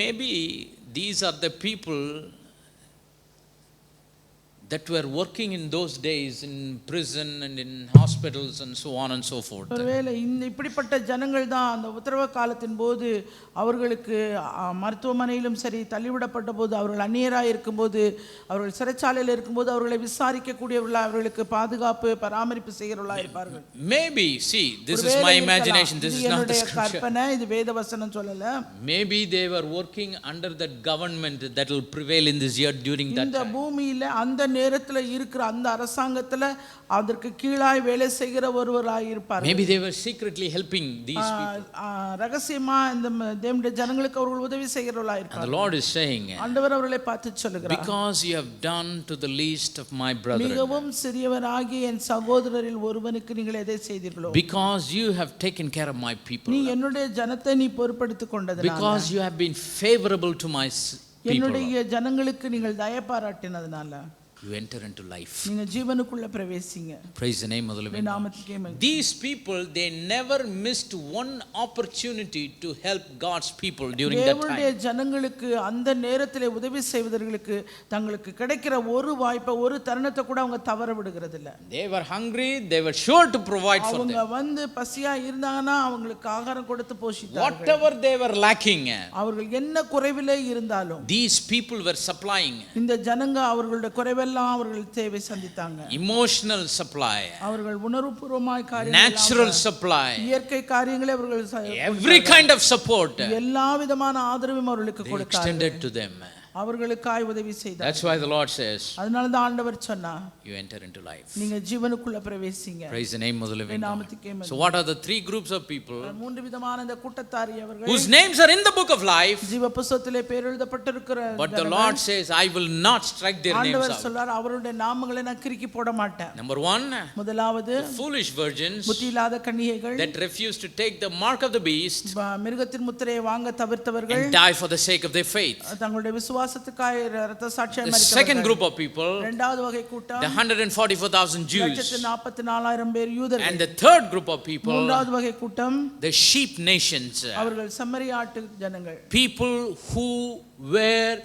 Maybe these are the people that were working in those days in prison and in hospitals and so on and so forth. ஒருவேளை இப்படிப்பட்ட ஜனங்கள் தான் அந்த உத்தரவ காலத்தின் போது அவர்களுக்கு மருத்துவமனையிலும் சரி தள்ளிவிடப்பட்ட போது அவர்கள் அந்நியராய் இருக்கும்போது அவர்கள் சிறைச்சாலையில் இருக்கும்போது அவர்களை விசாரிக்கக்கூடியவர்களாக அவர்களுக்கு பாதுகாப்பு பராமரிப்பு செய்கிறவர்களாக இருப்பார்கள். Maybe, see, this is my imagination, this is not the scripture. கற்பனை, இது வேத வசனம் சொல்லல. Maybe they were working under that government that will prevail in this year during that இந்த time. பூமியில அந்த நேரத்துல இருக்கிற அந்த அரசாங்கத்துல அதற்கு கீழாய் வேலை செய்கிற ஒருவராய் இருப்பார்கள். Maybe they were secretly helping these people. ரகசியமா இந்த தேவனுடைய ஜனங்களுக்கு அவர்கள் உதவி செய்கிறவர்களாய் And இருப்பார்கள். the Lord is saying, ஆண்டவர் அவர்களை பார்த்து சொல்லுகிறார், because you have done to the least of my brethren, மிகவும் சிறியவராகிய என் சகோதரரில் ஒருவனுக்கு நீங்கள் எதை செய்தீர்களோ, because you have taken care of my people, நீ என்னுடைய ஜனத்தை நீ பொறுப்பெடுத்துக் கொண்டதனால, because you have been favorable to my people, என்னுடைய ஜனங்களுக்கு நீங்கள் தயை பாராட்டினதனால, you enter into life. நீங்க ஜீவனுக்குள்ள பிரவேசிங்க. Praise the name of the living God. நாமத்துக்கே மகிமை. These people, they never missed one opportunity to help God's people during that தேவனுடைய time. ஜனங்களுக்கு அந்த நேரத்திலே உதவி செய்வதற்கு தங்களுக்கு கிடைக்கிற ஒரு வாய்ப்பை ஒரு தருணத்தை கூட அவங்க தவற விடுகிறது இல்ல. They were hungry, they were sure to provide for them. அவங்க வந்து பசியா இருந்தாங்கன்னா அவங்களுக்கு ஆகாரம் கொடுத்து போஷித்தார்கள். Whatever they were lacking, அவர்கள் என்ன குறைவிலே இருந்தாலும் these people were supplying. இந்த ஜனங்க அவர்களுடைய குறைவெல்லாம் அவர்கள் தேவை சந்தித்தாங்க. Emotional supply, அவர்கள் உணர்வுபூர்வமாய் காரியங்கள், natural supply, இயற்கை காரியங்களை அவர்கள் every kind of support எல்லா விதமான ஆதரவும் அவர்களுக்கு they கொடுத்தார்கள். extended to them. அவர்களுக்காய் உதவி செய்தார். That's why the Lord says, அதனால தான் ஆண்டவர் சொன்னார், you enter into life. நீங்க ஜீவனுக்குள்ள பிரவேசிங்க. Praise the name of the living God. நாமத்துக்கே மகிமை. So what are the three groups of people மூன்று விதமான இந்த கூட்டத்தார் அவர்கள் whose names are in the book of life, ஜீவ புத்தகத்திலே பேர் எழுதப்பட்டிருக்கிற but the Lord says, I will not strike their names ஆண்டவர் out. சொல்றார், அவருடைய நாமங்களை நான் கிறுக்கி போட மாட்டேன். Number one, முதலாவது foolish virgins புத்தி இல்லாத கன்னிகைகள், that refuse to take the mark of the beast மிருகத்தின் முத்திரையை வாங்க தவிர்த்தவர்கள், and die for the sake of their faith. தங்களுடைய விசுவாசத்துக்காக இரத்த சாட்சியாய் The மரித்தவர்கள். second group of people, இரண்டாவது வகை கூட்டம், the 144,000 Jews. 144,000 பேர் யூதர்கள். And the third group of people, மூன்றாவது வகை கூட்டம், the sheep nations, அவர்கள் செம்மறியாட்டு ஜனங்கள். people who were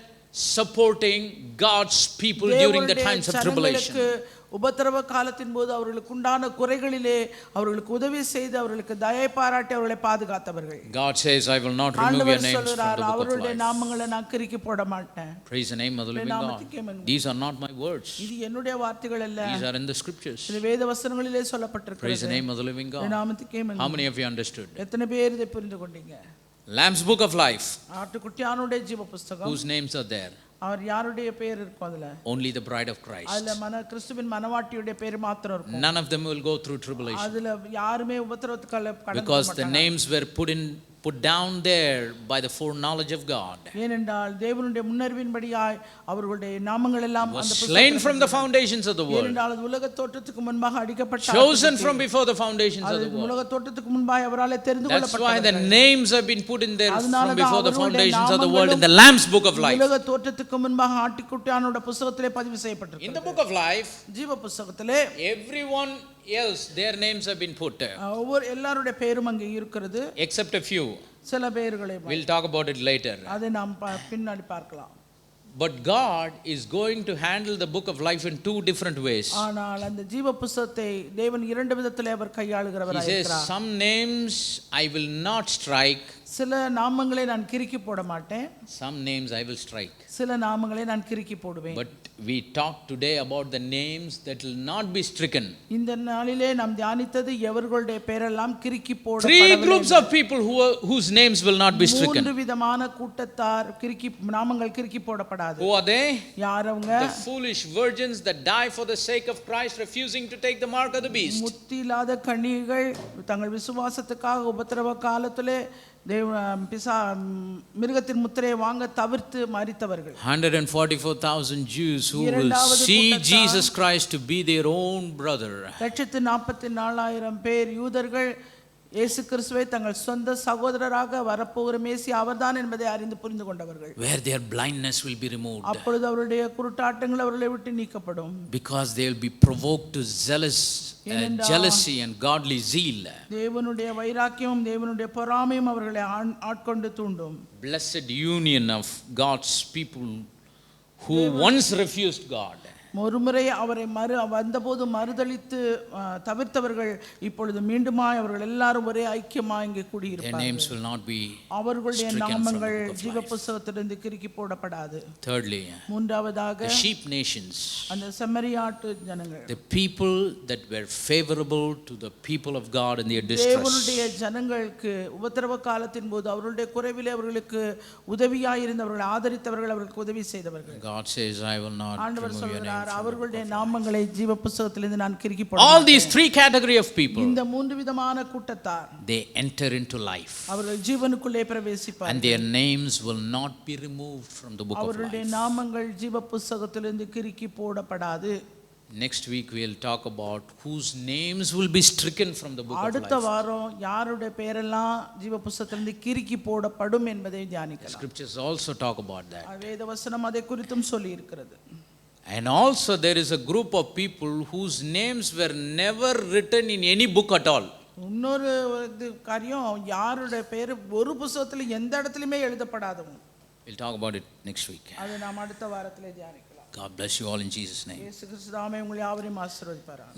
supporting God's people during the times of tribulation. ஜனங்களுக்கு உபத்திரவ காலத்தின் போது அவர்களுக்கு உண்டான குறைகளிலே அவர்களுக்கு உதவி செய்து அவர்களுக்கு தயை பாராட்டி அவர்களை பாதுகாத்தவர்கள். God says, I will not remove your names from the book of அவருடைய life. நாமங்களை நான் கிறுக்கி போட மாட்டேன். Praise the name of the living God. These are not my words. இது என்னுடைய வார்த்தைகள் அல்ல. These are in the scriptures. இது வேத வசனங்களிலே சொல்லப்பட்டிருக்கிறது. Praise the name of the living God. நாமத்துக்கே மகிமை. How many of you understood? எத்தனை பேர் இதை புரிந்து கொண்டீங்க? Lamb's book of life. ஆட்டுக்குட்டியானுடைய ஜீவ புத்தகம். Whose names are there? அவர் யாருடைய பேர் இருக்கும் அதுல? Only the bride of Christ. அதுல கிறிஸ்துவின் மனவாட்டியுடைய பேர் மாத்திரம் இருக்கும். None of them will go through tribulation. அதுல யாருமே உபத்திரவத்துக்கு கடந்து போக மாட்டாங்க. Because the names were put down there by the foreknowledge of God. ஏனென்றால் தேவனுடைய முன்னறிவின்படியாய் அவர்களுடைய நாமங்கள் எல்லாம் அந்த slain from the foundations of the world. ஏனென்றால் உலக தோற்றத்துக்கு முன்பாக அடிக்கப்பட்ட chosen from before the foundations of the world. உலக தோற்றத்துக்கு முன்பாக அவராலே தெரிந்து கொள்ளப்பட்டவர்கள். That's why the names have been put in there from before the foundations of the world in the Lamb's book of life. உலக தோற்றத்துக்கு முன்பாக ஆட்டுக்குட்டியானோட புத்தகத்திலே பதிவு செய்யப்பட்டிருக்கிறது. In the book of life, ஜீவ புத்தகத்திலே everyone else their names have been put ஒவ்வொரு எல்லாருடைய பேரும் அங்கே இருக்கிறது except a few. சில பேர்களை We'll talk about it later. அதை நாம் பின்னாடி பார்க்கலாம். But God is going to handle the book of life in two different ways. ஆனால் அந்த ஜீவ புத்தகத்தை தேவன் இரண்டு விதத்திலே அவர் கையாளுகிறவராய் இருக்கிறார். He says, some names I will not strike. சில நாமங்களை நான் கிறுக்கி போட மாட்டேன். Some names I will strike. சில நாமங்களை நான் கிறுக்கி போடுவேன். But we talked today about the names that will not be stricken. இந்த நாளிலே நாம் தியானித்தது எவர்களுடைய பெயரெல்லாம் கிறுக்கி போடப்படவில்லை. Three groups of people whose names will not be stricken. மூன்று விதமான கூட்டத்தார் நாமங்கள் கிறுக்கி போடப்படாது. Who are they? யார் அவங்க? The foolish virgins that die for the sake of Christ, refusing to take the mark of the beast. முத்தியில்லாத கன்னிகைகள் தங்கள் விசுவாசத்துக்காக உபத்திரவ காலத்திலே மிருகத்தின் முத்திரையை வாங்க தவிர்த்து மரித்தவர்கள். 144,000 Jews who will see Jesus Christ to be their own brother. 144,000 பேர் யூதர்கள் இயேசு கிறிஸ்துவை தங்கள் சொந்த சகோதரராக வரப்போகிற மேசியா அவர்தான் என்பதை அறிந்து புரிந்து கொண்டவர்கள். Where their blindness will be removed. அப்பொழுது அவருடைய குருட்டாட்டங்கள் அவர்களை விட்டு நீக்கப்படும். Because they will be provoked to jealousy and godly zeal. தேவனுடைய வைராக்கியமும் தேவனுடைய பொறாமையும் அவர்களை ஆட்கொண்டு தூண்டும். Blessed union of God's people who once refused God. ஒருமுறை அவரை வந்தபோது மறுதலித்து தவிர்த்தவர்கள் இப்பொழுது மீண்டுமாய் அவர்கள் எல்லாரும் ஒரே ஐக்கியமாய் இங்கே கூடியிருப்பார்கள். அவர்களுடைய நாமங்கள் ஜீவ புத்தகத்திலிருந்து கிறுக்கி போடப்படாது. Thirdly, மூன்றாவதாக the sheep nations, அந்த செம்மறியாட்டு ஜனங்கள், the people that were favorable to the people of God in their distress. தேவனுடைய ஜனங்களுக்கு உபத்திரவ காலத்தின் போது அவர்களுடைய குறைவிலே அவர்களுக்கு உதவியாய் இருந்தவர்கள், ஆதரித்தவர்கள், அவர்களுக்கு உதவி செய்தவர்கள். God says, I will not remove your name. அவர்களுடைய நாமங்களை ஜீவ புத்தகத்திலிருந்து நான் கிறுக்கி போட All these three category of people, இந்த மூன்று விதமான கூட்டத்தார், they enter into life. அவர்கள் ஜீவனுக்குள்ளே பிரவேசிப்பார்கள். And their names will not be removed from the book of life. அவர்களுடைய நாமங்கள் ஜீவ புத்தகத்திலிருந்து கிறுக்கி போடப்படாது. Next week we will talk about whose names will be stricken from the book of life. அடுத்த வாரம் யாருடைய பெயரெல்லாம் ஜீவ புத்தகத்திலிருந்து கிறுக்கி போடப்படும் என்பதை தியானிக்கலாம். Scriptures also talk about that. வேத வசனம் அதை குறித்தும் சொல்லி இருக்கிறது. And also, there is a group of people whose names were never written in any book at all. இன்னொரு காரியம், யாருடைய பேர் ஒரு புத்தகத்துல எந்த இடத்துலயுமே எழுதப்படாதவங்க. We'll talk about it next week. அதை நாம் அடுத்த வாரத்திலே தியானிக்கலாம். God bless you all in Jesus' name. இயேசு கிறிஸ்து நாமமே உங்களை யாவரையும் ஆசீர்வதிப்பாராக.